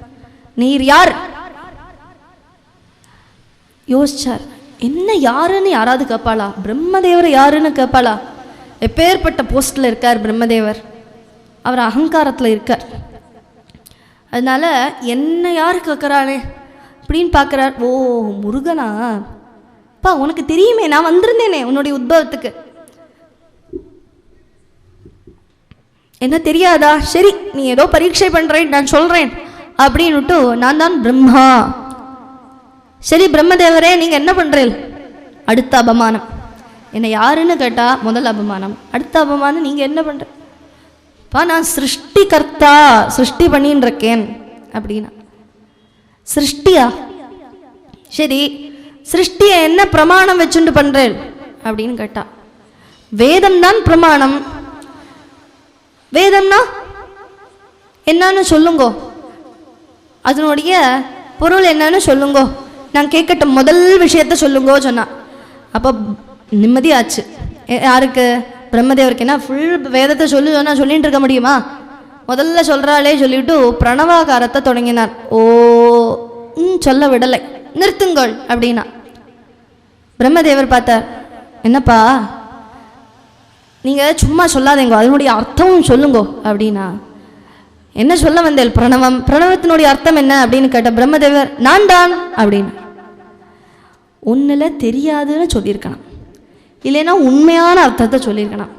நீர் யார் யோசிச்சார். என்ன யாருன்னு யாராவது கேட்பாளா? பிரம்மதேவர் யாருன்னு கேட்பாளா? எப்பேற்பட்ட போஸ்டில் இருக்கார் பிரம்மதேவர். அவர் அகங்காரத்தில் இருக்கார். அதனால என்ன யார் கேட்குறாளே அப்படின்னு பார்க்குறார். ஓ முருகனா, பா உனக்கு தெரியுமே நான் வந்திருந்தேனே உன்னுடைய உத்பவத்துக்கு, என்ன தெரியாதா? சரி நீ ஏதோ பரீட்சை பண்ணுறேன் நான் சொல்கிறேன் அப்படின்னுட்டு, நான் தான் பிரம்மா. சரி பிரம்மதேவரே நீங்கள் என்ன பண்ணுறீள்? அடுத்த அபமானம். என்னை யாருன்னு கேட்டால் முதல் அபமானம். அடுத்த அபமானம் நீங்கள் என்ன பண்ணுற? பா நான் சிருஷ்டிகர்த்தா, சிருஷ்டி பண்ணின்னு இருக்கேன் அப்படின்னா. சிருஷ்டியா? சரி சிருஷ்டியை என்ன பிரமாணம் வச்சுட்டு பண்ணுறேன் அப்படின்னு கேட்டா, வேதம்தான் பிரமாணம். வேதம்னா என்னன்னு சொல்லுங்கோ, அதனுடைய பொருள் என்னன்னு சொல்லுங்கோ, நான் கேட்கட்டும், முதல் விஷயத்த சொல்லுங்கோ சொன்னா. அப்போ நிம்மதியாச்சு. யாருக்கு? பிரம்மதேவருக்கு. என்ன ஃபுல் வேதத்தை சொல்லு சொன்னால் சொல்லிட்டு இருக்க முடியுமா? முதல்ல சொல்கிறாளே சொல்லிவிட்டு பிரணவாகாரத்தை தொடங்கினார். ஓ சொல்ல விடலை, நிறுத்துங்கள் அப்படின்னா. பிரம்மதேவர் பார்த்தார். என்னப்பா நீங்கள் சும்மா சொல்லாதீங்கோ, அதனுடைய அர்த்தமும் சொல்லுங்கோ அப்படின்னா. என்ன சொல்ல வந்தேன்? பிரணவம். பிரணவத்தினுடைய அர்த்தம் என்ன அப்படின்னு கேட்ட பிரம்மதேவர், நான் தான் அப்படின்னு. ஒன்றில் தெரியாதுன்னு சொல்லியிருக்கணும், இல்லைன்னா உண்மையான அர்த்தத்தை சொல்லியிருக்கணும்.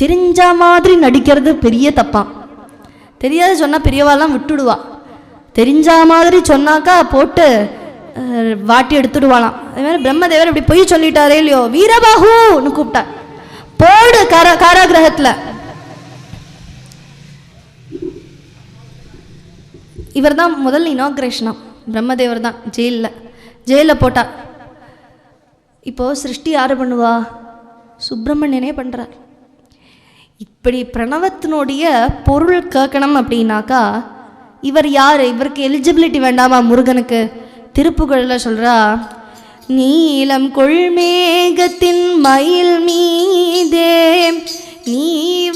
தெரிஞ்ச மாதிரி நடிக்கிறது பெரிய தப்பான். தெரியாது சொன்னால் பெரியவாலாம் விட்டுடுவா. தெரிஞ்ச மாதிரி சொன்னாக்கா போட்டு வாட்டி எடுத்துடுவாளாம். அதே மாதிரி பிரம்மதேவர் இப்படி பொய் சொல்லிட்டாரே இல்லையோ, வீரபாகுன்னு கூப்பிட்டார். போடு காராகிரகத்தில். இவர் தான் முதல் இனாக்ரேஷனா, பிரம்மதேவர் தான் ஜெயிலில் போட்டார். இப்போது சிருஷ்டி யார் பண்ணுவா? சுப்பிரமணியனே பண்ணுறார். இப்படி பிரணவத்தினுடைய பொருள் கேட்கணும் அப்படின்னாக்கா இவர் யார்? இவருக்கு எலிஜிபிலிட்டி வேண்டாமா முருகனுக்கு? திருப்புகழில் சொல்கிறா, நீலம் கொள்மேகத்தின் மயில் மீதே நீ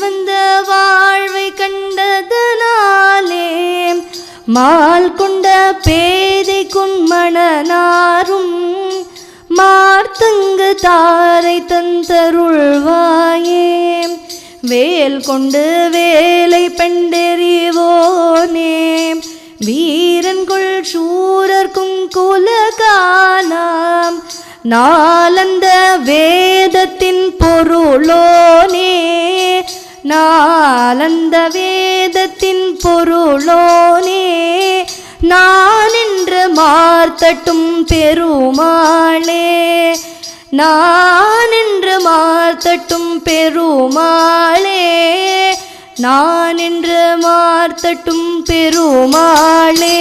வந்த வாழ்வை கண்டதனாலே மால் கொண்ட பேதை குன்மணனாரும் மார்த்தங்கு தாரை தந்தருள்வாயே வேல் கொண்டு வேலை பெண்டெறிவோனே வீரன்கொள் சூரர்க்கும் குலகானாம் நாளந்த வேதத்தின் பொருளோனே நாளந்த வேதத்தின் பொருளோனே நான் என்று மார்த்தட்டும் பெருமாளே நான் என்று மார்த்தட்டும் பெருமாளே நான் என்று மார்த்தட்டும் பெருமாளே.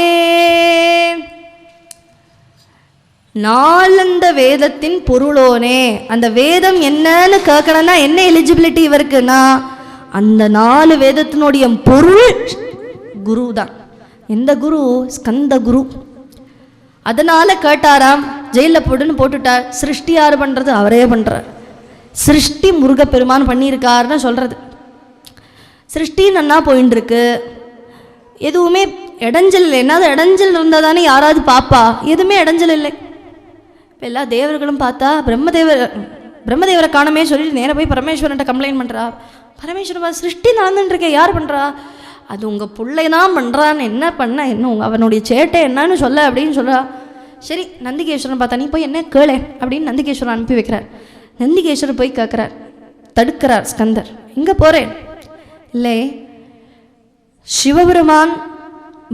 நாலந்த வேதத்தின் பொருளோனே. அந்த வேதம் என்னன்னு கேட்கணும்னா என்ன எலிஜிபிலிட்டி இவருக்குன்னா அந்த 4 வேதத்தினுடைய பொருள் குரு தான். எந்த குரு? ஸ்கந்த குரு. அதனால கேட்டாராம், ஜெயிலில் போட்டுன்னு போட்டுட்டார். சிருஷ்டி யார் பண்ணுறது? அவரே பண்ணுறார். சிருஷ்டி முருகப்பெருமான் பண்ணியிருக்காருன்னு சொல்கிறது. சிருஷ்டி நன்னா போயின்னு இருக்கு, எதுவுமே இடைஞ்சல் இல்லை. என்னது இடைஞ்சல் இருந்தால் தானே யாராவது பாப்பா? எதுவுமே இடைஞ்சல் இல்லை. இப்போ எல்லா தேவர்களும் பார்த்தா பிரம்மதேவரை காணமே சொல்லிட்டு நேராக போய் பரமேஸ்வரன்ட்ட கம்ப்ளைண்ட் பண்ணுறா. பரமேஸ்வரன் சிருஷ்டி நடந்துட்டுருக்கே, யார் பண்ணுறா? அது உங்கள் பிள்ளை தான் பண்ணுறான்னு. என்ன பண்ண, என்ன அவனுடைய சேட்டை என்னன்னு சொல்ல அப்படின்னு சொல்கிறா. சரி, நந்திகேஸ்வரன் பார்த்தா நீ போய் என்ன கேளு அப்படின்னு நந்திகேஸ்வரன் அனுப்பி வைக்கிறார். நந்திகேஸ்வரர் போய் கேட்குறார், தடுக்கிறார் ஸ்கந்தர். இங்கே போகிறேன் இல்லை, சிவபெருமான்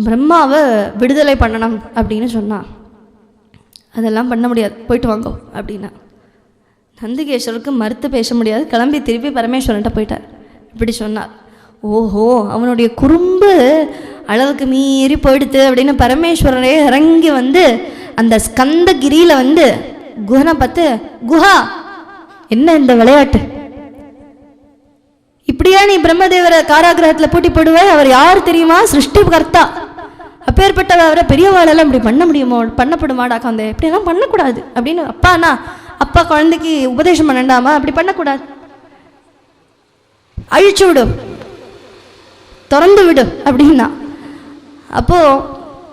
பிரம்மாவை விடுதலை பண்ணணும் அப்படின்னு சொன்னான். அதெல்லாம் பண்ண முடியாது, போயிட்டு வாங்கோ அப்படின்னா. நந்திகேஸ்வருக்கு மறுத்து பேச முடியாது, கிளம்பி திருப்பி பரமேஸ்வரன்ட்ட போயிட்டார். இப்படி சொன்னார். ஓஹோ, அவனுடைய குறும்பு அளவுக்கு மீறி போயிடுத்து அப்படின்னு பரமேஸ்வரரே இறங்கி வந்து அந்த ஸ்கந்தகிரியில் வந்து குஹனை பார்த்து, குஹா என்ன இந்த விளையாட்டு? இப்படியா நீ பிரம்மதேவரை காராகிரகத்தில் பூட்டி போடுவ? அவர் யார் தெரியுமா? சிருஷ்டி கர்த்தா. அப்பேற்பட்ட அவரை பெரியவாளெல்லாம் இப்படி பண்ண முடியுமோ? பண்ணப்படுமாடா காந்த? இப்படியெல்லாம் பண்ணக்கூடாது அப்படின்னு. அப்பாண்ணா, அப்பா குழந்தைக்கு உபதேசம் பண்ணண்டாமா? அப்படி பண்ணக்கூடாது, அழிச்சு விடு, திறந்து விடு அப்படின்னா. அப்போது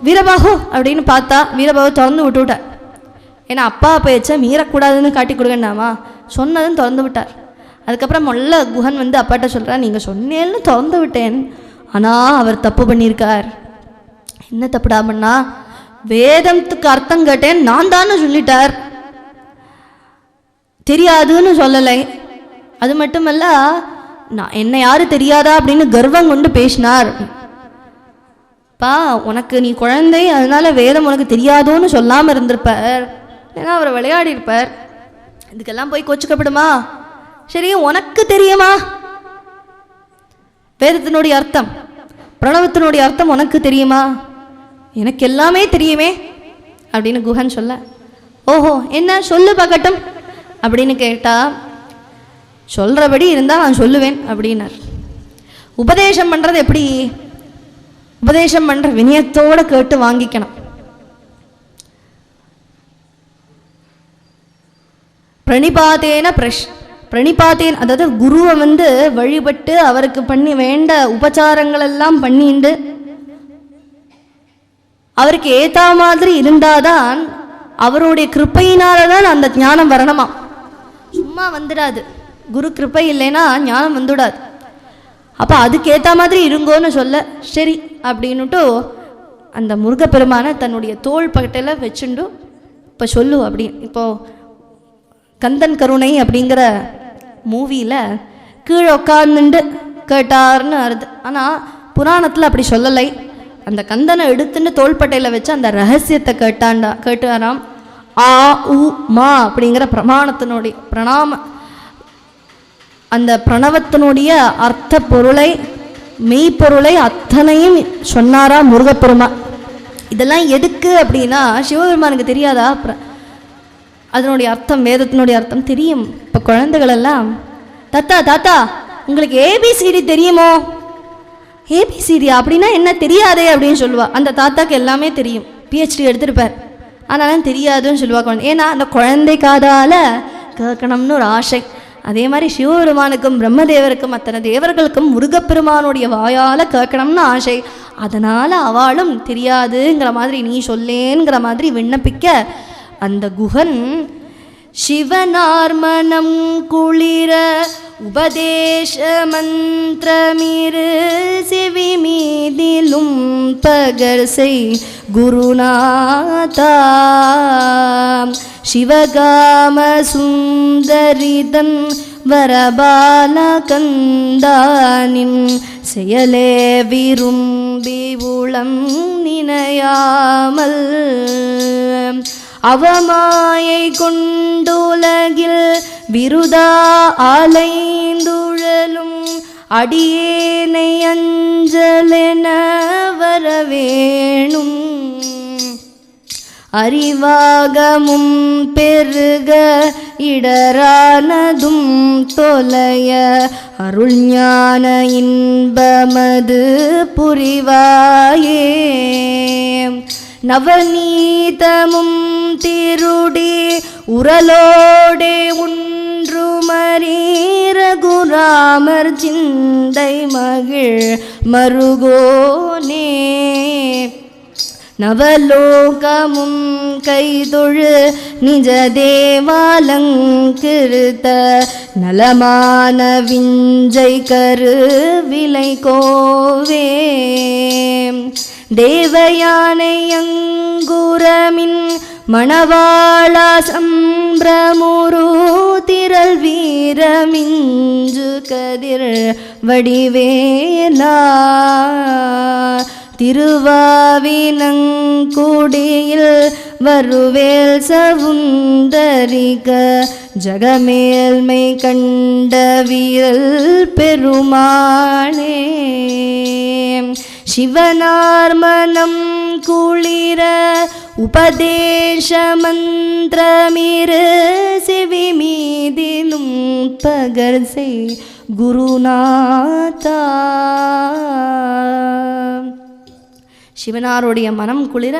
வீரபாகு அப்படின்னு பார்த்தா வீரபாகு திறந்து விட்டுவிட்டார். ஏன்னா அப்பா பேச்சை மீறக்கூடாதுன்னு காட்டி கொடுக்கண்டாமா, சொன்னதுன்னு திறந்து விட்டார். அதுக்கப்புறம் மொல்ல குஹன் வந்து அப்பாட்ட சொல்கிறார், நீங்கள் சொன்னேன்னு திறந்து விட்டேன், ஆனால் அவர் தப்பு பண்ணியிருக்கார். என்ன தப்புடாமண்ணா? வேதத்துக்கு அர்த்தம் கேட்டேன், நான் தானே சொல்லிட்டார், தெரியாதுன்னு சொல்லலை. அது மட்டுமல்ல, நான் என்ன யாரும் தெரியாதா அப்படின்னு கர்வம் கொண்டு பேசினார். பா, உனக்கு நீ குழந்தை, அதனால வேதம் உனக்கு தெரியாதோன்னு சொல்லாமல் இருந்திருப்பார், ஏன்னா அவர் விளையாடி இருப்பார். இதுக்கெல்லாம் போய் கொச்சுக்கப்படுமா? சரி, உனக்கு தெரியுமா வேதத்தினுடைய அர்த்தம், பிரணவத்தினுடைய அர்த்தம் உனக்கு தெரியுமா? எனக்கு எல்லாமே தெரியுமே அப்படின்னு குஹன் சொல்ல, ஓஹோ என்ன சொல்லு பார்க்கட்டும் அப்படின்னு கேட்டா, சொல்கிறபடி இருந்தால் நான் சொல்லுவேன் அப்படின்னார். உபதேசம் பண்ணுறது எப்படி? உபதேசம் பண்ணுற வினயத்தோடு கேட்டு வாங்கிக்கணும். பிரணிபாத்தேன பிரணிபாத்தேன், அதாவது குருவை வந்து வழிபட்டு அவருக்கு பண்ணி வேண்ட உபச்சாரங்கள் எல்லாம் பண்ணிண்டு அவருக்கு ஏற்ற மாதிரி இருந்தாதான் அவருடைய கிருப்பையினால தான் அந்த ஞானம் வரணுமா. சும்மா வந்துடாது, குரு கிருப்பை இல்லைன்னா ஞானம் வந்துடாது. அப்போ அதுக்கேற்ற மாதிரி இருங்கோன்னு சொல்ல, சரி அப்படின்னுட்டு அந்த முருகப்பெருமான தன்னுடைய தோள் பக்கத்தில் வச்சுண்டு இப்போ சொல்லு அப்படின்னு. இப்போது கந்தன் கருணை அப்படிங்கிற மூவியில் கீழே உட்காந்துண்டு கேட்டார்னு வருது. ஆனால் புராணத்தில் அப்படி சொல்லலை. அந்த கந்தனை எடுத்துட்டு தோள்பட்டையில் வச்சு அந்த ரகசியத்தை கேட்டாராம். ஆ உ மா அப்படிங்கிற பிரமாணத்தினுடைய அந்த பிரணவத்தினுடைய அர்த்த பொருளை, மெய்ப்பொருளை அத்தனையும் சொன்னாரா முருகப்பெருமான். இதெல்லாம் எதுக்கு அப்படின்னா, சிவபெருமானுக்கு தெரியாதா அதனுடைய அர்த்தம்? வேதத்தினுடைய அர்த்தம் தெரியும். இப்போ குழந்தைகளெல்லாம், தாத்தா தாத்தா உங்களுக்கு ஏபிசிடி தெரியுமோ? ஏபிசிடி அப்படின்னா என்ன தெரியாதே அப்படின்னு சொல்லுவா. அந்த தாத்தாக்கு எல்லாமே தெரியும், பிஹெச்டி எடுத்திருப்பார், ஆனாலும் தெரியாதுன்னு சொல்லுவா குழந்தை. ஏன்னா அந்த குழந்தை காதால் கேட்கணும்னு ஒரு ஆசை. அதே மாதிரி சிவபெருமானுக்கும் பிரம்மதேவருக்கும் அத்தனை தேவர்களுக்கும் முருகப்பெருமானுடைய வாயால் கேட்கணும்னு ஆசை. அதனால் அவளும் தெரியாதுங்கிற மாதிரி நீ சொல்லேங்கிற மாதிரி விண்ணப்பிக்க, அந்த குஹன் சிவனார்மணம் குளிர உபதேச மந்திரமிரு செவி மீதிலும் பகர்சை குருநாதா சிவகாம சுந்தரிதன் வரபால கந்தானின் செயலே விரும்பி உளம் நினையாமல் அவமாயை கொண்டுலகில் விருதா அலைந்துழலும் அடியேனை அஞ்சலென வரவேணும் அறிவாகமும் பெருக இடரானதும் தொலைய அருள் ஞான இன்பமது புரிவாயே நவநீதமும் திருடி உரலோடே உன்றுமரீ ரகுராமர் சிந்தை மகிழ் மருகோனே நவலோகமும் கைதொழு நிஜ தேவாலங்கிருத்த நலமான விஞ்சை கரு விலை கோவே தேவயானை அங்குரமின் மணவாளா சம்பிரமுரு திரள் வீரமிஞ்சு கதிர் வடிவேலா திருவாவினங்குடியில் வருவேல் சவுந்தரிக ஜகமேல்மை கண்ட வீரல் பெருமானே சிவனார் மனம் குளிர உபதேச மந்திரமிரு செவி மீதிலும் பகர்சை குருநாதா சிவனாருடைய மனம் குளிர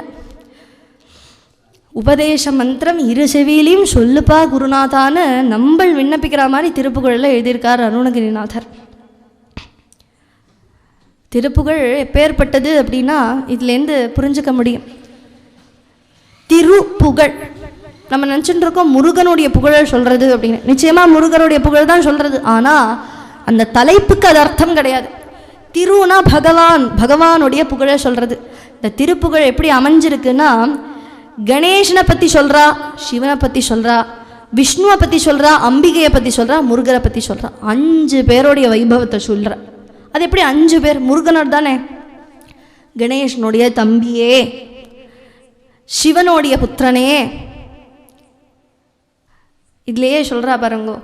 உபதேச மந்திரம் இரு செவியிலையும் சொல்லுப்பா குருநாதான்னு நம்பள் விண்ணப்பிக்கிற மாதிரி திருப்புகழில் எழுதியிருக்கார் அருணகிரிநாதர். திருப்புகழ் எப்பேற்பட்டது அப்படின்னா இதுலேருந்து புரிஞ்சுக்க முடியும். திருப்புகழ் நம்ம நினச்சிட்டு இருக்கோம் முருகனுடைய புகழை சொல்கிறது அப்படின்னு. நிச்சயமாக முருகனுடைய புகழ் தான் சொல்கிறது. ஆனால் அந்த தலைப்புக்கு அது அர்த்தம் கிடையாது. திருனா பகவானுடைய புகழை சொல்கிறது. இந்த திருப்புகழ் எப்படி அமைஞ்சிருக்குன்னா கணேசனை பற்றி சொல்கிறா, சிவனை பற்றி சொல்கிறா, விஷ்ணுவை பற்றி சொல்கிறா, அம்பிகையை பற்றி சொல்கிறா, முருகரை பற்றி சொல்கிறா. 5 பேருடைய வைபவத்தை சொல்கிற. அது எப்படி 5 பேர்? முருகனோட தானே, கணேசனுடைய தம்பியே, சிவனுடைய புத்திரனே. இதுலேயே சொல்கிறா பாருங்கோ,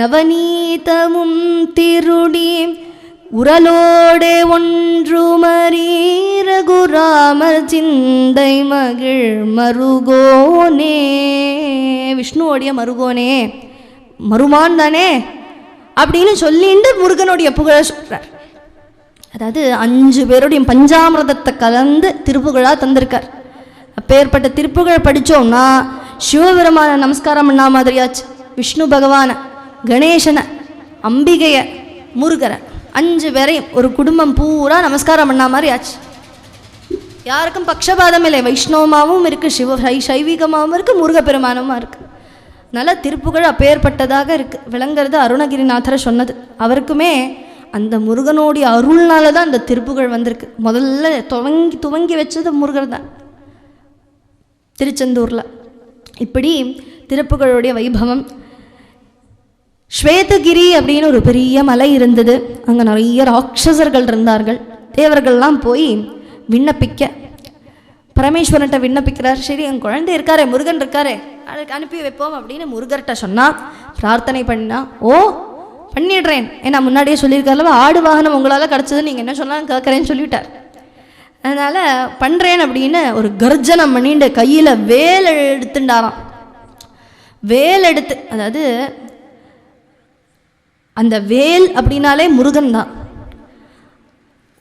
நவநீதமும் திருடி உரலோடே ஒன்றுமரீ ரகுராமர் சிந்தை மகிழ் மருகோனே. விஷ்ணுவோடைய மருகோனே, மருமான் தானே அப்படின்னு சொல்லிட்டு முருகனுடைய புகழ சொல்கிறார். அதாவது 5 பேருடைய பஞ்சாமிரதத்தை கலந்து திருப்புகழாக தந்திருக்கார். அப்பேற்பட்ட திருப்புகழ் படித்தோம்னா சிவபெருமான நமஸ்காரம் பண்ணா மாதிரியாச்சு. விஷ்ணு பகவானை, கணேசனை, அம்பிகையை, முருகரை 5 பேரையும் ஒரு குடும்பம் பூரா நமஸ்காரம் பண்ணா மாதிரி ஆச்சு. யாருக்கும் பக்ஷபாதம் இல்லை. வைஷ்ணவமாகவும் இருக்குது, சைவீகமாகவும் இருக்குது, முருகப்பெருமானமாக இருக்குது. நல்ல திருப்புகழ் அப்பேற்பட்டதாக இருக்குது. விளங்குறது அருணகிரிநாதரை சொன்னது. அவருக்குமே அந்த முருகனுடைய அருள்னால தான் அந்த திருப்புகழ் வந்திருக்கு. முதல்ல துவங்கி வச்சது முருகர் தான் திருச்செந்தூரில். இப்படி திருப்புகழுடைய வைபவம். ஸ்வேதகிரி அப்படின்னு ஒரு பெரிய மலை இருந்தது. அங்கே நிறைய ராட்சசர்கள் இருந்தார்கள். தேவர்கள்லாம் போய் விண்ணப்பிக்க பரமேஸ்வரன்ட்ட விண்ணப்பிக்கிறார். சரி, என் குழந்தை இருக்காரே, முருகன் இருக்காரே, அதுக்கு அனுப்பி வைப்போம் அப்படின்னு முருகர்கிட்ட சொன்னால், பிரார்த்தனை பண்ணா, ஓ பண்ணிடுறேன், ஏன்னா முன்னாடியே சொல்லியிருக்காருல, ஆடு வாகனம் உங்களால் கிடச்சது, நீங்கள் என்ன சொன்னாலும் கேட்குறேன்னு சொல்லிவிட்டார். அதனால் பண்ணுறேன் அப்படின்னு ஒரு கர்ஜனம் பண்ணிட்டு கையில் வேல் எடுத்துட்டாராம். வேல் எடுத்து, அதாவது அந்த வேல் அப்படின்னாலே முருகன் தான்.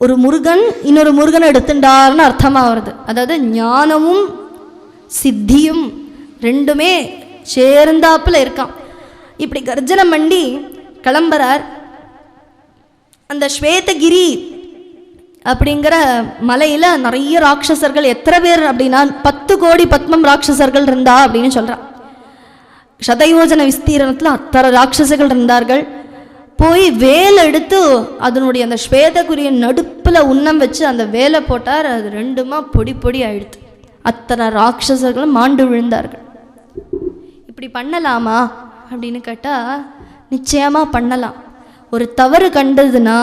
ஒரு முருகன் இன்னொரு முருகனை எடுத்துட்டார்னு அர்த்தமாக வருது. அதாவது ஞானமும் சித்தியும் ரெண்டுமே சேர்ந்தாப்புல இருக்கான். இப்படி கர்ஜனம் பண்ணி கிளம்புறார். அந்த ஸ்வேதகிரி அப்படிங்கிற மலையில் நிறைய ராட்சசர்கள், எத்தனை பேர் அப்படின்னா 10 கோடி பத்மம் ராட்சசர்கள் இருந்தா அப்படின்னு சொல்கிறான். சதயோஜன விஸ்தீரணத்தில் அத்தனை ராட்சசர்கள் இருந்தார்கள். போய் வேலை எடுத்து அதனுடைய அந்த ஸ்வேதகுரிய நடுப்பில் உன்னம் வச்சு அந்த வேலை போட்டார். அது ரெண்டுமா பொடி பொடி ஆயிடுத்து. அத்தனை ராட்சசர்களும் மாண்டு விழுந்தார்கள். இப்படி பண்ணலாமா அப்படின்னு கேட்டால் நிச்சயமாக பண்ணலாம். ஒரு தவறு கண்டதுன்னா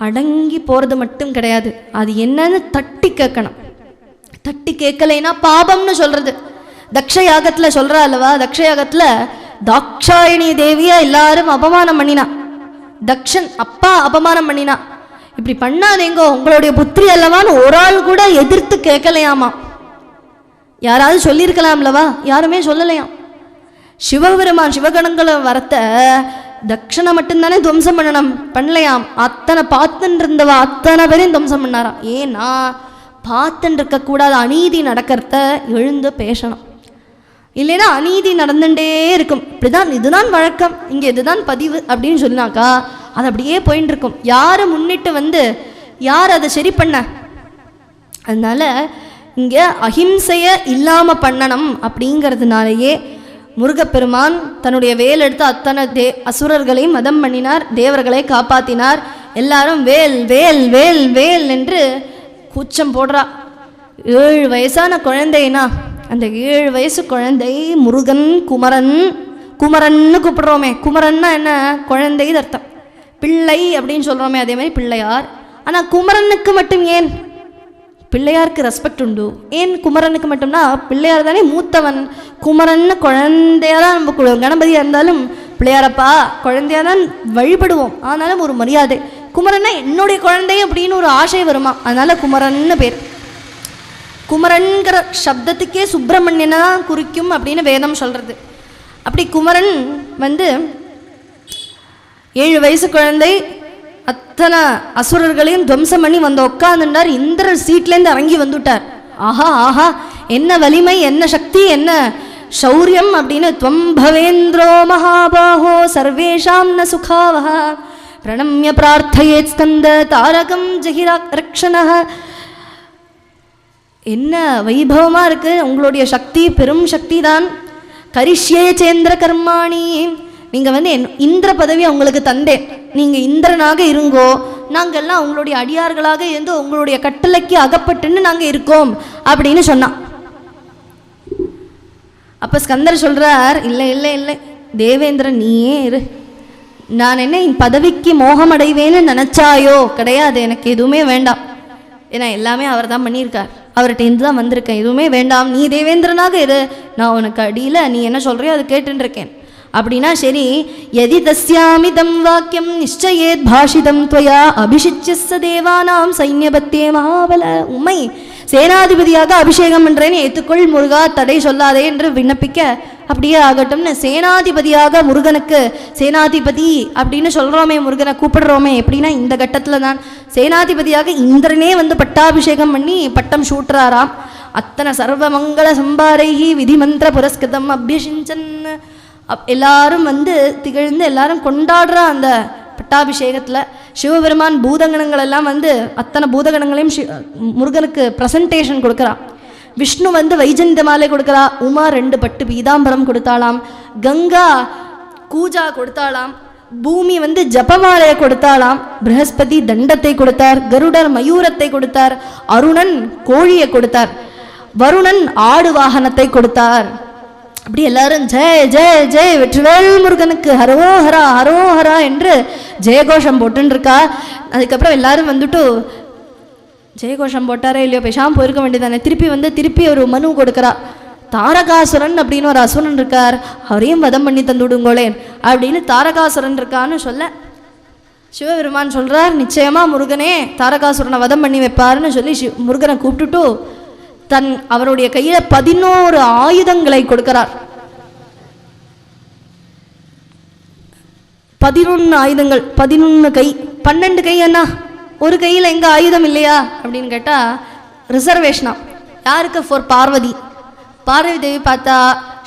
அடங்கி போகிறது மட்டும் கிடையாது, அது என்னன்னு தட்டி கேட்கணும். தட்டி கேட்கலைன்னா பாபம்னு சொல்கிறது. தக்ஷ யாகத்தில் சொல்கிறா அல்லவா, தக்ஷ யாகத்தில் தாக்ஷாயணி தேவியை எல்லாரும் அபமானம் பண்ணினா. தக்ஷன் அப்பா அபமானம் பண்ணினா, இப்படி பண்ணாதேங்கோ உங்களுடைய புத்திரி அல்லவான்னு ஒரு ஆள் கூட எதிர்த்து கேட்கலையாமா. யாராவது சொல்லியிருக்கலாம்லவா? யாருமே சொல்லலையாம். சிவபெருமான் சிவகணங்களை வரத்த தக்ஷனை மட்டும்தானே துவம்சம் பண்ணலையாம். அத்தனை பார்த்துன்னு இருந்தவா அத்தனை பேரையும் துவம்சம் பண்ணாராம். ஏன்னா பார்த்துன்னு இருக்கக்கூடாது, அநீதி நடக்கிறத எழுந்து பேசணும். இல்லைன்னா அநீதி நடந்துட்டே இருக்கும். இப்படிதான், இதுதான் வழக்கம், இங்கே இதுதான் பதிவு அப்படின்னு சொன்னாக்கா அது அப்படியே போயின்னு இருக்கும். யார் முன்னிட்டு வந்து யார் அதை சரி பண்ண? அதனால இங்கே அஹிம்சையை இல்லாமல் பண்ணணும். அப்படிங்கிறதுனாலேயே முருகப்பெருமான் தன்னுடைய வேல் எடுத்து அத்தனை அசுரர்களையும் மதம் பண்ணினார், தேவர்களை காப்பாற்றினார். எல்லாரும் வேல் வேல் வேல் வேல் என்று கூச்சம் போடுறா. 7 வயசான குழந்தைனா, அந்த 7 வயசு குழந்தை முருகன் குமரன் குமரன்னு கூப்பிடுறோமே, குமரன்னா என்ன? குழந்தை அர்த்தம். பிள்ளை அப்படின்னு சொல்கிறோமே, அதே மாதிரி பிள்ளையார். ஆனால் குமரனுக்கு மட்டும் ஏன்? பிள்ளையாருக்கு ரெஸ்பெக்ட் உண்டு. ஏன் குமரனுக்கு மட்டும்னா? பிள்ளையார் தானே மூத்தவன். குமரன்னு குழந்தையாக தான் நம்ம கணபதியாக இருந்தாலும் பிள்ளையாரப்பா குழந்தையாக தான் வழிபடுவோம். ஆனாலும் ஒரு மரியாதை. குமரன்னா என்னுடைய குழந்தை அப்படின்னு ஒரு ஆசை வருமா, அதனால குமரன்னு பேர். குமரன்கிற சப்தத்துக்கே சுப்பிரமணியனை தான் குறிக்கும் அப்படின்னு வேதம் சொல்கிறது. அப்படி குமரன் வந்து 7 வயசு குழந்தை அத்தனை அசுரர்களையும் துவம்சம் பண்ணி வந்து உட்காந்துட்டார். இந்திரர் சீட்லேருந்து இறங்கி வந்துட்டார். ஆஹா ஆஹா, என்ன வலிமை, என்ன சக்தி, என்ன சௌரியம் அப்படின்னு. துவம் பவேந்திரோ மகாபாஹோ சர்வேஷாம் ந சுகாவஹ பிரணம்ய பிரார்த்தயேத் ஸ்கந்த தாரகம் ஜஹிரா ரக்ஷணஹ. என்ன வைபவமாக இருக்குது உங்களுடைய சக்தி, பெரும் சக்தி தான். கரிஷ்யே சேந்திர கர்மாணி, நீங்கள் வந்து இந்திர பதவி உங்களுக்கு தந்தேன், நீங்கள் இந்திரனாக இருங்கோ, நாங்கள்லாம் உங்களுடைய அடியார்களாக இருந்து உங்களுடைய கட்டளைக்கு அகப்பட்டுன்னு நாங்கள் இருக்கோம் அப்படின்னு சொன்னான். அப்போ ஸ்கந்தர் சொல்கிறார், இல்லை இல்லை இல்லை தேவேந்திரன் நீயே இரு, நான் என்ன என் பதவிக்கு மோகம் அடைவேன்னு நினச்சாயோ? கிடையாது, எனக்கு எதுவுமே வேண்டாம். ஏன்னா எல்லாமே அவர் தான் பண்ணியிருக்கார், அவர்கிட்ட தான் வந்திருக்கேன், எதுவுமே வேண்டாம், நீ தேவேந்திரனாக இரு, நான் உனக்கு அடியில் நீ என்ன சொல்கிறியோ அதை கேட்டுருக்கேன். அப்படின்னா சரி. யதி தஸ்யாமிதம் வாக்கியம் நிச்சயேத் பாஷிதம் துவயா அபிஷிச்சிய தேவானாம் சைன்யபத்தே மகாபல. உண்மை சேனாதிபதியாக அபிஷேகம் என்றேன்னு ஏற்றுக்கொள் முருகா, தடை சொல்லாதே என்று விண்ணப்பிக்க அப்படியே ஆகட்டும்னு சேனாதிபதியாக முருகனுக்கு சேனாதிபதி அப்படின்னு சொல்கிறோமே, முருகனை கூப்பிடுறோமே. எப்படின்னா இந்த கட்டத்தில் தான் சேனாதிபதியாக இந்திரனே வந்து பட்டாபிஷேகம் பண்ணி பட்டம் சூட்டுறாராம். அத்தனை சர்வமங்கள சம்பாரைஹி விதிமந்திர புரஸ்கிருதம் அபியசிஞ்சன். எல்லாரும் வந்து திகழ்ந்து எல்லாரும் கொண்டாடுறா அந்த பட்டாபிஷேகத்தில். சிவபெருமான் பூதகணங்கள் எல்லாம் வந்து அத்தனை பூதகணங்களையும் முருகனுக்கு ப்ரெசன்டேஷன் கொடுக்குறா. விஷ்ணு வந்து வைஜந்த மாலை கொடுக்குறா, உமா 2 பட்டு பீதாம்பரம் கொடுத்தாளாம், கங்கா கூஜா கொடுத்தாளாம், பூமி வந்து ஜபமாலையை கொடுத்தாளாம், ப்ரஹஸ்பதி தண்டத்தை கொடுத்தார், கருடர் மயூரத்தை கொடுத்தார், அருணன் கோழியை கொடுத்தார், வருணன் ஆடு வாகனத்தை கொடுத்தார். அப்படி எல்லாரும் ஜெய் ஜெய் ஜெய் வெற்றிவேல் முருகனுக்கு ஹரோஹரா ஹரோஹரா என்று ஜெயகோஷம் போட்டுருக்கா. அதுக்கப்புறம் எல்லாரும் வந்துட்டு ஜெயகோஷம் போட்டாரே இல்லையோ, பேசாமல் போயிருக்க வேண்டியதானே. திருப்பி ஒரு மனு கொடுக்குறா. தாரகாசுரன் அப்படின்னு ஒரு அசுரன் இருக்கார், அவரையும் வதம் பண்ணி தந்துவிடுங்களேன் அப்படின்னு தாரகாசுரன் இருக்கான்னு சொல்ல சிவபெருமான் சொல்கிறார், நிச்சயமாக முருகனே தாரகாசுரனை வதம் பண்ணி வைப்பாருன்னு சொல்லி முருகனை கூப்பிட்டுட்டு அவருடைய கையில் 11 ஆயுதங்களை கொடுக்கிறார். 11 ஆயுதங்கள், 11 கை, 12 கை. என்ன ஒரு கையில் எங்கே ஆயுதம் இல்லையா அப்படின்னு கேட்டால் ரிசர்வேஷனா. யாருக்கு? ஃபார் பார்வதி. பார்வதி தேவி பார்த்தா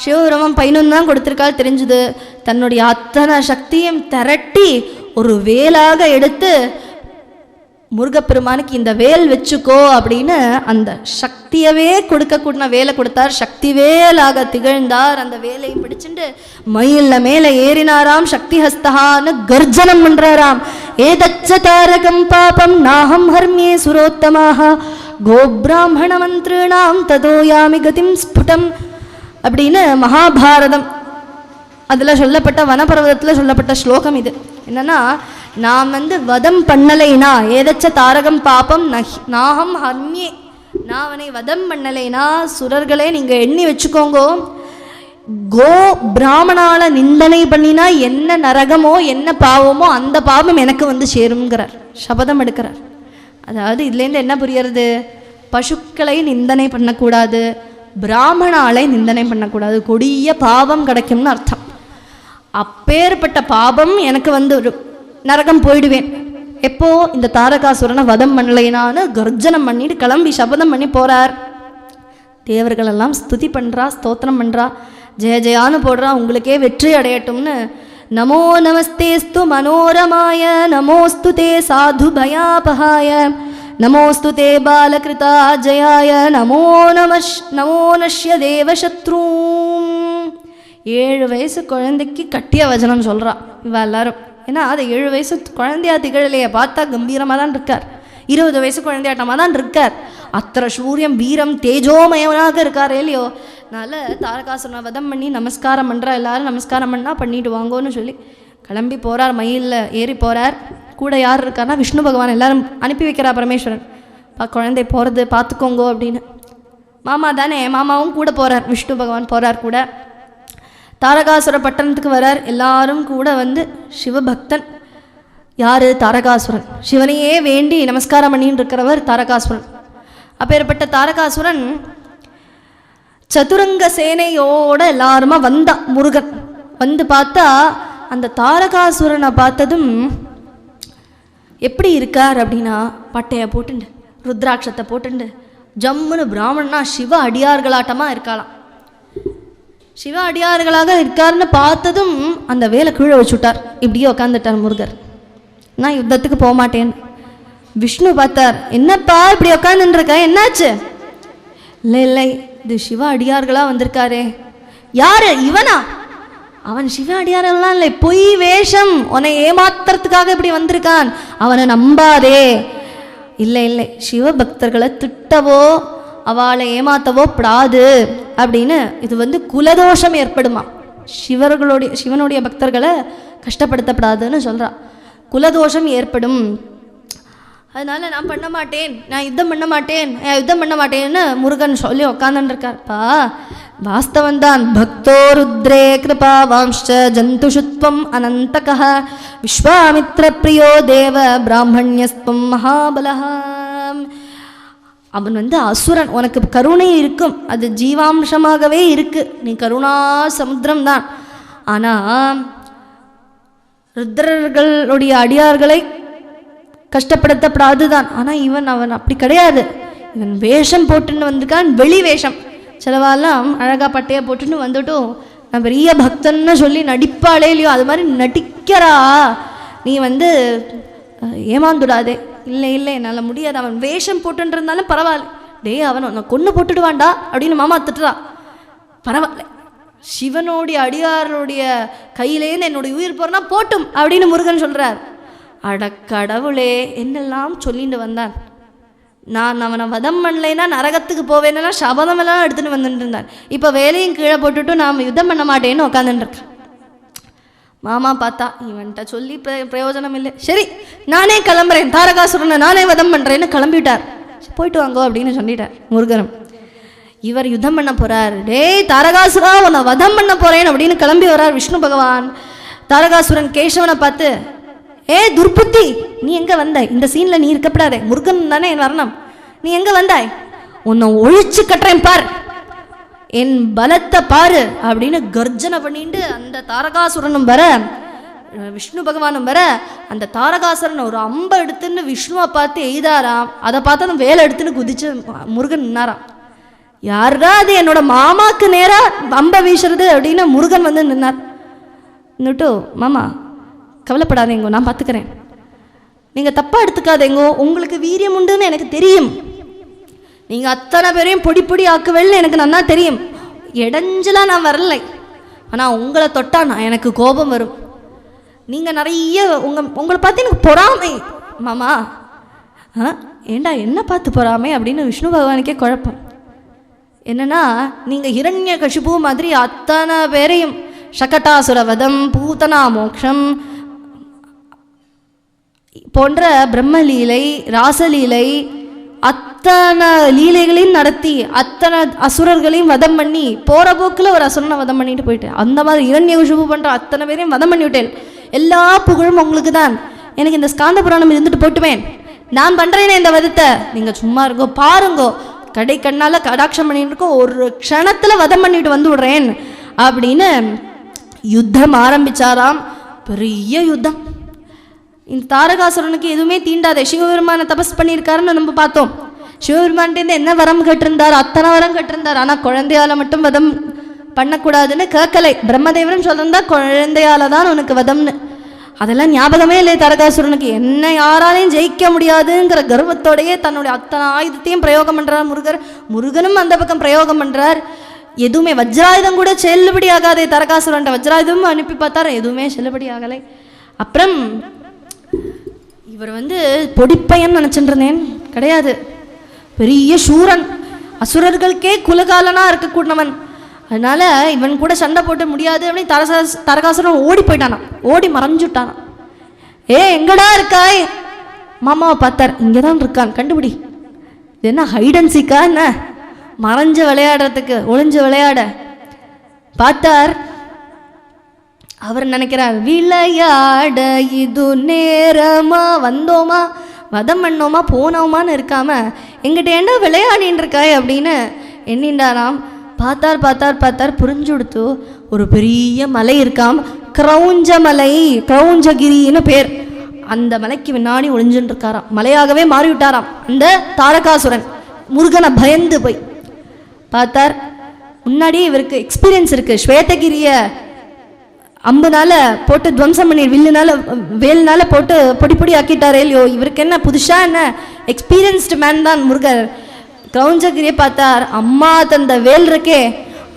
சிவபெருமான் 11 தான் கொடுத்துருக்காள் தெரிஞ்சுது. தன்னுடைய அத்தனை சக்தியும் திரட்டி ஒரு வேலாக எடுத்து முருகப்பெருமானுக்கு இந்த வேல் வச்சுக்கோ அப்படின்னு அந்த சக்தியவே கொடுக்கக்கூடிய வேலை கொடுத்தார். சக்தி வேலாக திகழ்ந்தார். அந்த வேலையும் பிடிச்சுட்டு மயில மேலே ஏறினாராம். சக்தி ஹஸ்தகான்னு கர்ஜனம் பண்றாராம். ஏதச்ச தாரகம் பாபம் நாகம் ஹர்மியே சுரோத்தமாக கோபிராமண மந்திரணாம் ததோயாமி கதிம் ஸ்புடம் அப்படின்னு மகாபாரதம் அதில் சொல்லப்பட்ட வனபர்வதத்தில் சொல்லப்பட்ட ஸ்லோகம் இது. என்னன்னா, நான் வந்து வதம் பண்ணலைனா ஏதச்ச தாரகம் பாப்பம் நாகம் ஹர்மியே, நான் அவனை வதம் பண்ணலைனா சுரர்களே நீங்கள் எண்ணி வச்சுக்கோங்கோ, கோ பிராமணால நிந்தனை பண்ணினா என்ன நரகமோ என்ன பாவமோ அந்த பாவம் எனக்கு வந்து சேருங்கிறார், சபதம் எடுக்கிறார். அதாவது இதுலேருந்து என்ன புரியறது? பசுக்களை நிந்தனை பண்ணக்கூடாது, பிராமணாலை நிந்தனை பண்ணக்கூடாது, கொடிய பாவம் கிடைக்கும்னு அர்த்தம். அப்பேற்பட்ட பாவம் எனக்கு வந்து ஒரு நரகம் போயிடுவேன். எப்போ? இந்த தாரகாசுரனை வதம் பண்ணலைனான்னு கர்ஜனம் பண்ணிட்டு கிளம்பி சபதம் பண்ணி போறார். தேவர்கள் எல்லாம் ஸ்துதி பண்றா, ஸ்தோத்திரம் பண்றா, ஜெய ஜெயான்னு போடுறா, உங்களுக்கே வெற்றி அடையட்டும்னு. நமோ நமஸ்தேஸ்து மனோரமாய, நமோஸ்து தே சாது பயாபஹாய, நமோஸ்து தே பாலகிருதா ஜயாய, நமோ நஷ்ய தேவசத்ரூம். 7 வயசு குழந்தைக்கு கட்டிய வச்சனம் சொல்றா இவ எல்லாரும். ஏன்னா அது 7 வயசு குழந்தையா திகழலையே, பார்த்தா கம்பீரமாக தான் இருக்கார். 20 வயசு குழந்தையாட்டமாக தான் இருக்கார். அத்தனை சூரியம் வீரம் தேஜோமயனாக இருக்கார் இல்லையோ. அதனால் தாரகாசுரனை வதம் பண்ணி நமஸ்காரம் பண்ணுறா. எல்லாரும் நமஸ்காரம் பண்ணால் பண்ணிட்டு வாங்கோன்னு சொல்லி கிளம்பி போகிறார். மயிலில் ஏறி போகிறார். கூட யார் இருக்காருன்னா விஷ்ணு பகவான் எல்லாரும் அனுப்பி வைக்கிறா பரமேஸ்வரன். குழந்தை போகிறது பார்த்துக்கோங்கோ அப்படின்னு. மாமா தானே, மாமாவும் கூட போகிறார். விஷ்ணு பகவான் போகிறார் கூட. தாரகாசுர பட்டணத்துக்கு வரார். எல்லாரும் கூட வந்து சிவபக்தன். யார்? தாரகாசுரன். சிவனையே வேண்டி நமஸ்காரம் பண்ணின்னு இருக்கிறவர் தாரகாசுரன். அப்பேற்பட்ட தாரகாசுரன் சதுரங்க சேனையோட எல்லாருமா வந்தா. முருகன் வந்து பார்த்தா அந்த தாரகாசுரனை பார்த்ததும் எப்படி இருக்கார் அப்படின்னா, பட்டையை போட்டுண்டு ருத்ராட்சத்தை போட்டுண்டு ஜம்முன்னு பிராமணனா சிவ அடியார்களாட்டமாக இருக்காளாம். சிவ அடியார்களாக இருக்காருன்னு பார்த்ததும் அந்த வேலை கீழே வச்சுட்டார். இப்படியே உட்காந்துட்டார் முருகர். நான் யுத்தத்துக்கு போக மாட்டேன். விஷ்ணு பார்த்தார், என்னப்பா இப்படி உட்காந்துருக்க, என்னாச்சு? இல்லை இல்லை, இது சிவ அடியார்களாக வந்திருக்காரே. யாரு? இவனா? அவன் சிவ அடியாரெல்லாம் இல்லை, பொய் வேஷம், உன்னை ஏமாத்துறதுக்காக இப்படி வந்திருக்கான், அவனை நம்பாதே. இல்லை இல்லை, சிவபக்தர்களை திட்டவோ அவளை ஏமாத்தவோ படாது அப்படின்னு. இது வந்து குலதோஷம் ஏற்படுமா, சிவனுடைய பக்தர்களை கஷ்டப்படுத்தப்படாதுன்னு சொல்கிறா. குலதோஷம் ஏற்படும், அதனால நான் பண்ண மாட்டேன், நான் யுத்தம் பண்ண மாட்டேன், யுத்தம் பண்ண மாட்டேன்னு முருகன் சொல்லி உட்காந்துருக்கார்ப்பா. வாஸ்தவந்தான். பக்தோ ருத்ரே கிருபா வாம்ச்ச ஜந்துஷுத்வம் அனந்தக விஸ்வாமித்ர பிரியோ தேவ பிராமணியஸ்துவம் மகாபலஹ. அவன் வந்து அசுரன், உனக்கு கருணை இருக்கும், அது ஜீவாம்சமாகவே இருக்கு, நீ கருணா சமுத்திரம் தான். ஆனால் ருத்ரர்களுடைய அடியார்களை கஷ்டப்படுத்தப்படாதுதான். ஆனால் அவன் அப்படி கிடையாது. இவன் வேஷம் போட்டுன்னு வந்திருக்கான், வெளி வேஷம். சிலவாலாம் அழகாக பட்டையை போட்டுன்னு வந்துட்டும் நான் பெரிய பக்தன்னு சொல்லி நடிப்பாளே இல்லையோ, அது மாதிரி நடிக்கிறா. நீ வந்து ஏமாந்துடாதே. இல்லை இல்லை, என்னால் முடியாது. அவன் வேஷம் போட்டுன்னு இருந்தாலும் பரவாயில்ல. டே, அவன் உன்னை கொன்று போட்டுடுவான்டா அப்படின்னு மாமா திட்டுறா. பரவாயில்ல, சிவனுடைய அடியாருடைய கையிலேருந்து என்னுடைய உயிர் போறனா போட்டும் அப்படின்னு முருகன் சொல்கிறார். அடக்கடவுளே, என்னெல்லாம் சொல்லிட்டு வந்தான். நான் அவனை வதம் பண்ணலைன்னா நரகத்துக்கு போவேன்னா சபதமெல்லாம் எடுத்துகிட்டு வந்துட்டு இருந்தான். இப்போ வேலையும் கீழே போட்டுட்டு நாம் யுத்தம் பண்ண மாட்டேன்னு உட்காந்துட்டுருக்கேன். மாமா பார்த்தா இவன்கிட்ட சொல்லி பிரயோஜனம் இல்லை, சரி நானே கிளம்புறேன், தாரகாசுரனை நானே வதம் பண்ணுறேன்னு கிளம்பிட்டார். போயிட்டு வாங்கோ அப்படின்னு சொல்லிட்டார் முருகனும். இவர் யுத்தம் பண்ண போகிறார். டேய் தாரகாசுரா, உன்னை வதம் பண்ண போகிறேன் அப்படின்னு கிளம்பி வர்றார் விஷ்ணு பகவான். தாரகாசுரன் கேசவனை பார்த்து, ஏ துர்புத்தி, நீ எங்கே வந்தாய்? இந்த சீனில் நீ இருக்கப்படாதே, முருகன் தானே என் வரணும், நீ எங்கே வந்தாய்? உன்னை ஒழிச்சு கட்டுறேன் பார், என் பலத்தை பாரு அப்படின்னு கர்ஜனை பண்ணிட்டு அந்த தாரகாசுரனும் வர, விஷ்ணு பகவானும் வர, அந்த தாரகாசுரன் ஒரு அம்பை எடுத்துன்னு விஷ்ணுவை பார்த்து எய்தாராம். அதை பார்த்து அந்த வேலை எடுத்துன்னு குதிச்சு முருகன் நின்னாராம். யாரா அது என்னோட மாமாக்கு நேராக அம்பை வீசுறது அப்படின்னு முருகன் வந்து நின்னார். நின்றுட்டு, மாமா கவலைப்படாதீங்கோ, நான் பார்த்துக்கிறேன், நீங்கள் தப்பாக எடுத்துக்காதீங்கோ, உங்களுக்கு வீரியம் உண்டுன்னு எனக்கு தெரியும், நீங்கள் அத்தனை பேரையும் பொடி பொடி ஆக்குவேன்னு எனக்கு நன்னா தெரியும், இடைஞ்சலாக நான் வரலை, ஆனால் உங்களை தொட்டா நான் எனக்கு கோபம் வரும், நீங்கள் நிறைய உங்களை பார்த்து எனக்கு பொறாமை. மாமா ஏண்டா என்ன பார்த்து பொறாமை அப்படின்னு விஷ்ணு பகவானுக்கே குழப்பம். என்னன்னா, நீங்கள் ஹிரண்ய கஷிபு மாதிரி அத்தனை பேரையும் சகட்டாசுரவதம், பூதனா மோக்ஷம் போன்ற பிரம்மலீலை, ராசலீலை அத்தனை லீலைகளையும் நடத்தி அத்தனை அசுரர்களையும் வதம் பண்ணி போகிற போக்கில் ஒரு அசுரனை வதம் பண்ணிட்டு போயிட்டேன். அந்த மாதிரி இரண்யகசிபு பண்ணுற அத்தனை பேரையும் வதம் பண்ணி விட்டேன். எல்லா புகழும் உங்களுக்கு தான். எனக்கு இந்த ஸ்காந்த புராணம் இருந்துட்டு போட்டுவேன். நான் பண்ணுறேனே இந்த வதத்தை, நீங்கள் சும்மா இருக்கோ பாருங்கோ, கடை கண்ணால் கடாட்சம் பண்ணிட்டு இருக்கோ, ஒரு க்ஷணத்தில் வதம் பண்ணிட்டு வந்து விடுறேன் அப்படின்னு யுத்தம் ஆரம்பிச்சாராம். பெரிய யுத்தம். இந்த தாரகாசுரனுக்கு எதுவுமே தீண்டாதே. சிவபெருமான தபஸ் பண்ணியிருக்காருன்னு நம்ம பார்த்தோம். சிவபெருமான்கிட்ட என்ன வரம் கேட்டிருந்தார்? அத்தனை வரம் கேட்டிருந்தார். ஆனால் குழந்தையால் மட்டும் வதம் பண்ணக்கூடாதுன்னு கேட்கலை. பிரம்மதேவரும் சொல்லிருந்தா குழந்தையால தான் உனக்கு வதம்னு. அதெல்லாம் ஞாபகமே இல்லை தாரகாசுரனுக்கு. என்ன யாராலையும் ஜெயிக்க முடியாதுங்கிற கர்வத்தோடையே தன்னுடைய அத்தனை ஆயுதத்தையும் பிரயோகம் பண்ணுறார் முருகர். முருகனும் அந்த பக்கம் பிரயோகம் பண்ணுறார். எதுவுமே வஜ்ராயுதம் கூட செல்லுபடி ஆகாதே தாரகாசுரன். வஜ்ராயுதமும் அனுப்பி பார்த்தார், எதுவுமே செல்லுபடி ஆகலை. அப்புறம் இவர் பொடிப்பையன் நினச்சிட்டு இருந்தேன், கிடையாது, பெரிய சூரன், அசுரர்களுக்கே குலகாலனா இருக்கக்கூடியவன். அதனால இவன் கூட சண்டை போட்டு முடியாது அப்படின்னு தாரகாசுரன் ஓடி போயிட்டானான், ஓடி மறைஞ்சுட்டானான். எங்கடா இருக்காய்? மாமாவை பார்த்தார், இங்கே தான் இருக்கான், கண்டுபிடி. இது என்ன ஹைட் அண்ட் சீக்கா என்ன? மறைஞ்சு விளையாடுறதுக்கு, ஒளிஞ்சு விளையாட பார்த்தார். அவர் நினைக்கிறார், விளையாட இது நேரமா, வந்தோமா வதம் பண்ணோமா போனோமான்னு இருக்காம எங்கிட்ட என்ன விளையாடின்னு இருக்காய் அப்படின்னு எண்ணின்றாராம். பார்த்தார் பார்த்தார் பார்த்தார், புரிஞ்சு கொடுத்து ஒரு பெரிய மலை இருக்காம், கிரௌஞ்ச மலை, கிரௌஞ்சகிரின்னு பேர். அந்த மலைக்கு முன்னாடி ஒளிஞ்சுட்டு இருக்காராம். மலையாகவே மாறிவிட்டாராம் அந்த தாரகாசுரன். முருகனை பயந்து போய் பார்த்தார். முன்னாடியே இவருக்கு எக்ஸ்பீரியன்ஸ் இருக்கு. ஸ்வேதகிரிய அம்புனால போட்டு துவம்சம் பண்ணி, வேலுனால போட்டு பொடி பொடி ஆக்கிட்டாரே இல்லையோ, இவருக்கு என்ன புதுசா என்ன? எக்ஸ்பீரியன்ஸ்டு மேன் தான் முருகர். கிரௌஞ்சகிரியை பார்த்தார். அம்மா தந்த வேல் இருக்கே,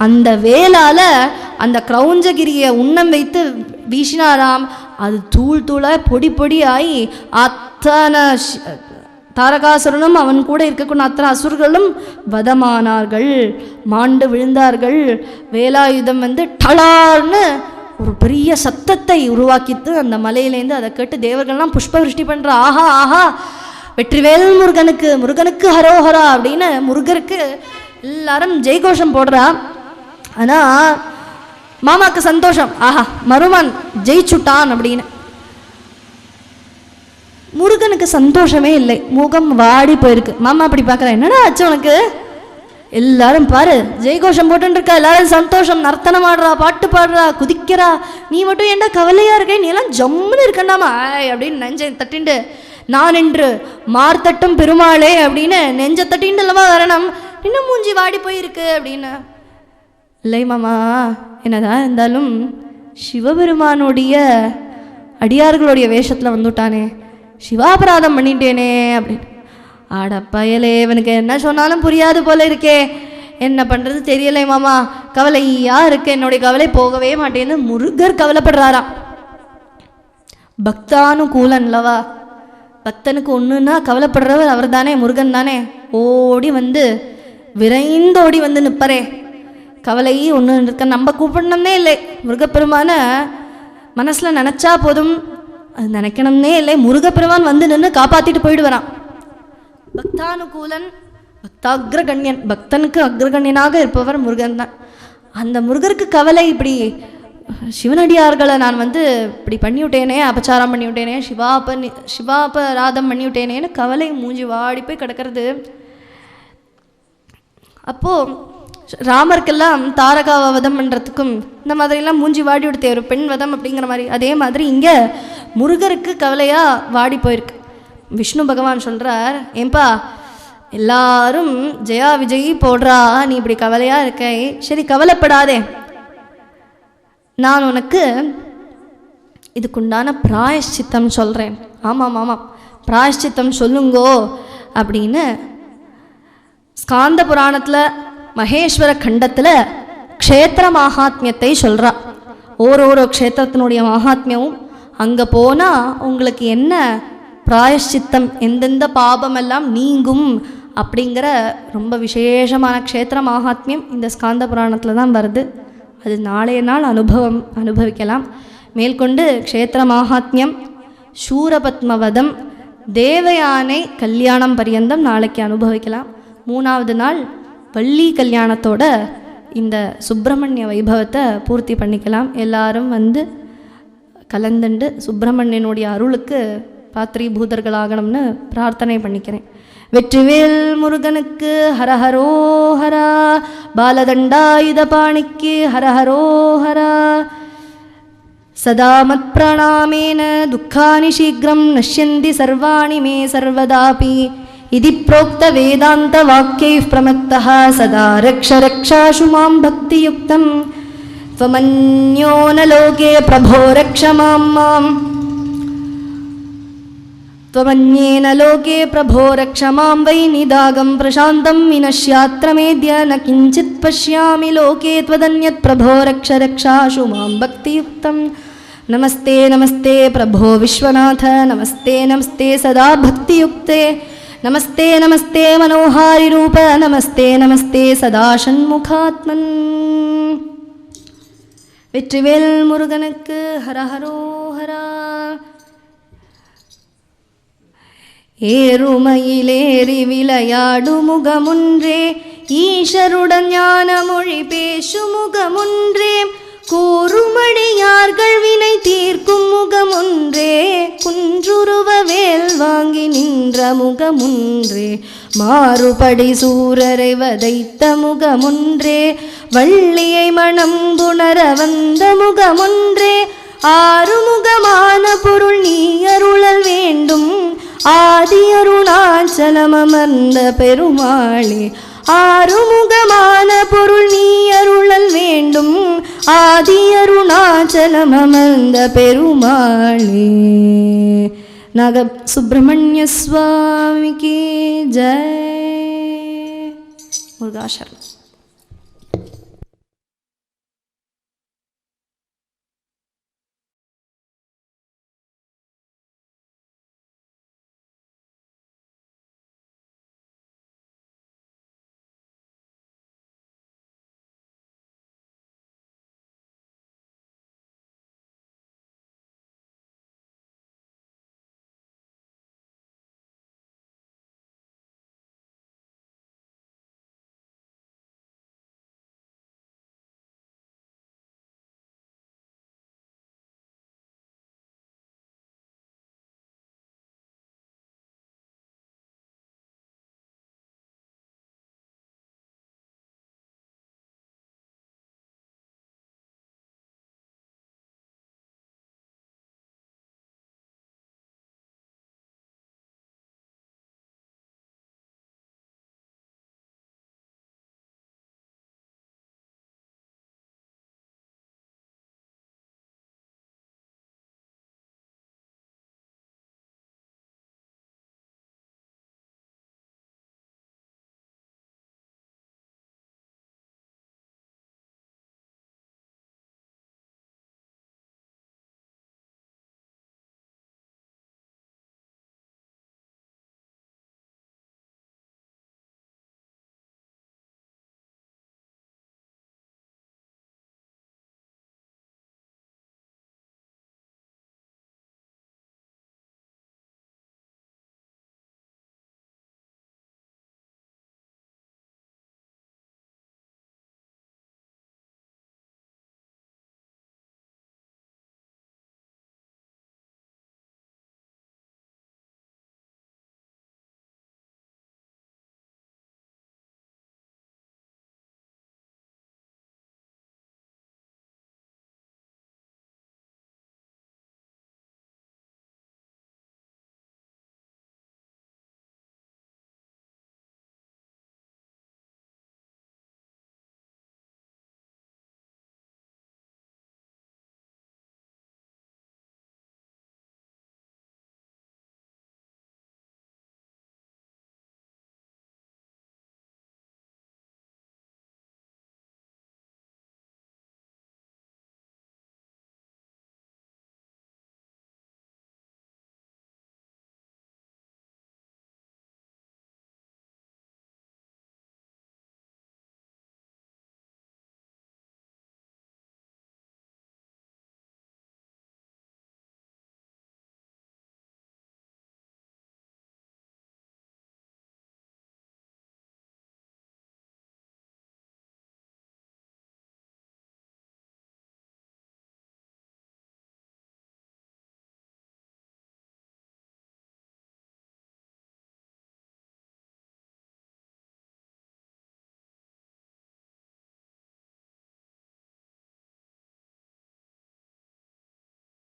அந்த வேலால அந்த கிரௌஞ்சகிரியை உண்ணம் வைத்து வீசினாராம். அது தூள் தூளாக பொடி பொடி ஆகி அத்தனை தாரகாசுரனும் அவன் கூட இருக்கக்கூடிய அத்தனை அசுரர்களும் வதமானார்கள், மாண்டு விழுந்தார்கள். வேலாயுதம் டலார்னு ஒரு பெரிய சத்தத்தை உருவாக்கித்து அந்த மலையிலேருந்து அதை கேட்டு தேவர்கள்லாம் புஷ்ப விருஷ்டி பண்ணுற, ஆஹா ஆஹா வெற்றிவேல் முருகனுக்கு, முருகனுக்கு ஹரோஹரா அப்படின்னு முருகருக்கு எல்லாரும் ஜெய்கோஷம் போடுறா. ஆனால் மாமாவுக்கு சந்தோஷம், ஆஹா மருமன் ஜெயிச்சுட்டான் அப்படின்னு. முருகனுக்கு சந்தோஷமே இல்லை, முகம் வாடி போயிருக்கு. மாமா அப்படி பார்க்குறேன், என்னடா ஆச்சு உனக்கு? எல்லாரும் பாரு ஜெய்கோஷம் போட்டு இருக்கா, எல்லாரும் சந்தோஷம், நர்த்தனம் ஆடுறா, பாட்டு பாடுறா, குதிக்கிறா, நீ மட்டும் ஏன்டா கவலையா இருக்க? நீ எல்லாம் ஜம்முன்னு இருக்கண்டாமா அப்படின்னு நெஞ்சை தட்டிண்டு, நான் என்று மார்த்தட்டும் பெருமாளே அப்படின்னு நெஞ்ச தட்டிண்டு இல்லவா வரணும், இன்னும் மூஞ்சி வாடி போயிருக்கு அப்படின்னு. இல்லை மாமா, என்னதான் இருந்தாலும் சிவபெருமானுடைய அடியார்களுடைய வேஷத்தில் வந்துட்டானே, சிவாபராதம் பண்ணிட்டேனே அப்படின்னு. ஆடப்பயலே, இவனுக்கு என்ன சொன்னாலும் புரியாது போல இருக்கே, என்ன பண்ணுறது தெரியலை மாமா, கவலையா இருக்கு, என்னுடைய கவலை போகவே மாட்டேன்னு முருகர் கவலைப்படுறாராம். பக்தானுகூலன்லவா, பக்தனுக்கு ஒன்றுன்னா கவலைப்படுறவர் அவர் தானே, முருகன் தானே. ஓடி விரைந்தோடி நிற்பரே, கவலை ஒன்று இருக்க நம்ம கூப்பிடணும்னே இல்லை. முருகப்பெருமான மனசில் நினச்சா போதும், அது நினைக்கணும்னே இல்லை. முருகப்பெருமான் நின்று காப்பாற்றிட்டு போயிடுவாரான். பக்தானுகூலன், பக்தாகிரகண்யன், பக்தனுக்கு அக்ரகண்யனாக இருப்பவர் முருகன் தான். அந்த முருகருக்கு கவலை, இப்படி சிவனடியார்களை நான் இப்படி பண்ணிவிட்டேனே, அபச்சாரம் பண்ணிவிட்டேனே, சிவாபராதம் பண்ணிவிட்டேனேன்னு கவலை மூஞ்சி வாடி போய் கிடக்கிறது. அப்போது ராமருக்கெல்லாம் தாரகாவை வதம் பண்ணுறதுக்கும் இந்த மாதிரிலாம் மூஞ்சி வாடி விடுத்தே, ஒரு பெண் வதம் அப்படிங்கிற மாதிரி. அதே மாதிரி இங்கே முருகருக்கு கவலையாக வாடி போயிருக்கு. விஷ்ணு பகவான் சொல்கிறார், ஏன்பா எல்லாரும் ஜெயா விஜயி போடுறா, நீ இப்படி கவலையாக இருக்க, சரி கவலைப்படாதே, நான் உனக்கு இதுக்குண்டான பிராயஷ்சித்தம் சொல்கிறேன். ஆமாம் ஆமாம், பிராயஷ்சித்தம் சொல்லுங்கோ அப்படின்னு ஸ்காந்த புராணத்தில் மகேஸ்வர கண்டத்தில் க்ஷேத்திர மகாத்மியத்தை சொல்கிறா. ஓரொரு க்ஷேத்திரத்தினுடைய மகாத்மியமும் அங்கே போனால் உங்களுக்கு என்ன பிராயஷ்சித்தம், எந்தெந்த பாபமெல்லாம் நீங்கும் அப்படிங்கிற ரொம்ப விசேஷமான க்ஷேத்திர மகாத்மியம் இந்த ஸ்காந்த புராணத்தில் தான் வருது. அது நாளைய நாள் அனுபவிக்கலாம். மேற்கொண்டு க்ஷேத்திர மகாத்மியம், சூரபத்மவதம், தேவயானை கல்யாணம் பரியந்தம் நாளைக்கு அனுபவிக்கலாம். 3வது நாள் வள்ளி கல்யாணத்தோட இந்த சுப்பிரமணிய வைபவத்தை பூர்த்தி பண்ணிக்கலாம். எல்லாரும் வந்து கலந்துண்டு சுப்பிரமணியனுடைய அருளுக்கு பாத்திரீபூதர்களாகணும்னு பிரார்த்தனை பண்ணிக்கிறேன். வெற்றிவேல் முருகனுக்கு ஹரஹரோஹரா, பாலதண்டாயுதபாணிக்கு ஹரஹரோஹரா. சதா மத் பிரணாமேன துக்கானி சீக்கிரம் நஷ்யந்தி சர்வாணி மே சர்வதாபி इति प्रोक्त वेदांत वाक्यैः प्रमत्तः सदा रक्ष रक्षाशु मां भक्तियुक्तं त्वमन्यो न लोके प्रभो रक्ष मां माम् त्वमन्येन लोके प्रभो रक्ष मां वै निदागं प्रशान्तं विनश्यात्र मेद्य न किञ्चित् पश्यामि लोके त्वदन्यत् प्रभो रक्ष रक्षाशु मां भक्तियुक्तं नमस्ते नमस्ते प्रभो विश्वनाथ नमस्ते नमस्ते सदा भक्तियुक्ते नमस्ते नमस्ते मनोहारि रूप नमस्ते नमस्ते सदा षण्मुखात्मन् வெற்றிவேல் முருகனுக்கு ஹரஹரோஹரா. ஏறுமயிலேறி விளையாடு முகமுன்றே ஈஷருடன் ஞான மொழி பேசு முகமுன்றே கூறுமடியார்கள் வினை தீர்க்கும் முகமுன்றே குன்றுருவ வேல் வாங்கி நின்ற முகமுன்றே மாறுபடி சூரரை வதைத்த முகமுன்றே வள்ளியை மனம் புணர வந்த முகமுன்றே ஆறுமுகமான பொருள் நீ அருளல் வேண்டும் ஆதி அருணாச்சலம் அமர்ந்த பெருமாளே ஆறுமுகமான பொருள் நீ அருளல் வேண்டும் ஆதி அருணாச்சலம் அமர்ந்த பெருமாளே. நாக சுப்பிரமணிய சுவாமிக்கு ஜெய். முருகாசரணம்.